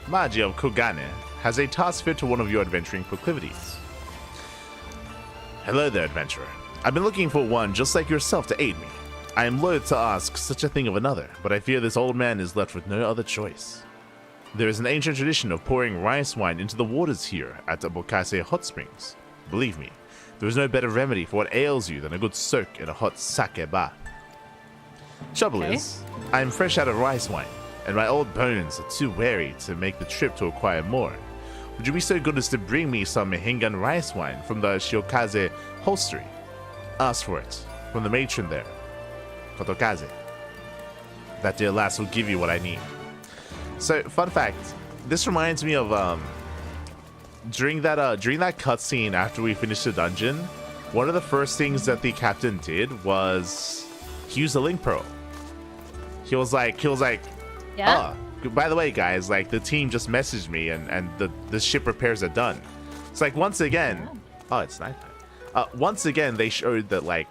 Maji of Kogane has a task fit to one of your adventuring proclivities. Hello there, adventurer. I've been looking for one just like yourself to aid me. I am loath to ask such a thing of another, but I fear this old man is left with no other choice. There is an ancient tradition of pouring rice wine into the waters here at Abokase Hot Springs. Believe me, there is no better remedy for what ails you than a good soak in a hot sake bath. Trouble is, I am fresh out of rice wine, and my old bones are too weary to make the trip to acquire more. Would you be so good as to bring me some Hingan rice wine from the Shiokaze hostelry? Ask for it from the matron there, Kotokaze. That dear lass will give you what I need. So, fun fact, this reminds me of during that cutscene after we finished the dungeon, one of the first things that the captain did was he used a link pearl. He was like, yeah. Oh, by the way, guys, like the team just messaged me and the ship repairs are done. It's like once again, oh, it's nighttime. Once again, they showed that like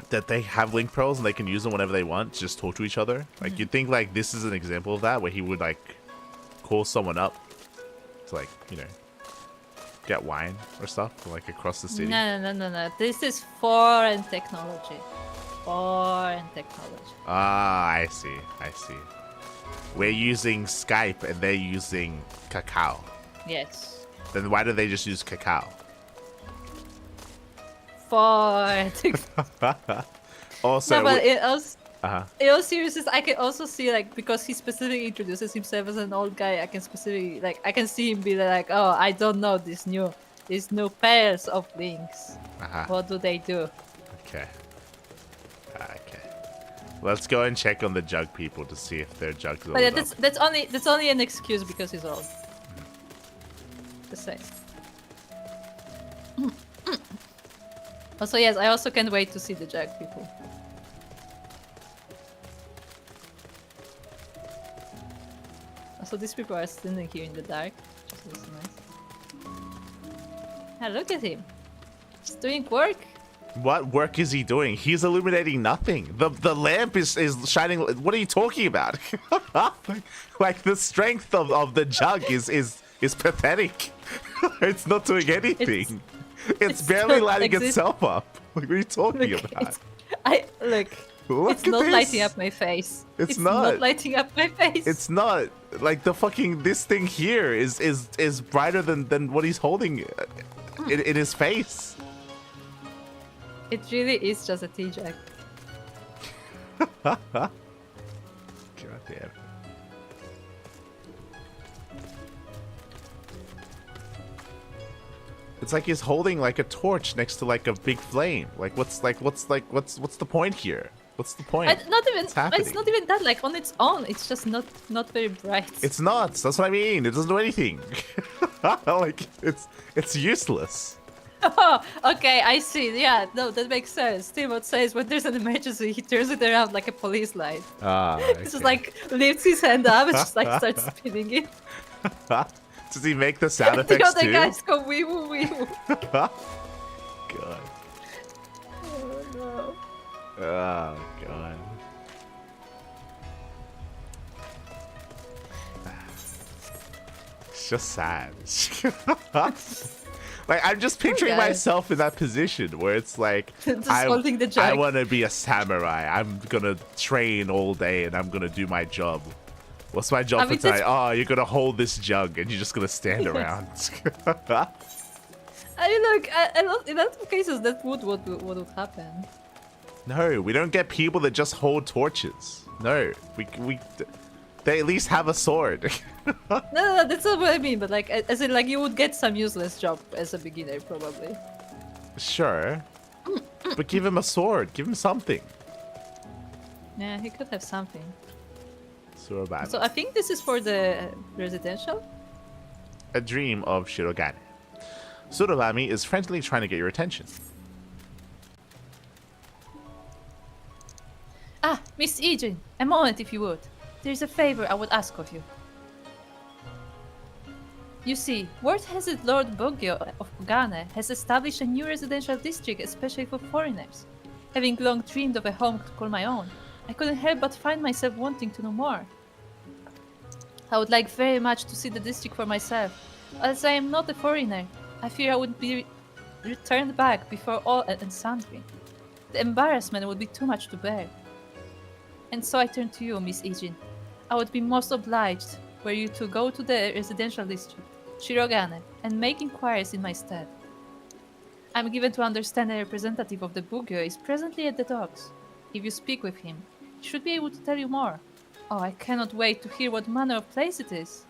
that they have link pearls and they can use them whenever they want to just talk to each other. Like you'd think like this is an example of that where he would like call someone up to like, you know, get wine or stuff from, like across the city. No. This is foreign technology. Foreign technology. Ah, I see. We're using Skype and they're using Kakao. Yes. Then why do they just use Kakao? fart. Also, No, but in all seriousness, I can also see, like, because he specifically introduces himself as an old guy, I can specifically, like, I can see him be like, oh, I don't know these new pairs of links. What do they do? Okay. Okay. Let's go and check on the jug people to see if their jugs are. But yeah, that's only an excuse because he's old. Just say. Also, yes, I also can't wait to see the jug people. Also, these people are standing here in the dark, which is also nice. Ah, look at him. He's doing work. What work is he doing? He's illuminating nothing. The lamp is shining. What are you talking about? like the strength of the jug is pathetic. It's not doing anything. It's barely lighting itself up. Like, what are you talking about? Look. Look it's at not this. lighting up my face. It's not lighting up my face. It's not. Like the fucking this thing here is brighter than what he's holding in his face. It really is just a tea jug. God damn. It's like he's holding like a torch next to like a big flame. Like what's the point here? What's the point? It's not even that. Like on its own, it's just not very bright. It's not. That's what I mean. It doesn't do anything. Like it's useless. Oh, okay, I see. Yeah, no, that makes sense. Timot says when there's an emergency, he turns it around like a police light. Okay. He just like lifts his hand up and just like starts spinning it. Does he make the sound effects the other too? guys go wee woo wee woo. God. Oh no. Oh god. It's just sad. Like I'm just picturing myself in that position where it's like I want to be a samurai. I'm gonna train all day and I'm gonna do my job. What's my job for tonight? Oh, you're gonna hold this jug and you're just gonna stand around. I mean, look, in other cases, that what would happen. No, we don't get people that just hold torches. No, they at least have a sword. No, that's not what I mean. But like, as in, like, you would get some useless job as a beginner, probably. Sure, but give him a sword. Give him something. Yeah, he could have something. So bad. So I think this is for the residential. A dream of Shirogane. Surabami is frantically trying to get your attention. Ah, Miss Ijin, a moment if you would. There's a favor I would ask of you. You see, word has it Lord Bogyo of Kugane has established a new residential district especially for foreigners. Having long dreamed of a home to call my own, I couldn't help but find myself wanting to know more. I would like very much to see the district for myself. As I am not a foreigner, I fear I would be returned back before all and sundry. The embarrassment would be too much to bear. And so I turn to you, Miss Ijin. I would be most obliged were you to go to the residential district, Shirogane, and make inquiries in my stead. I'm given to understand a representative of the Bugyo is presently at the docks. If you speak with him, he should be able to tell you more. Oh, I cannot wait to hear what manner of place it is.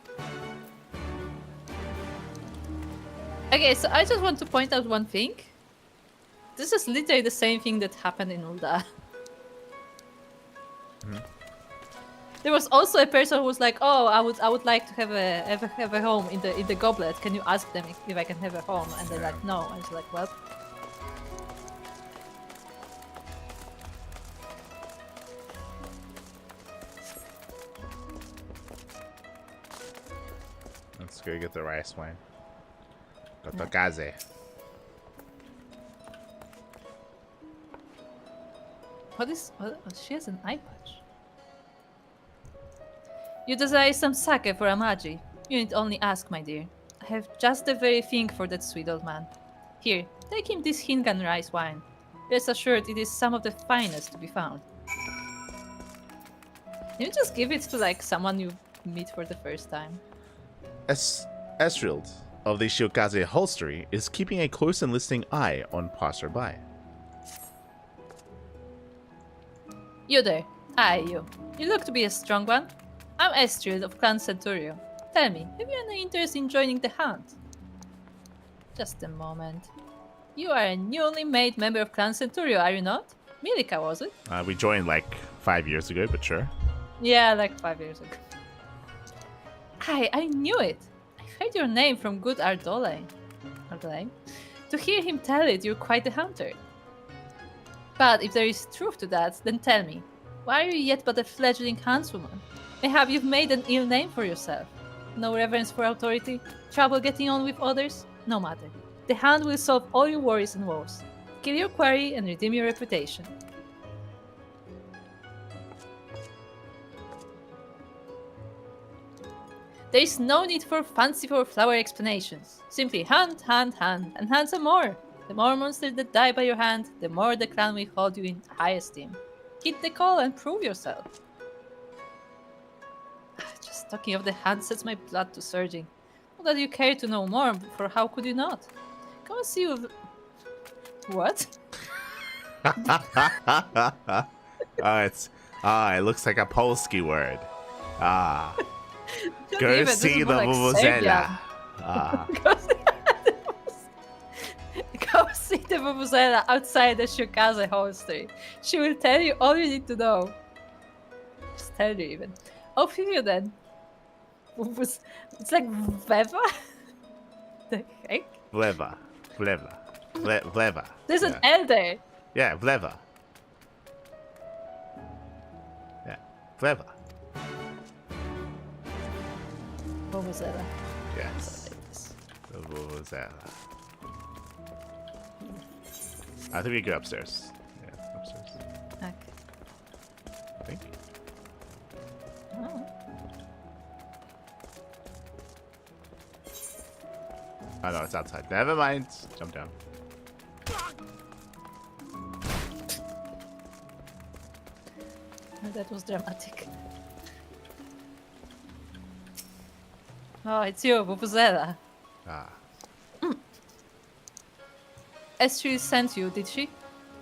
Okay, so I just want to point out one thing. This is literally the same thing that happened in Ulda. There was also a person who was like, "Oh, I would like to have a home in the goblet. Can you ask them if I can have a home?" And they're like, "No." I was like, "Well." Let's go get the rice wine. Totokaze. What is? What, she has an eye patch. You desire some sake for Amaji. You need only ask, my dear. I have just the very thing for that sweet old man. Here, take him this Hingan rice wine. Rest assured, it is some of the finest to be found. Can you just give it to like someone you meet for the first time? Esrild, of the Shiokaze Holstery is keeping a close and listening eye on passerby. You there. Aye, you. You look to be a strong one. I'm Estrild of Clan Centurio. Tell me, have you any interest in joining the hunt? Just a moment. You are a newly made member of Clan Centurio, are you not? Milika, was it? We joined like 5 years ago, but sure. Yeah, like 5 years ago. Hi, I knew it. I heard your name from good Ardole. Ardole? To hear him tell it, you're quite a hunter. But if there is truth to that, then tell me, why are you yet but a fledgling huntswoman? Mayhap you've made an ill name for yourself. No reverence for authority? Trouble getting on with others? No matter. The Hand will solve all your worries and woes. Kill your quarry and redeem your reputation. There is no need for fanciful flowery explanations. Simply hunt, hunt, hunt, and hunt some more. The more monsters that die by your hand, the more the clan will hold you in high esteem. Hit the call and prove yourself. Just talking of the hand sets my blood to surging. Not that you care to know more, for how could you not? Come and see with... What? It looks like a Polski word. Go Even, see the vuvuzela. Go see the vuvuzela outside the Shiokaze Holstery. She will tell you all you need to know. Just tell you even. Off with you then. It's like Veva? The heck? Vleva. There's an L there. Yeah, Vleva. Yeah, Vleva. Vuvuzela. Yes. The vuvuzela. I think we go upstairs. Yeah, upstairs. Okay. I think. Oh. Oh no, it's outside. Never mind. Jump down. That was dramatic. Oh, it's you, Vuvuzela. Ah. Estrild sent you, did she?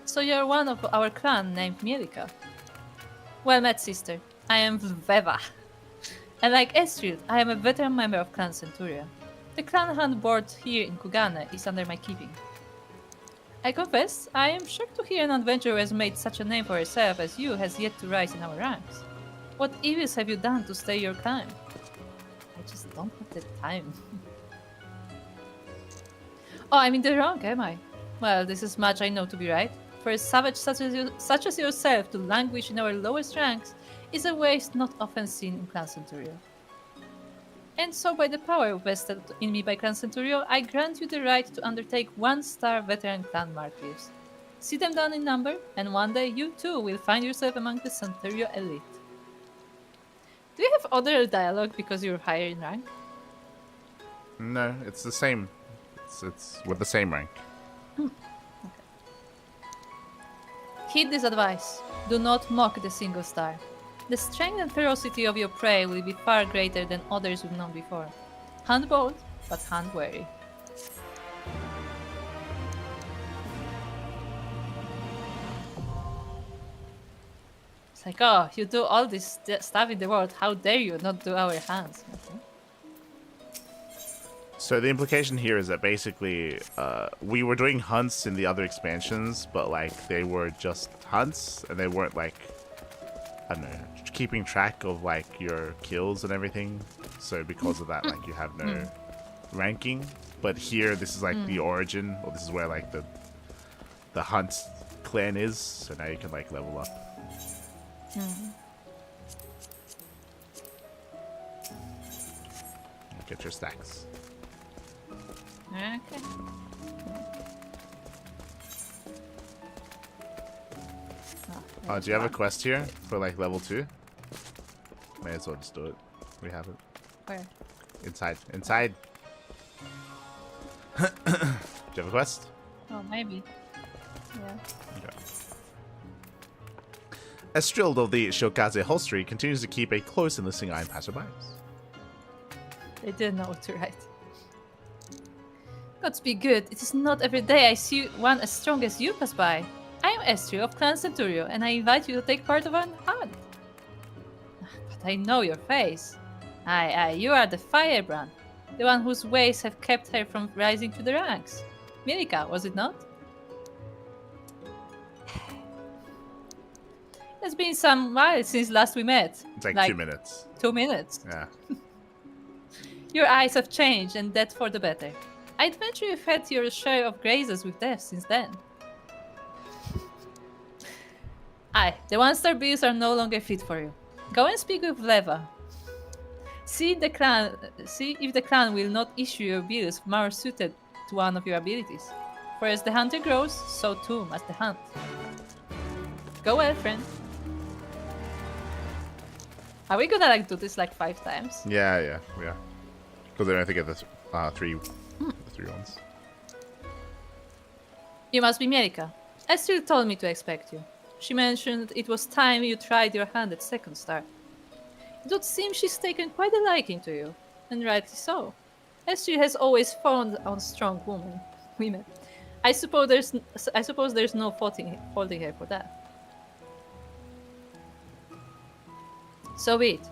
So you're one of our clan named Milika. Well met, sister. I am Veva. And like Estrild, I am a veteran member of Clan Centuria. The clan hunt board here in Kugane is under my keeping. I confess, I am shocked to hear an adventurer who has made such a name for herself as you has yet to rise in our ranks. What evils have you done to stay your climb? I just don't have the time. Oh, I'm in the wrong, am I? Well, this is much I know to be right. For a savage such as yourself to languish in our lowest ranks is a waste not often seen in Clan Centurio. And so by the power vested in me by Clan Centurio, I grant you the right to undertake 1-star veteran clan martyrs. See them down in number, and one day you too will find yourself among the Centurio elite. Do you have other dialogue because you're higher in rank? No, it's the same. It's with the same rank. Okay. Heed this advice. Do not mock the single star. The strength and ferocity of your prey will be far greater than others we've known before. Hunt bold, but hunt wary. It's like, oh, you do all this stuff in the world, how dare you not do our hands? Okay. So the implication here is that basically we were doing hunts in the other expansions, but like they were just hunts and they weren't like, I don't know, keeping track of like your kills and everything. So because of that, like you have no ranking. But here, this is like the origin, or this is where like the hunt clan is. So now you can like level up. Get your stacks. Okay. Oh, do you have a quest here for like level 2? May as well just do it. We have it. Where? Inside. Inside. Do you have a quest? Oh, maybe. Yeah. Okay. Estrild of the Shiokaze Holstery continues to keep a close and listening eye on passerbys. They didn't know what to write. Gods be good, it is not every day I see one as strong as you pass by. I am Estri of Clan Centurio, and I invite you to take part of an hunt. But I know your face. Aye, you are the Firebrand, the one whose ways have kept her from rising to the ranks. Mirika, was it not? It's been some while since last we met. It's like 2 minutes. 2 minutes. Yeah. Your eyes have changed, and that for the better. I'd venture you've had your share of grazes with death since then. Aye, the one-star beasts are no longer fit for you. Go and speak with Leva. See if the clan will not issue your bills more suited to one of your abilities. For as the hunter grows, so too must the hunt. Go well, friend. Are we gonna do this 5 times? Yeah. Because I have to get the three ones. You must be Mirika. Esther told me to expect you. She mentioned it was time you tried your hand at second star. It would seem she's taken quite a liking to you, and rightly so. Esther has always fawned on strong women. I suppose there's no faulting her for that. So be it.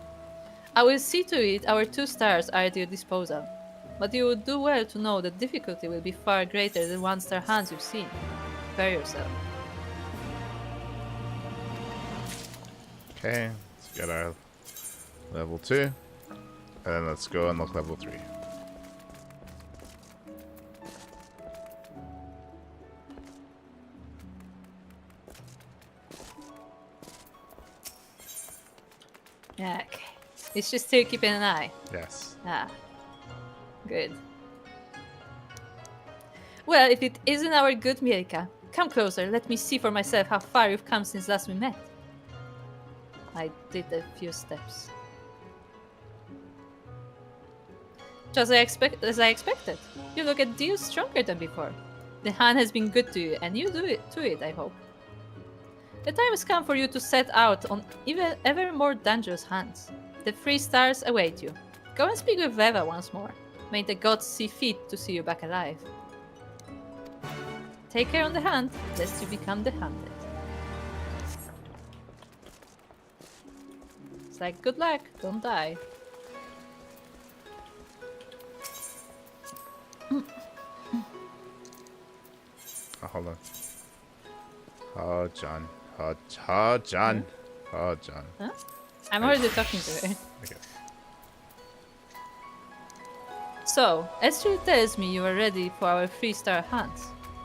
I will see to it our 2 stars are at your disposal. But you would do well to know that difficulty will be far greater than 1-star hands you've seen. Prepare yourself. Okay, let's get our level 2. And then let's go and look level 3. Okay. It's just still keeping an eye. Yes. Good. Well, if it isn't our good Mirika, come closer, let me see for myself how far you've come since last we met. I did a few steps. Just as I expected. You look a deal stronger than before. The hand has been good to you, and you do it to it, I hope. The time has come for you to set out on ever more dangerous hunts. The 3 stars await you. Go and speak with Leva once more. May the gods see fit to see you back alive. Take care on the hunt, lest you become the hunted. It's like, good luck, don't die. Oh, hold on. Oh, John. Oh, John. Oh, John. Huh? I'm already talking to her. Okay. So, Esther tells me you are ready for our 3-star hunt.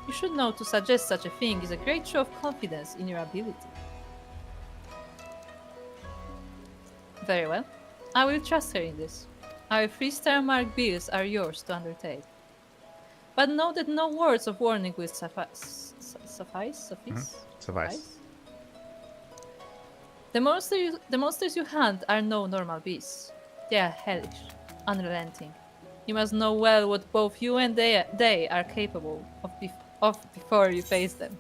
You should know to suggest such a thing is a great show of confidence in your ability. Very well. I will trust her in this. Our 3-star mark bills are yours to undertake. But know that no words of warning will suffice. Suffice? The monsters you hunt are no normal beasts. They are hellish, unrelenting. You must know well what both you and they are capable of before you face them.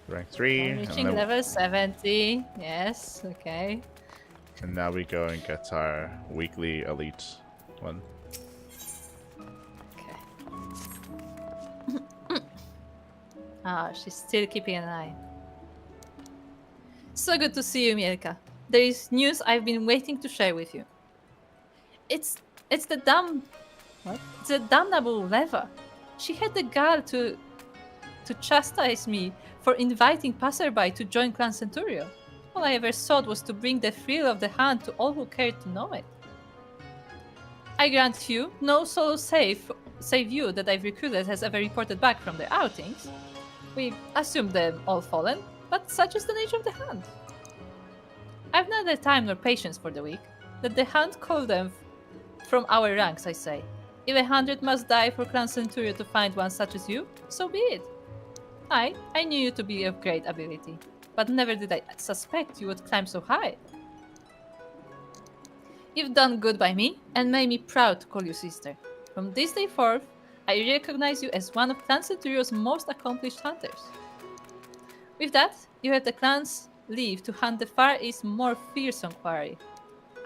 Rank 3. Reaching level 70. Yes, okay. And now we go and get our weekly elite one. She's still keeping an eye. So good to see you, Mirka. There is news I've been waiting to share with you. It's the damnable Leva. She had the gall to chastise me for inviting passerby to join Clan Centurio. All I ever sought was to bring the thrill of the hunt to all who cared to know it. I grant you, no soul save you that I've recruited has ever reported back from their outings. We assumed them all fallen, but such is the nature of the hunt. I've neither time nor patience for the weak. Let the hunt call them from our ranks, I say. If 100 must die for Clan Centurio to find one such as you, so be it. I knew you to be of great ability, but never did I suspect you would climb so high. You've done good by me, and made me proud to call you sister. From this day forth, I recognize you as one of Clan Centurio's most accomplished hunters. With that, you have the clan's leave to hunt the Far East's more fearsome quarry.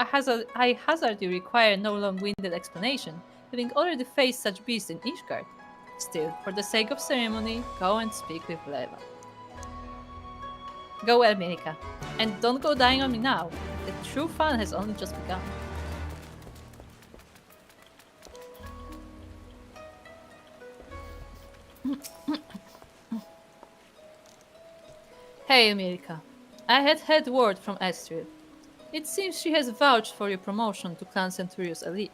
I hazard you require no long-winded explanation, having already faced such beasts in Ishgard. Still, for the sake of ceremony, go and speak with Leva. Go well, Mirika. And don't go dying on me now. The true fun has only just begun. Hey, Mirika. I had word from Astrid. It seems she has vouched for your promotion to Clan Centurion's elite.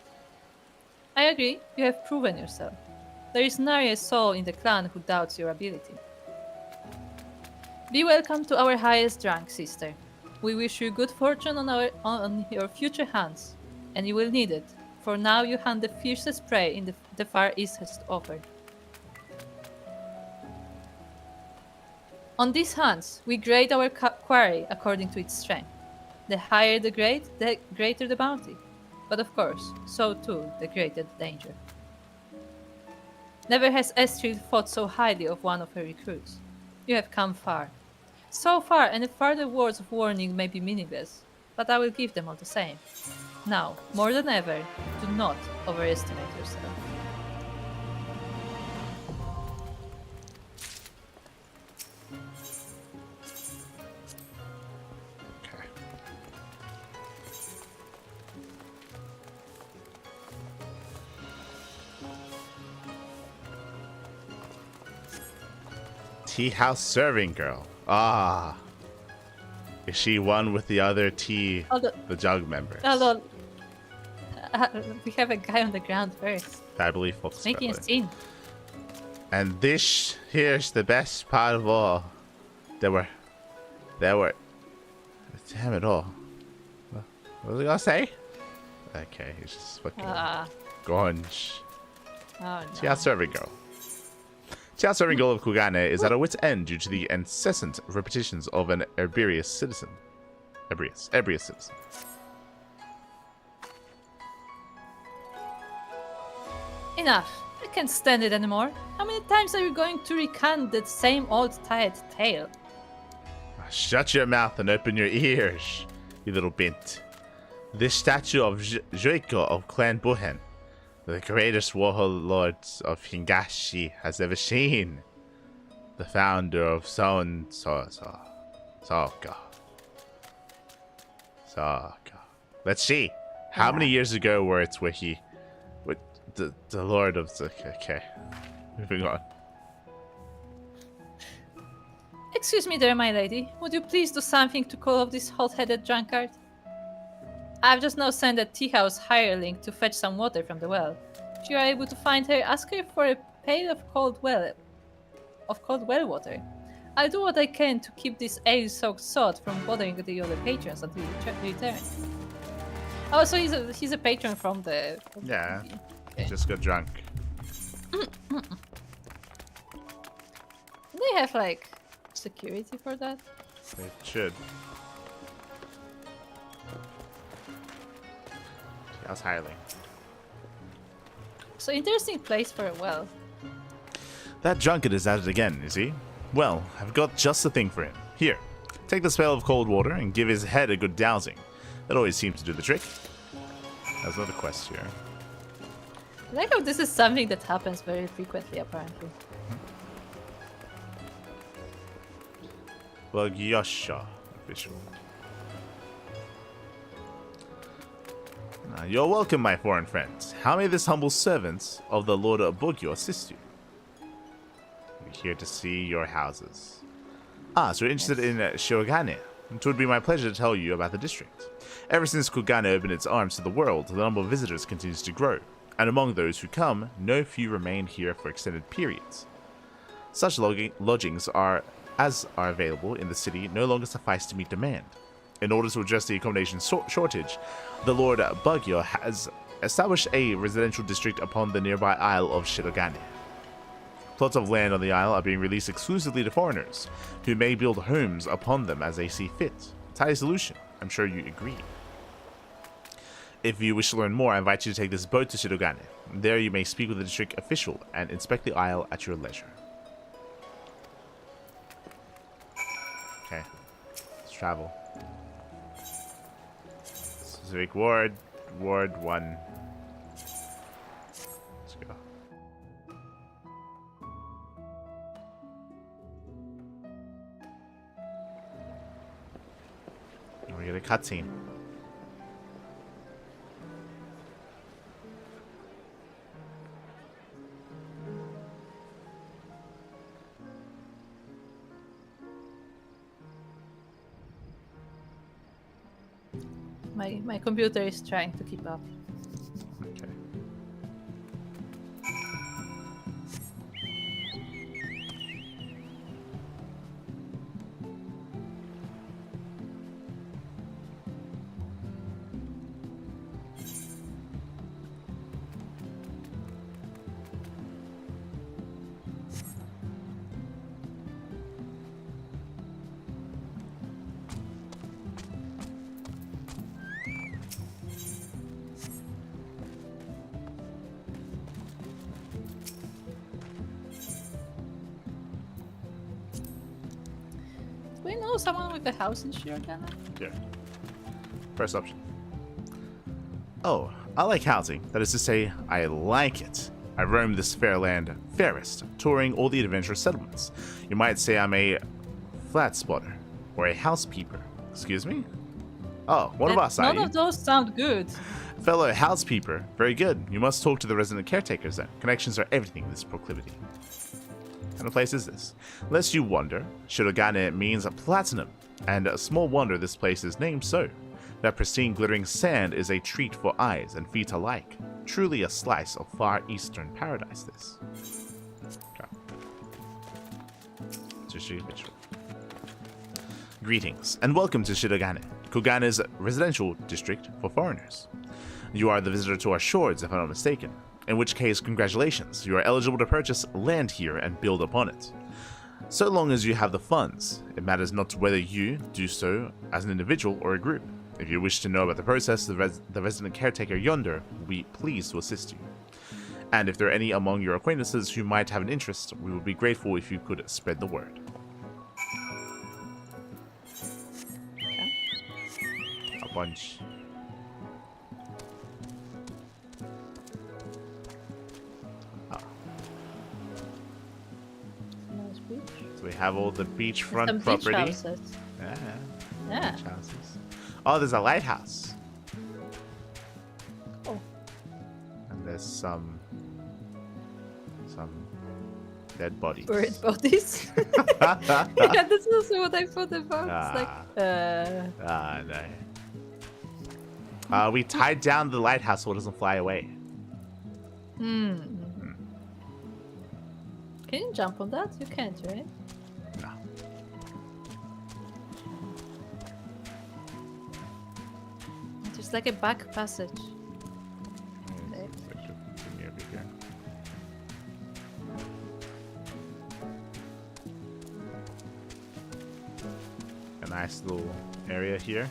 I agree, you have proven yourself. There is nary a soul in the clan who doubts your ability. Be welcome to our highest rank, sister. We wish you good fortune on your future hunts, and you will need it, for now you hunt the fiercest prey in the Far East has to offer. On these hunts, we grade our quarry according to its strength. The higher the grade, the greater the bounty. But of course, so too the greater the danger. Never has Estrid thought so highly of one of her recruits. You have come far. So far, and further words of warning may be meaningless, but I will give them all the same. Now, more than ever, do not overestimate yourself. Tea house serving girl. Ah. Is she one with the other tea, the jug members? Although, we have a guy on the ground first. I believe folks making a scene. And this here's the best part of all. There were damn it all. What was I gonna say? Okay, he's just fucking gonch. Oh no. Tea house serving girl. Tea house serving girl of Kugane is at a wit's end due to the incessant repetitions of an ebrious citizen. Ebrious citizen. Enough. I can't stand it anymore. How many times are you going to recount that same old tired tale? Shut your mouth and open your ears, you little bint. This statue of Joiko of Clan Buhen, the greatest warlords of Hingashi has ever seen. The founder of Soka. Let's see. How many years ago were it where he... with the Lord of the... Okay. Moving on. Excuse me there, my lady. Would you please do something to call off this hot-headed drunkard? I've just now sent a tea house hireling to fetch some water from the well. If you are able to find her, ask her for a pail of cold well water. I'll do what I can to keep this ale-soaked sod from bothering the other patrons until you return. Oh, so he's a patron from the... Yeah, okay. Just got drunk. They have, like, security for that? They should. House hireling. So interesting place for a well. That drunkard is at it again, is he? Well, I've got just the thing for him. Here, take this pail of cold water and give his head a good dousing. That always seems to do the trick. There's another quest here. I like how this is something that happens very frequently, apparently. Vagyasha official. You're welcome, my foreign friends. How may this humble servant of the Lord Bogyo assist you? We're here to see your houses. So you're interested in Shiogane. It would be my pleasure to tell you about the district. Ever since Kugane opened its arms to the world, the number of visitors continues to grow, and among those who come, no few remain here for extended periods. Such lodgings are available in the city no longer suffice to meet demand. In order to address the accommodation shortage, the Lord Bugyo has established a residential district upon the nearby Isle of Shirogane. Plots of land on the isle are being released exclusively to foreigners, who may build homes upon them as they see fit. Tidy solution, I'm sure you agree. If you wish to learn more, I invite you to take this boat to Shirogane. There you may speak with the district official and inspect the isle at your leisure. Okay. Let's travel. Specific ward. Ward 1. Let's go. And we get a cutscene. My computer is trying to keep up. Okay. Do we know someone with a house in Shirogane? Yeah. First option. Oh, I like housing. That is to say, I like it. I roam this fair land fairest, touring all the adventurous settlements. You might say I'm a flat spotter, or a housekeeper. Excuse me? Oh, one of us, are None you? of those sound good. Fellow housekeeper. Very good. You must talk to the resident caretakers then. Connections are everything in this proclivity. What kind of place is this? Lest you wonder, Shirogane means platinum, and small wonder this place is named so. That pristine glittering sand is a treat for eyes and feet alike. Truly a slice of far eastern paradise, this. Okay. Greetings, and welcome to Shirogane, Kogane's residential district for foreigners. You are the visitor to our shores, if I'm not mistaken. In which case, congratulations, you are eligible to purchase land here and build upon it. So long as you have the funds, it matters not whether you do so as an individual or a group. If you wish to know about the process, the resident caretaker yonder will be pleased to assist you. And if there are any among your acquaintances who might have an interest, we would be grateful if you could spread the word. A bunch. Nice beach. So we have all the beachfront Some property. beach houses. Yeah. Beach houses. Oh, there's a lighthouse. Oh. And there's some dead bodies. Buried bodies. Yeah, that's also what I thought about. It's like, no. We tied down the lighthouse so it doesn't fly away. Can you jump on that? You can't, right? No. There's like a back passage. A nice little area here.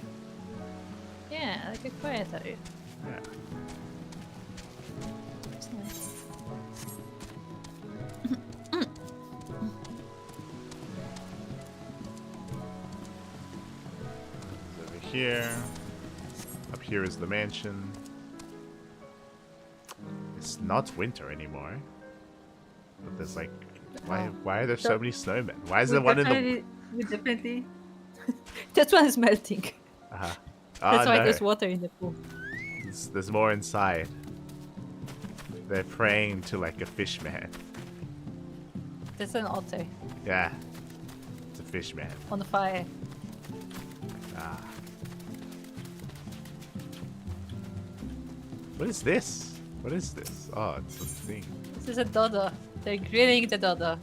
Yeah, like a quiet area. Yeah. It's nice. Over here. Up here is the mansion. It's not winter anymore. But there's like, why are there so many snowmen? Why is there one in the? We definitely. That one is melting. Uh-huh. That's why no. there's water in the pool. There's more inside. They're praying to like a fish man. That's an otter Yeah. It's a fish man. on the fire. Ah. What is this? What is this? Oh, it's a thing. This is a dodo. They're grilling the dodo.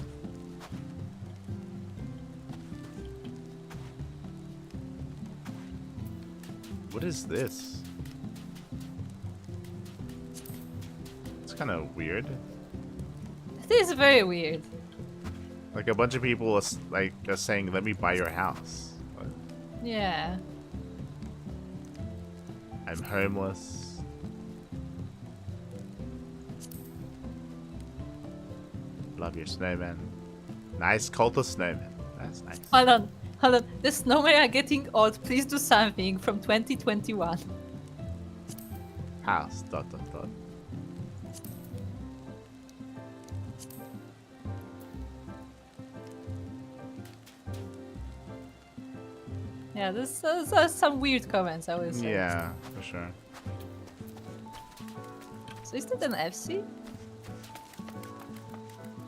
What is this? It's kind of weird. This is very weird. Like a bunch of people are saying, "Let me buy your house." What? Yeah. I'm homeless. Love your snowman. Nice cultist snowman. That's nice. Hold on. Hold on, the snowmen are getting old. Please do something from 2021. House. ... Yeah, this are some weird comments, I will say. Yeah, for sure. So is that an FC?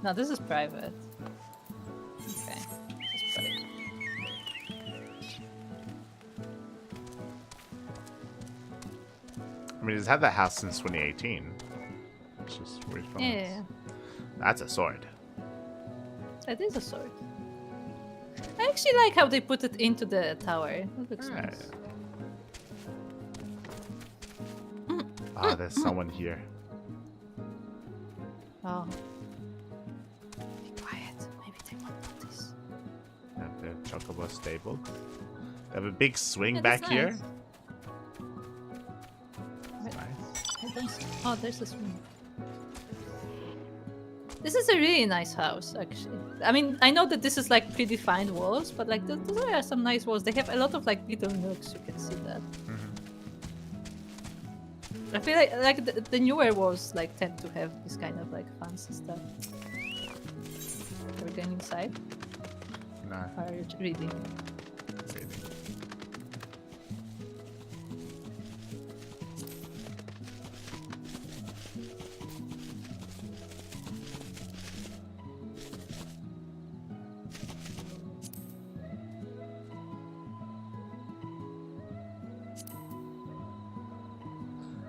No, this is private. Okay, this is private. I mean, it's had that house since 2018. It's just weird comments. Yeah, That's a sword. that is a sword. I actually like how they put it into the tower. It looks Yeah. nice. Ah, there's someone here. Oh. Be quiet. Maybe they won't notice. At the Chocobo stable. They have a big swing Yeah, back that's here. nice. Nice. I don't see. Oh, there's a swing. This is a really nice house, actually. I mean, I know that this is like predefined walls, but like those are some nice walls. They have a lot of like little nooks. You can see that. I feel like the newer walls like tend to have this kind of like fancy stuff. Are we going inside? No. Or are you reading?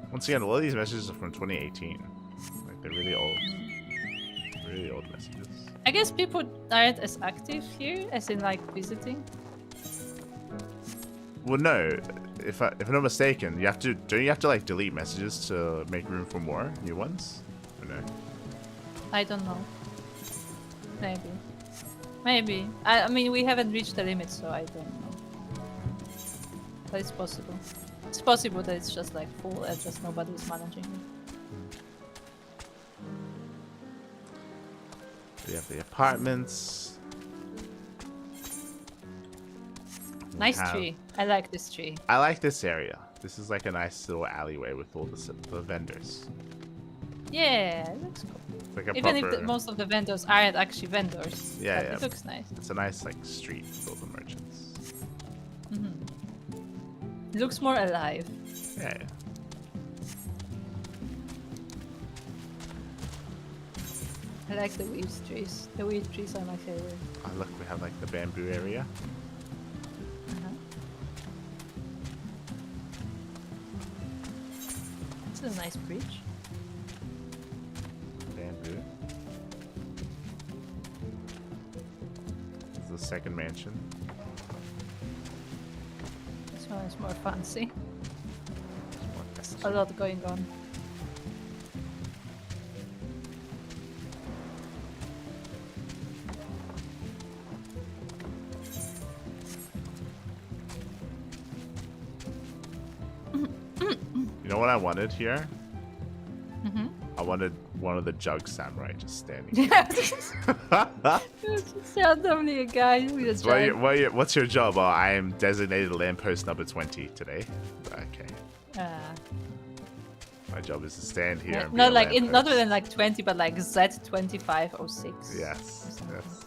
Once again, a lot of these messages are from 2018. Like, they're really old. Really old messages. I guess people aren't as active here as in like visiting. Well, no. If I'm not mistaken, you have to... Don't you have to, like, delete messages to make room for more new ones? Or no? I don't know. Maybe. Maybe. I mean, we haven't reached the limit, so I don't know. But it's possible. It's possible that it's just like full and just nobody's managing it. We have the apartments. Nice tree. I like this tree. I like this area. This is like a nice little alleyway with all the vendors. Yeah, it looks cool. It's like a Even proper... if most of the vendors aren't actually vendors. Yeah, but yeah. It looks nice. It's a nice like street with all the merchants. It looks more alive. Yeah, yeah. I like the weed trees. The weed trees are my favorite. Oh, look, we have like the bamboo area. It's a nice bridge. Bamboo. This is the second mansion. This one is more fancy. More fancy. A lot going on. You know what I wanted here? I wanted one of the jug samurai just standing. It's just randomly a guy with a jug. What's your job? Oh, I am designated lamppost number 20 today. Okay. My job is to stand here. And be Not a like lamppost. not than like 20, but like Z2506. Yes. Yes.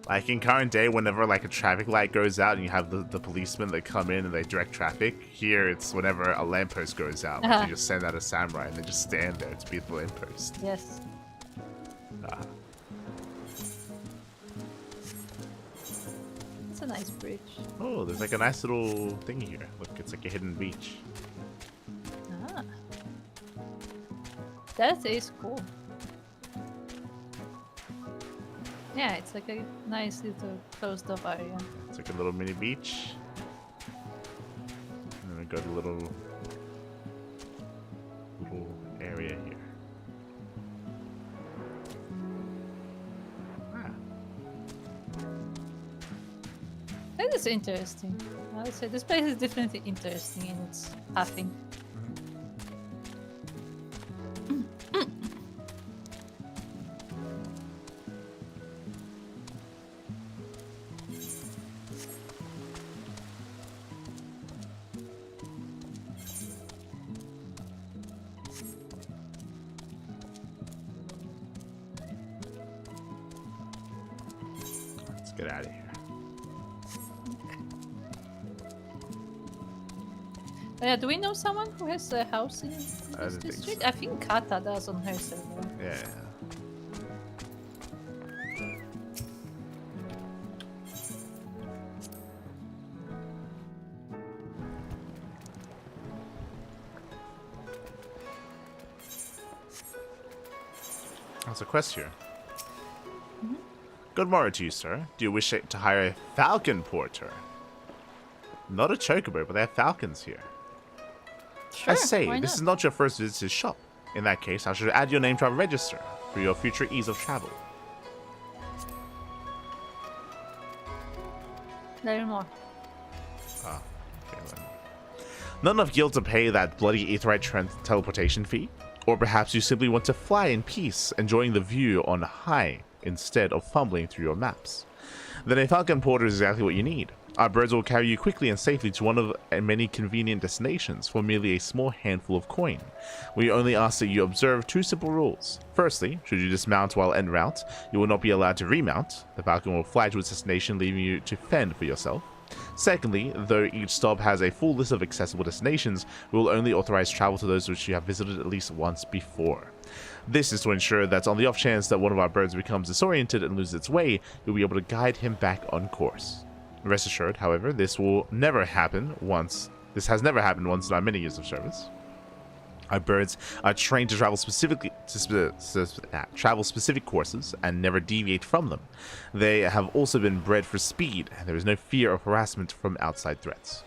Like in current day, whenever like a traffic light goes out and you have the policemen that come in and they direct traffic, here it's whenever a lamppost goes out. Like, you just send out a samurai and they just stand there to be the lamppost. Yes. It's a nice bridge. Oh, there's like a nice little thing here. Look, it's like a hidden beach. Ah. That is cool. Yeah, it's like a nice little closed off area. It's like a little mini beach. And then we got a little area here. That is interesting. I would say this place is definitely interesting in its pathing. get out of here. Do we know someone who has a house in this district? So. I think Kata does on her server. Yeah. That's a quest here. Good morrow to you, sir. Do you wish to hire a falcon porter? Not a chocobo, but they have falcons here. Sure, I say, why this not? is not your first visit to the shop. In that case, I should add your name to our register for your future ease of travel. Learn more. Ah, okay then. Not enough guild to pay that bloody aetheryte teleportation fee? Or perhaps you simply want to fly in peace, enjoying the view on high instead of fumbling through your maps. Then a falcon porter is exactly what you need. Our birds will carry you quickly and safely to one of many convenient destinations for merely a small handful of coin. We only ask that you observe 2 simple rules. Firstly, should you dismount while en route, you will not be allowed to remount. The falcon will fly to its destination, leaving you to fend for yourself. Secondly, though each stop has a full list of accessible destinations, we will only authorize travel to those which you have visited at least once before. This is to ensure that on the off chance that one of our birds becomes disoriented and loses its way, you'll be able to guide him back on course. Rest assured, however, this has never happened once in our many years of service. Our birds are trained to travel specific courses and never deviate from them. They have also been bred for speed, and there is no fear of harassment from outside threats.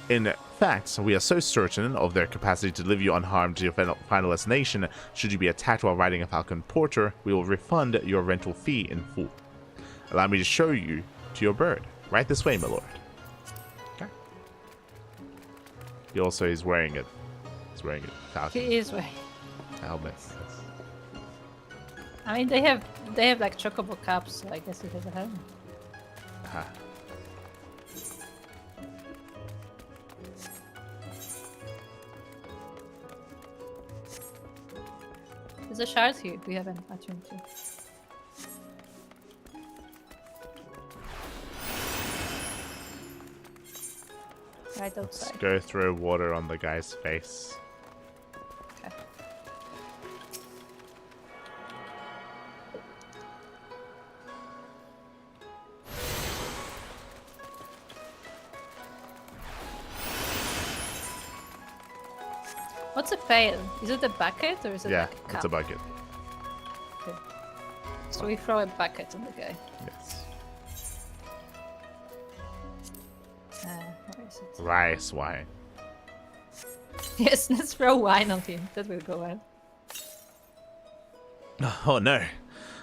In fact, we are so certain of their capacity to deliver you unharmed to your final destination, should you be attacked while riding a falcon porter, we will refund your rental fee in full. Allow me to show you to your bird. Right this way, my lord. Okay. He also is wearing it. He's wearing a falcon He is wearing helmet. I mean, they have like chocobo caps, so I guess he has a helmet. Aha. There's a shard here we haven't attuned to. Right outside. Let's go throw water on the guy's face. Okay. What's a pail? Is it a bucket or is it like a cup? it's a bucket. Okay. So we throw a bucket on the guy. Yes. Where is it? Rice wine. Yes, let's throw wine on him. That will go well. Oh no.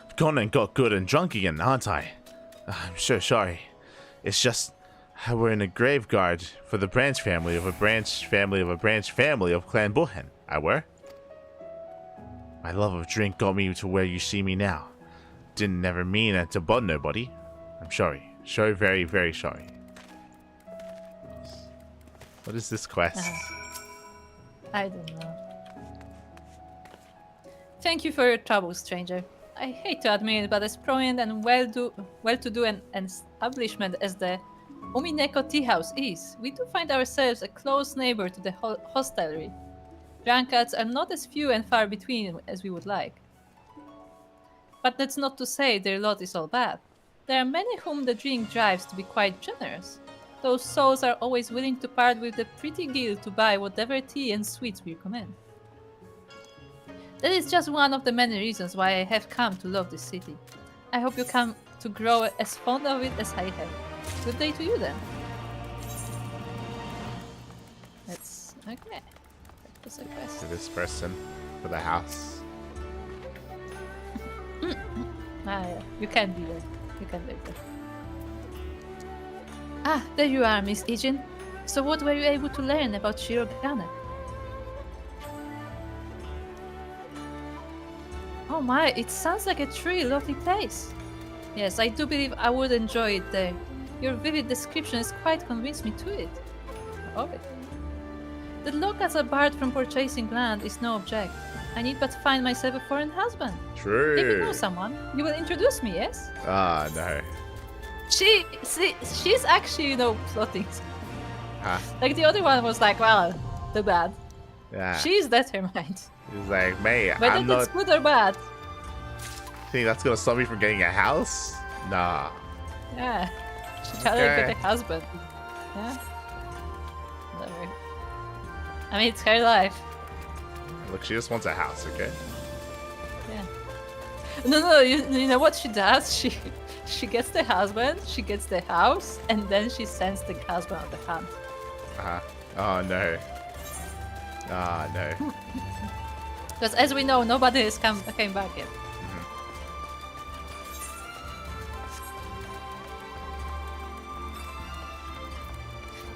I've gone and got good and drunk again, aren't I? I'm so sorry. It's just we're in a graveguard for the branch family of a branch family of a branch family of Clan Buchen. I were. My love of drink got me to where you see me now. Didn't never mean it to bother nobody. I'm sorry. So very, very sorry. What is this quest? I don't know. Thank you for your trouble, stranger. I hate to admit it, but as prominent and well-to-do an establishment as the Omineko Tea House is, we do find ourselves a close neighbor to the hostelry. Drunkards are not as few and far between as we would like. But that's not to say their lot is all bad. There are many whom the drink drives to be quite generous. Those souls are always willing to part with the pretty guild to buy whatever tea and sweets we recommend. That is just one of the many reasons why I have come to love this city. I hope you come to grow as fond of it as I have. Good day to you then. That's okay. That was a quest. To this person for the house. Yeah. You can be there. You can live there. Ah, there you are, Miss Ijin. So what were you able to learn about Shirogane? Oh my, it sounds like a truly lovely place. Yes, I do believe I would enjoy it there. Your vivid description has quite convinced me to it. Of it. The locals are barred from purchasing land is no object. I need but find myself a foreign husband. True. If you know someone, you will introduce me, yes? Ah, no. She's actually, you know, plotting. Huh? Like the other one was like, well, too bad. Yeah. She's determined. He's like, mate, Whether I'm that's not. good or bad. Think that's gonna stop me from getting a house? Nah. Yeah. She tried to get a husband. Yeah. Whatever. I mean, it's her life. Look, she just wants a house, okay? Yeah. No, you know what she does? She gets the husband, she gets the house, and then she sends the husband on the hunt. Uh-huh. Oh no. Ah, no. Because as we know, nobody has came back yet.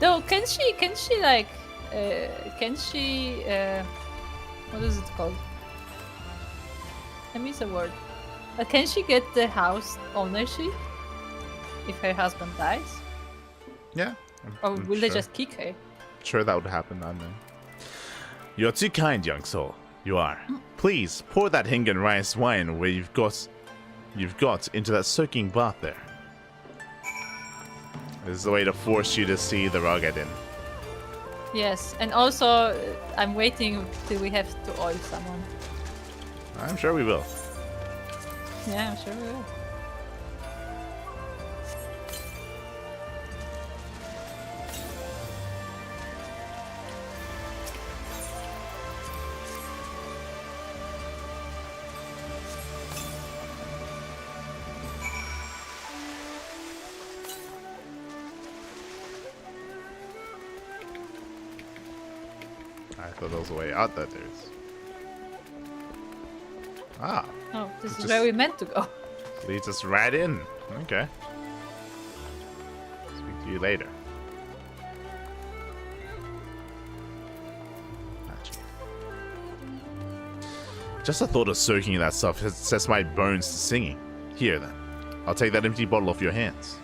Though, can she like, what is it called? I miss a word. Can she get the house ownership if her husband dies? Yeah. Or will they just kick her? Sure that would happen, I know. You're too kind, young soul. You are. Please, pour that Hingan rice wine where you've got into that soaking bath there. This is the way to force you to see the Rogadin. Yes, and also I'm waiting till we have to oil someone. I'm sure we will. Yeah, I'm sure we will. I thought there was a way out that there's. Ah. Oh, this is just where we meant to go. Leads us right in. Okay. Speak to you later. Gotcha. Just the thought of soaking in that stuff sets my bones to singing. Here then, I'll take that empty bottle off your hands.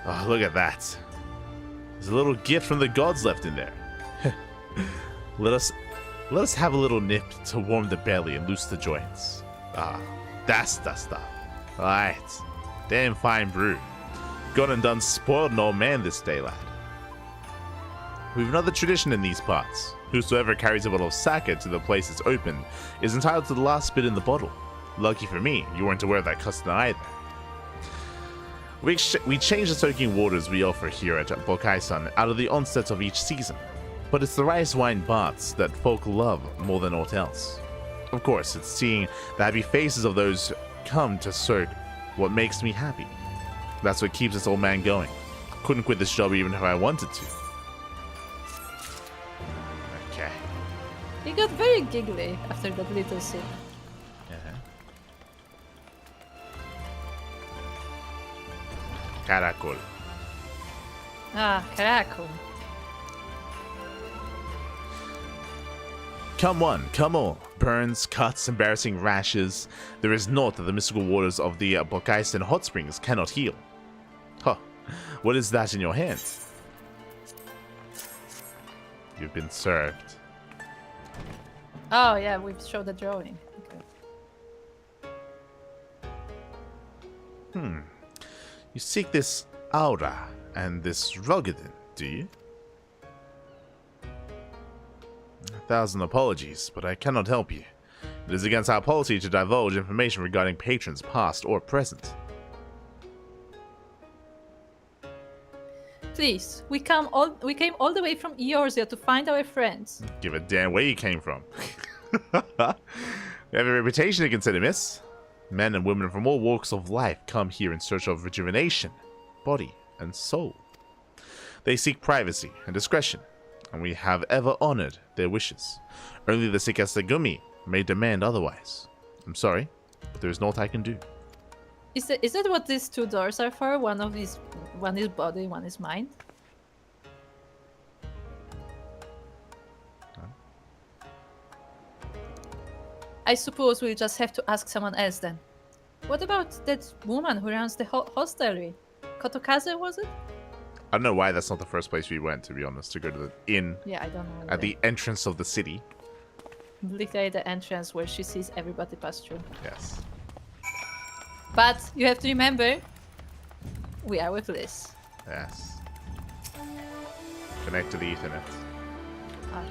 Oh, look at that. There's a little gift from the gods left in there. Let us have a little nip to warm the belly and loose the joints. Ah, that's the stuff. Right. Damn fine brew. Gone and done spoiled an old man this day, lad. We've another tradition in these parts. Whosoever carries a bottle of sake to the place it's open is entitled to the last bit in the bottle. Lucky for me, you weren't aware of that custom either. We change the soaking waters we offer here at Bokai-san out of the onset of each season. But it's the rice wine baths that folk love more than aught else. Of course, it's seeing the happy faces of those come to soak what makes me happy. That's what keeps this old man going. Couldn't quit this job even if I wanted to. Okay. He got very giggly after that little scene. Caracol. Ah, Caracol. Come one, come all. Burns, cuts, embarrassing rashes. There is naught that the mystical waters of the Bokai-san hot springs cannot heal. Huh. What is that in your hand? You've been served. Oh yeah, we've showed the drawing. Okay. You seek this aura and this Rogadin, do you? 1,000 apologies, but I cannot help you. It is against our policy to divulge information regarding patrons past or present. Please, we came all the way from Eorzea to find our friends. Give a damn where you came from. We have a reputation to consider, miss. Men and women from all walks of life come here in search of rejuvenation, body and soul. They seek privacy and discretion, and we have ever honored their wishes. Only the Sikasagumi may demand otherwise. I'm sorry, but there is naught I can do. Is that what these two doors are for? One is body, one is mind? I suppose we'll just have to ask someone else then. What about that woman who runs the hostelry? Kotokaze, was it? I don't know why that's not the first place we went, to be honest, to go to the inn. Yeah, I don't know. At the entrance of the city. Literally the entrance where she sees everybody pass through. Yes. But you have to remember, We are with Liz. Yes. Connect to the Ethernet. Ah.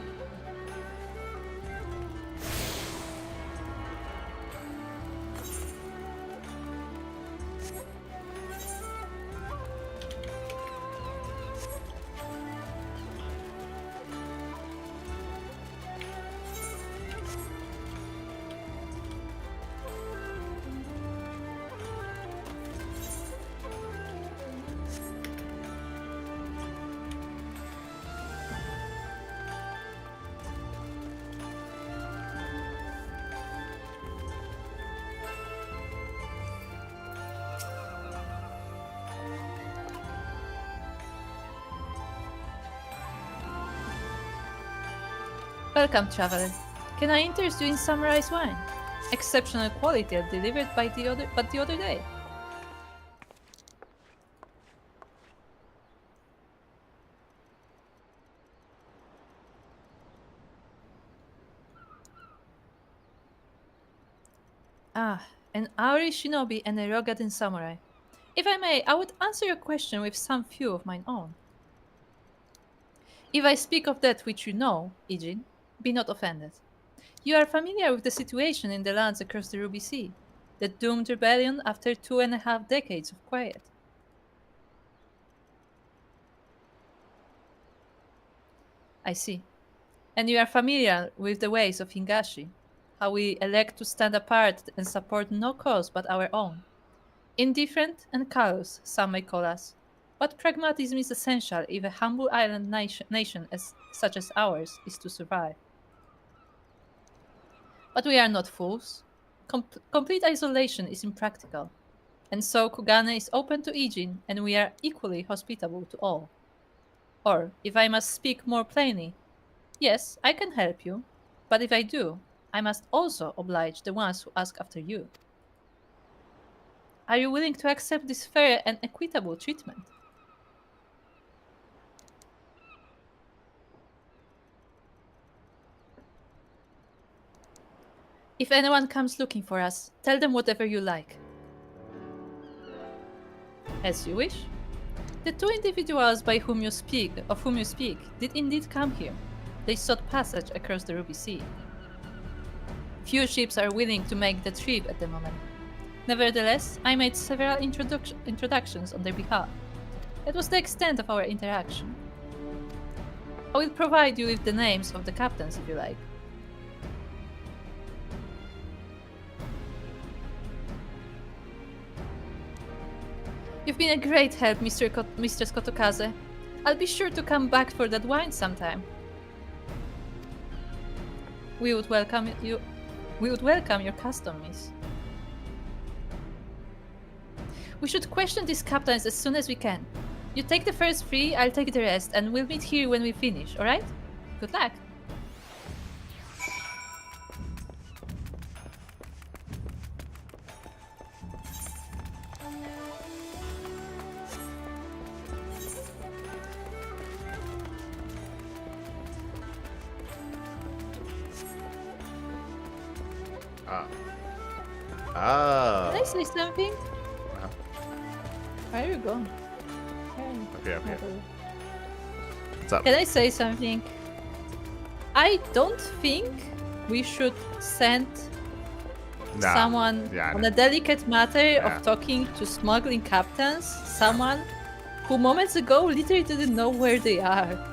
Welcome, traveler. Can I interest you in Samurai's wine? Exceptional quality as delivered by the other day. Ah, an Auri shinobi and a Rogadin samurai. If I may, I would answer your question with some few of mine own. If I speak of that which you know, Ijin, be not offended. You are familiar with the situation in the lands across the Ruby Sea, the doomed rebellion after 2.5 decades of quiet. I see. And you are familiar with the ways of Hingashi, how we elect to stand apart and support no cause but our own. Indifferent and callous, some may call us, but pragmatism is essential if a humble island nation such as ours is to survive. But we are not fools. Complete isolation is impractical, and so Kugane is open to Ijin, and we are equally hospitable to all. Or, if I must speak more plainly, yes, I can help you, but if I do, I must also oblige the ones who ask after you. Are you willing to accept this fair and equitable treatment? If anyone comes looking for us, tell them whatever you like. As you wish. The two individuals of whom you speak, did indeed come here. They sought passage across the Ruby Sea. Few ships are willing to make the trip at the moment. Nevertheless, I made several introductions on their behalf. That was the extent of our interaction. I will provide you with the names of the captains if you like. You've been a great help, Mistress Kotokaze. I'll be sure to come back for that wine sometime. We would welcome you. We would welcome your custom, miss. We should question these captains as soon as we can. You take the first 3, I'll take the rest, and we'll meet here when we finish, alright? Good luck. Can I say something? Where are you going? Up here. What's up? Can I say something? I don't think we should send someone on a delicate matter of talking to smuggling captains, someone who moments ago literally didn't know where they are.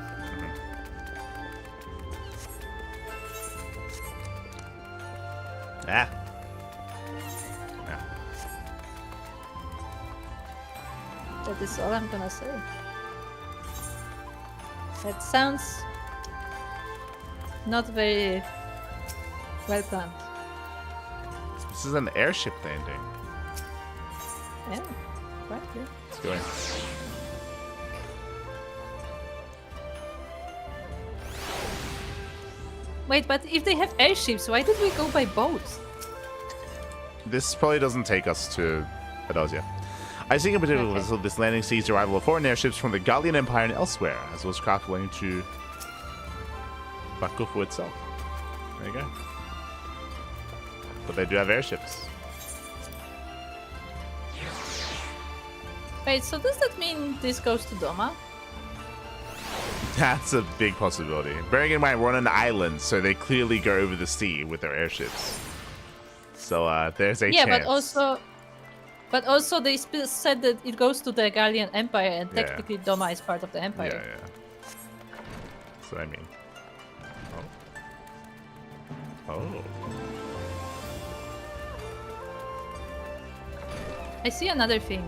That is all I'm gonna say. That sounds not very well planned. This is an airship landing. Yeah, right here. Let's go in. Wait, but if they have airships, why did we go by boat? This probably doesn't take us to Edosia. I think in particular this landing sees the arrival of foreign airships from the Gallian Empire and elsewhere, as well as craft belonging to Bakufu itself. There you go. But they do have airships. Wait, so does that mean this goes to Doma? That's a big possibility. Bearing in mind, we're on an island, so they clearly go over the sea with their airships. So there's a chance. but also they said that it goes to the Gallian Empire, and Yeah. technically Doma is part of the Empire. Yeah, yeah. That's what I mean. Oh. Oh. I see another thing.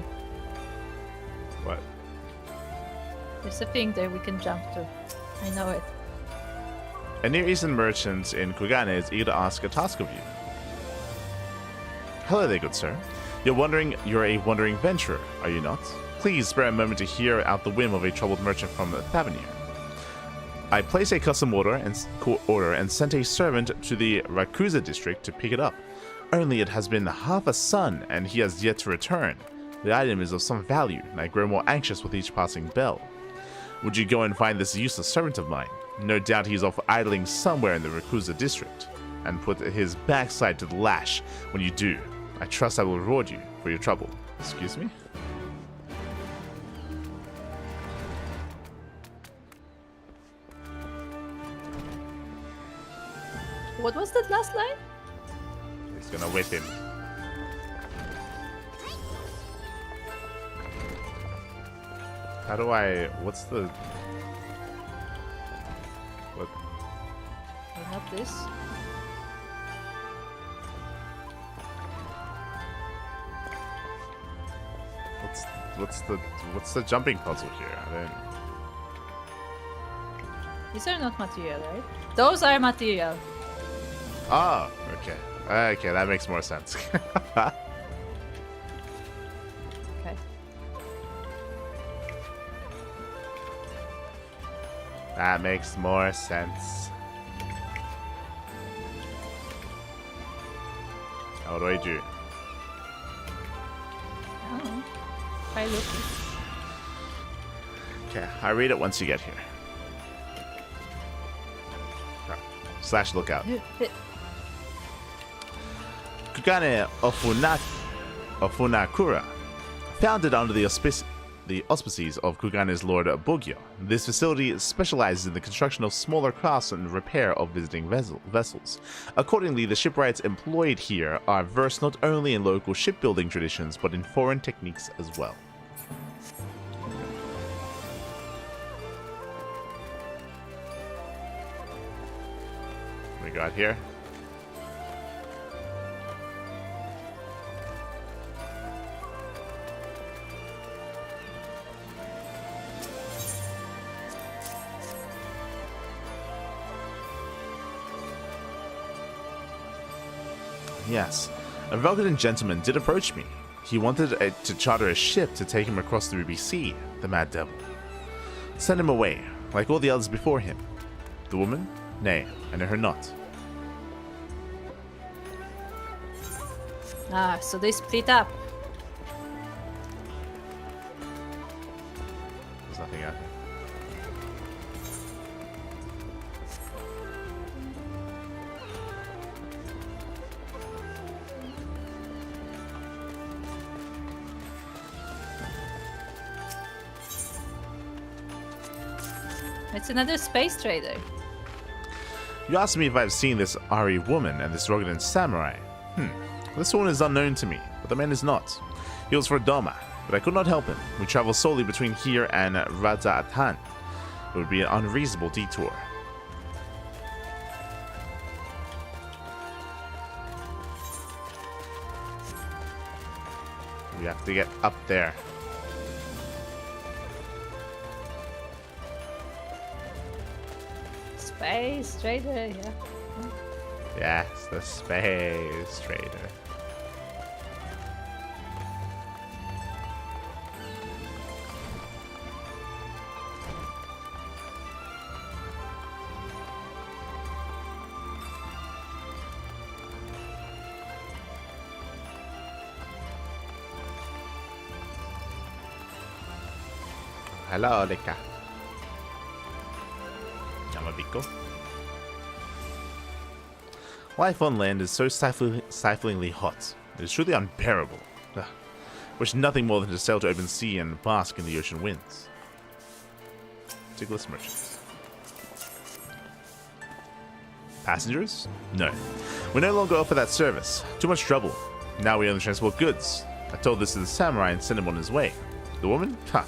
What? There's a thing there we can jump to. I know it. A Near Eastern merchant in Kugane is eager to ask a task of you. Hello there, good sir. You're a wandering venturer, are you not? Please spare a moment to hear out the whim of a troubled merchant from Thavenir. I placed a custom order and sent a servant to the Rakuza district to pick it up. Only it has been half a sun, and he has yet to return. The item is of some value, and I grow more anxious with each passing bell. Would you go and find this useless servant of mine? No doubt he's off idling somewhere in the Rakuza district, and put his backside to the lash. When you do, I trust I will reward you for your trouble. Excuse me? What was that last line? He's gonna whip him. How do I... What's the... What? Oh, not this. What's the jumping puzzle here? I don't... These are not material, right? Those are material. Ah, okay. Okay, that makes more sense. Okay. That makes more sense. What do I do? Oh. Try looking. Okay, I read it once you get here. / lookout. Kugane Ofunakura, founded under the auspices of Kugane's Lord Bogyo. This facility specializes in the construction of smaller crafts and repair of visiting vessels. Accordingly, the shipwrights employed here are versed not only in local shipbuilding traditions, but in foreign techniques as well. What we got here? Yes, a Velgatan gentleman did approach me. He wanted to charter a ship to take him across the Ruby Sea, the mad devil. Send him away, like all the others before him. The woman? Nay, I know her not. Ah, so they split up. There's nothing out here. It's another space trader. You asked me if I've seen this Ari woman and this Rogadan samurai. This one is unknown to me, but the man is not. He was for Doma, but I could not help him. We travel solely between here and Raja Atan. It would be an unreasonable detour. We have to get up there. Space trader, yeah. Yes, the space trader. Hello, Leka. Yamabiko. Life on land is so stiflingly hot. It is truly unbearable. Ugh. wish nothing more than to sail to open sea and bask in the ocean winds. Tigless merchants. Passengers? No. We no longer offer that service. Too much trouble. Now we only transport goods. I told this to the samurai and sent him on his way. The woman? Ha!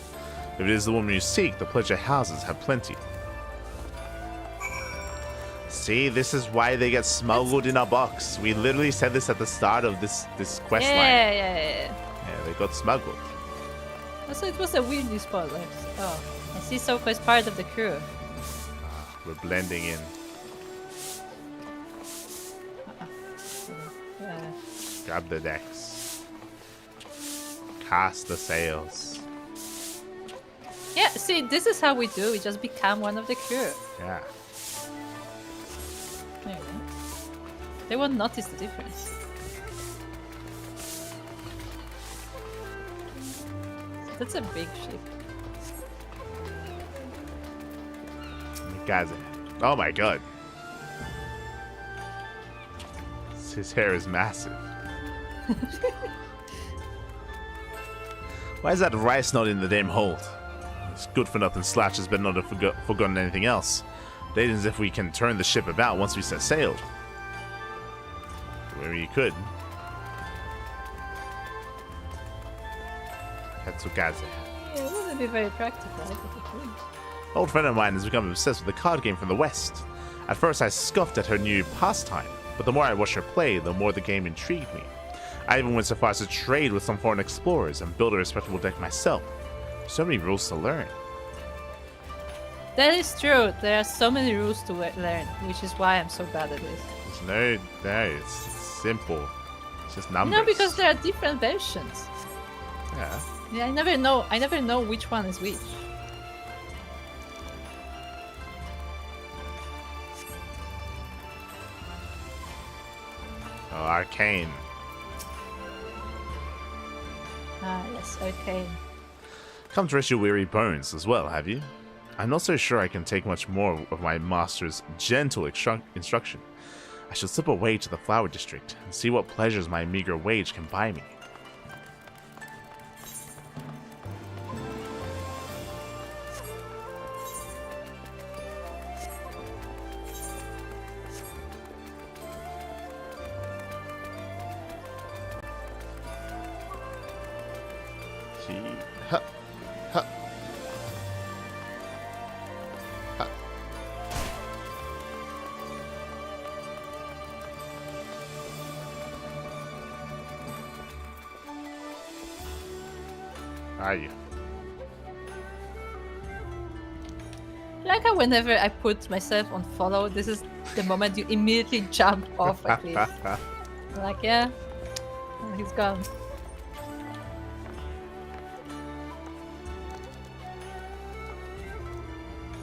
If it is the woman you seek, the pleasure houses have plenty. See, this is why they get smuggled in a box. We literally said this at the start of this quest line. Yeah, they got smuggled. Also, it was a weirdly spot. Like, oh, I see Soko is part of the crew. We're blending in. Grab the decks. Cast the sails. Yeah, see, this is how we do. We just become one of the crew. Yeah. There you go. They won't notice the difference. That's a big ship. Guys, oh my god. His hair is massive. Why is that rice not in the damn hold? This good for nothing slouches better not have forgotten anything else. It ain't as if we can turn the ship about once we set sail. Maybe you could. Hetsukaze. Yeah, it wouldn't be very practical. Old friend of mine has become obsessed with a card game from the West. At first I scoffed at her new pastime, but the more I watched her play, the more the game intrigued me. I even went so far as to trade with some foreign explorers and build a respectable deck myself. So many rules to learn. That is true. There are so many rules to learn, which is why I'm so bad at this. There's no, it's simple. It's just numbers. No, because there are different versions. Yeah. Yeah, I never know which one is which. Oh, arcane. Ah, yes, arcane. Come to rest your weary bones as well, have you? I'm not so sure I can take much more of my master's gentle instruction. I shall slip away to the flower district and see what pleasures my meager wage can buy me. Are you? Like how whenever I put myself on follow, this is the moment you immediately jump off at least. Like, yeah, he's gone.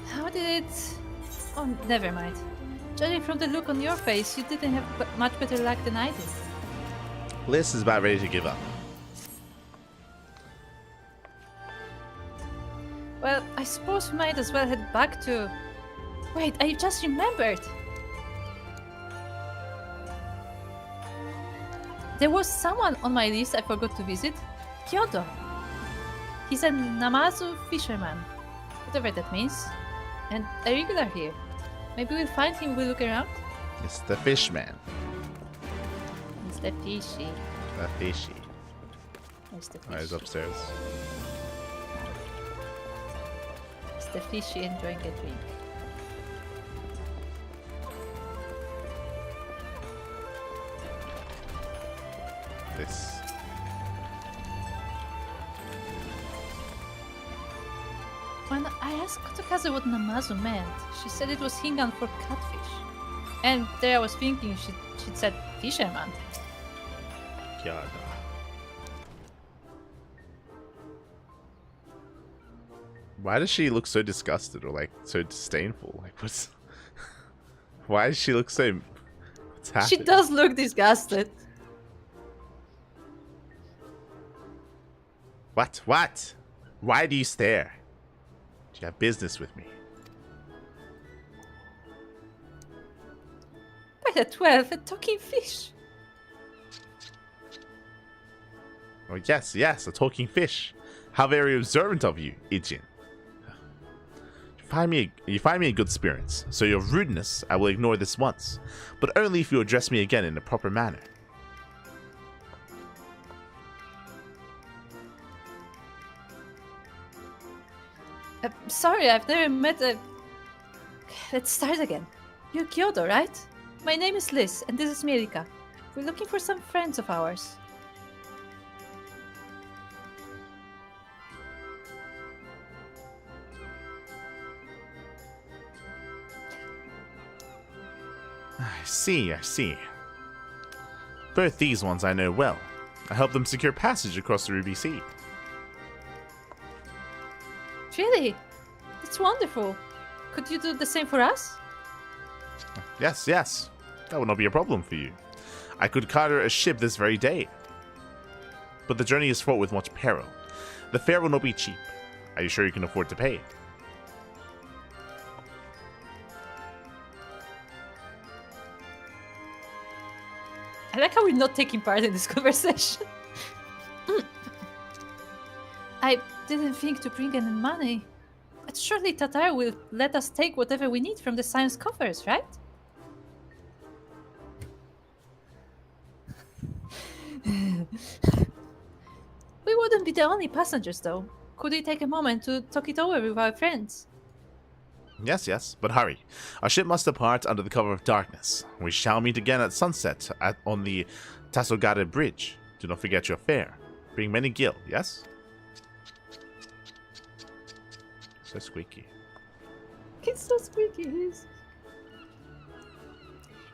How did it... Oh, never mind. Judging from the look on your face, you didn't have much better luck than I did. Liz is about ready to give up. Well, I suppose we might as well head back to... Wait, I just remembered! There was someone on my list I forgot to visit. Kyoto. He's a Namazu fisherman. Whatever that means. And a regular here. Maybe we'll find him, we'll look around. It's the fishman. It's the fishy. The fishy. It's the fishy. Oh, he's upstairs. It's the fishy enjoying a drink. This. When I asked Kotokaze what Namazu meant, she said it was Hingan for catfish. And there I was thinking she'd said fisherman. God. Why does she look so disgusted or like so disdainful? Like what's... Why does she look so... What's happening? She does look disgusted. What? What? Why do you stare? Do you have business with me? By the 12, a talking fish. Oh, yes, yes, a talking fish. How very observant of you, Ijin. You find me in good spirits, so your rudeness I will ignore this once, but only if you address me again in a proper manner. Sorry, I've never met a... Let's start again. You're Kyoto, right? My name is Liz, and this is Mirika. We're looking for some friends of ours. I see, I see. Both these ones I know well. I helped them secure passage across the Ruby Sea. Really? That's wonderful. Could you do the same for us? Yes, yes. That would not be a problem for you. I could charter a ship this very day. But the journey is fraught with much peril. The fare will not be cheap. Are you sure you can afford to pay it? I like how we're not taking part in this conversation. I didn't think to bring any money. But surely Tatar will let us take whatever we need from the science coffers, right? We wouldn't be the only passengers, though. Could we take a moment to talk it over with our friends? Yes, yes, but hurry. Our ship must depart under the cover of darkness. We shall meet again at sunset on the Tasogare Bridge. Do not forget your fare. Bring many gil, yes? So squeaky. It's so squeaky, it is.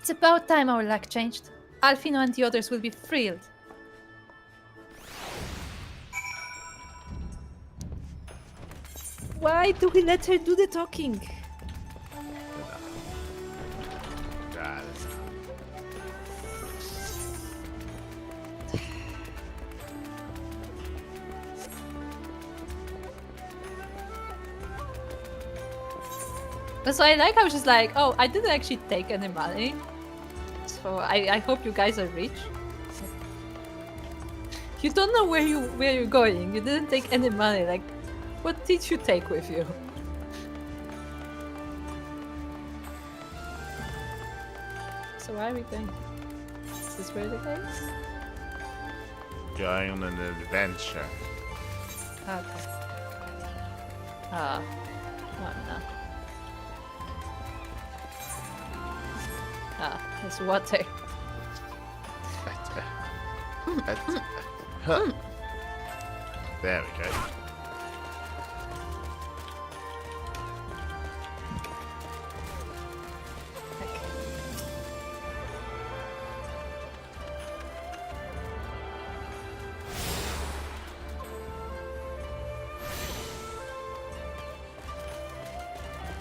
It's about time our luck changed. Alfino and the others will be thrilled. Why do we let her do the talking? So I like how she's like, oh, I didn't actually take any money. So I hope you guys are rich. You don't know where you're going. You didn't take any money. Like, what did you take with you? So where are we going? Is this where the guys? Going on an adventure. Okay. Ah. Oh no. Ah, there's water. There we go.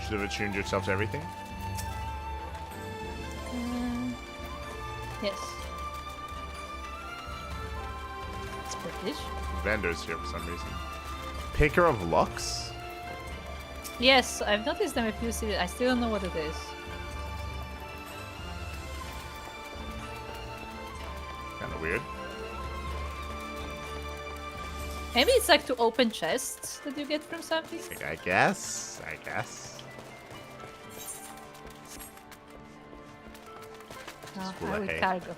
Should have attuned yourself to everything? Yes. It's British. Vendors here for some reason. Picker of Locks? Yes, I've noticed them a few cities. I still don't know what it is. Kinda weird. Maybe it's like to open chests that you get from something? I guess. Oh, Full I of will hay. cargo.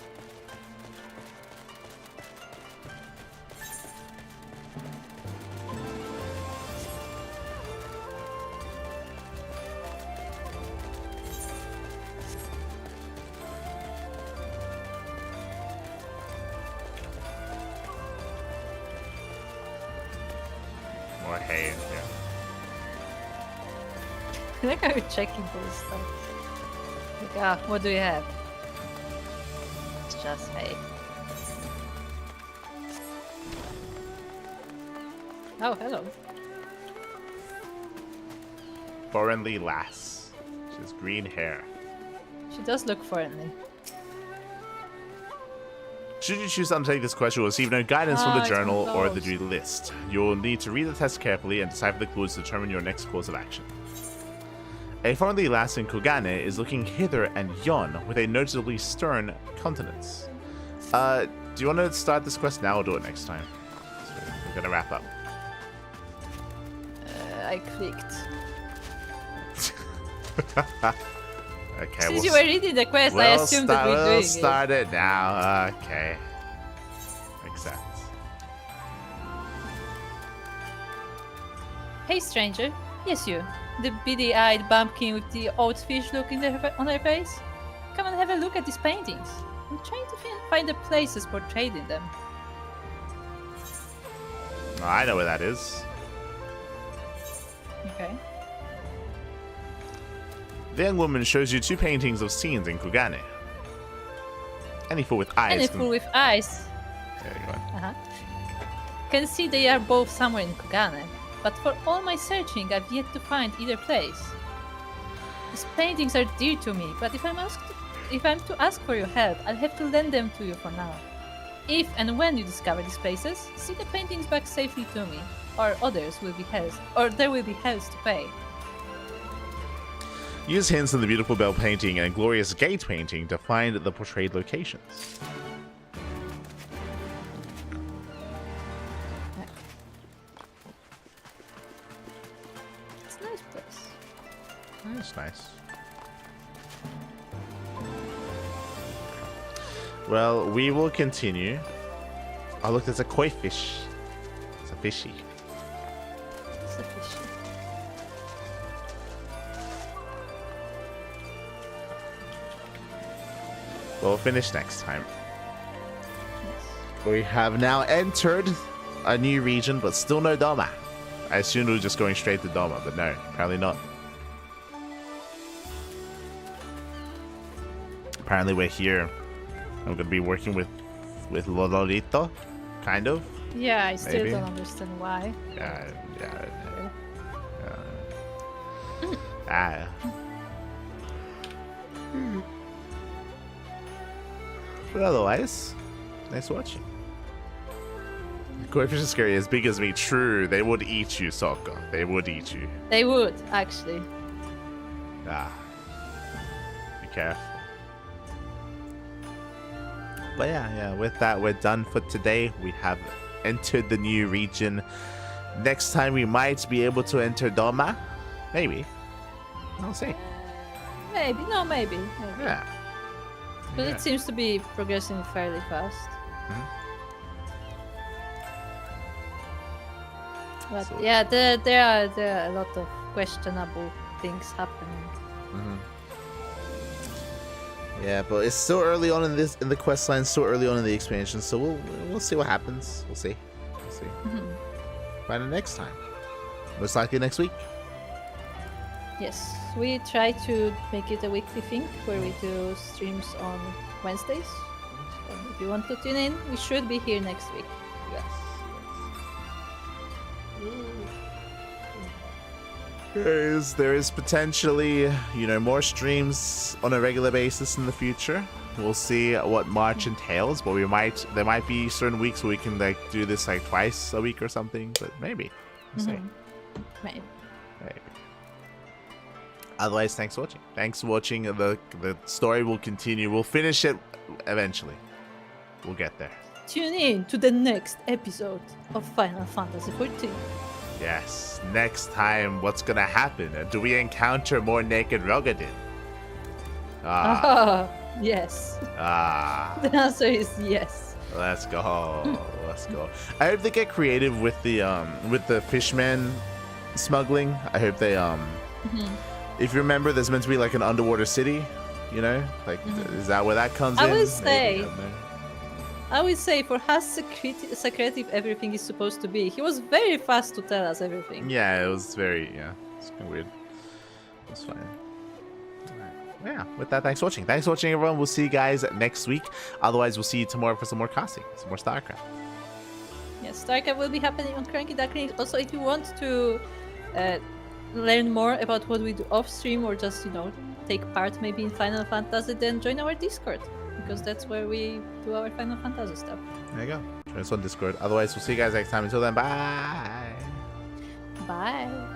More hay in here. I like how you're checking for this stuff. Like, ah, what do you have? It's just hay. Oh, hello. Foreignly lass. She has green hair. She does look foreignly. Should you choose to undertake this quest, you will receive no guidance from the it's journal or the closed. duty list. You will need to read the test carefully and decipher the clues to determine your next course of action. A foreignly lass in Kogane is looking hither and yon with a noticeably stern countenance. Do you want to start this quest now or do it next time? gonna wrap up. I clicked. Okay. Since you were reading the quest, I assumed that we're doing We'll start it now. Okay. Makes sense. Hey, stranger. Yes, you. The beady-eyed bumpkin with the old fish look on her face. Come and have a look at these paintings. I'm trying to find the places portrayed in them. Oh, I know where that is. Okay. The young woman shows you 2 paintings of scenes in Kugane. Any fool with eyes. Any fool with eyes. There you go. Can see they are both somewhere in Kugane, but for all my searching, I've yet to find either place. These paintings are dear to me, but if I'm to ask for your help, I'll have to lend them to you for now. If and when you discover these places, see the paintings back safely to me, or there will be hells to pay. Use hints in the beautiful bell painting and glorious gate painting to find the portrayed locations. It's a nice place. That's nice. Well, we will continue. Oh, look, there's a koi fish. It's a fishy. It's a fishy. We'll finish next time. We have now entered a new region, but still no Doma. I assumed we were just going straight to Doma, but no, apparently not. Apparently we're here. I'm gonna be working with Lolito, kind of. Yeah, I still Maybe. don't understand why. Yeah. But otherwise, nice watching. Koi fish is scary, as big as me. True, they would eat you, Sokka. They would eat you. They would, actually. Be careful. But yeah, with that, we're done for today. We have entered the new region. Next time, we might be able to enter Doma. Maybe. I'll see. Maybe. Yeah. But it seems to be progressing fairly fast. But So- yeah, there are a lot of questionable things happening. Yeah, but it's still early on in the quest line, still early on in the expansion, so we'll see what happens. We'll see. Find it next time. Most likely next week. Yes, we try to make it a weekly thing where we do streams on Wednesdays. So if you want to tune in, we should be here next week. Yes. There is potentially, more streams on a regular basis in the future. We'll see what March entails, but there might be certain weeks where we can do this twice a week or something, but maybe. We'll see. Maybe. Otherwise, thanks for watching. Thanks for watching. The story will continue. We'll finish it eventually. We'll get there. Tune in to the next episode of Final Fantasy XIV. Yes. Next time, what's gonna happen? Do we encounter more naked Rogadin? Yes. Ah. The answer is yes. Let's go. Let's go. I hope they get creative with the fishman smuggling. I hope they If you remember, there's meant to be an underwater city, is that where that comes in? I would say for how secretive everything is supposed to be, he was very fast to tell us everything. Yeah, it was it's kind of weird. It's fine. Alright. Yeah, with that, thanks for watching. Thanks for watching, everyone. We'll see you guys next week. Otherwise, we'll see you tomorrow for some more casting, some more StarCraft. Yes, StarCraft will be happening on Cranky Ducklings. Also, if you want to learn more about what we do off stream or just, take part maybe in Final Fantasy, then join our Discord, because that's where we do our Final Fantasy stuff. There you go. Join us on Discord. Otherwise, we'll see you guys next time. Until then, bye. Bye.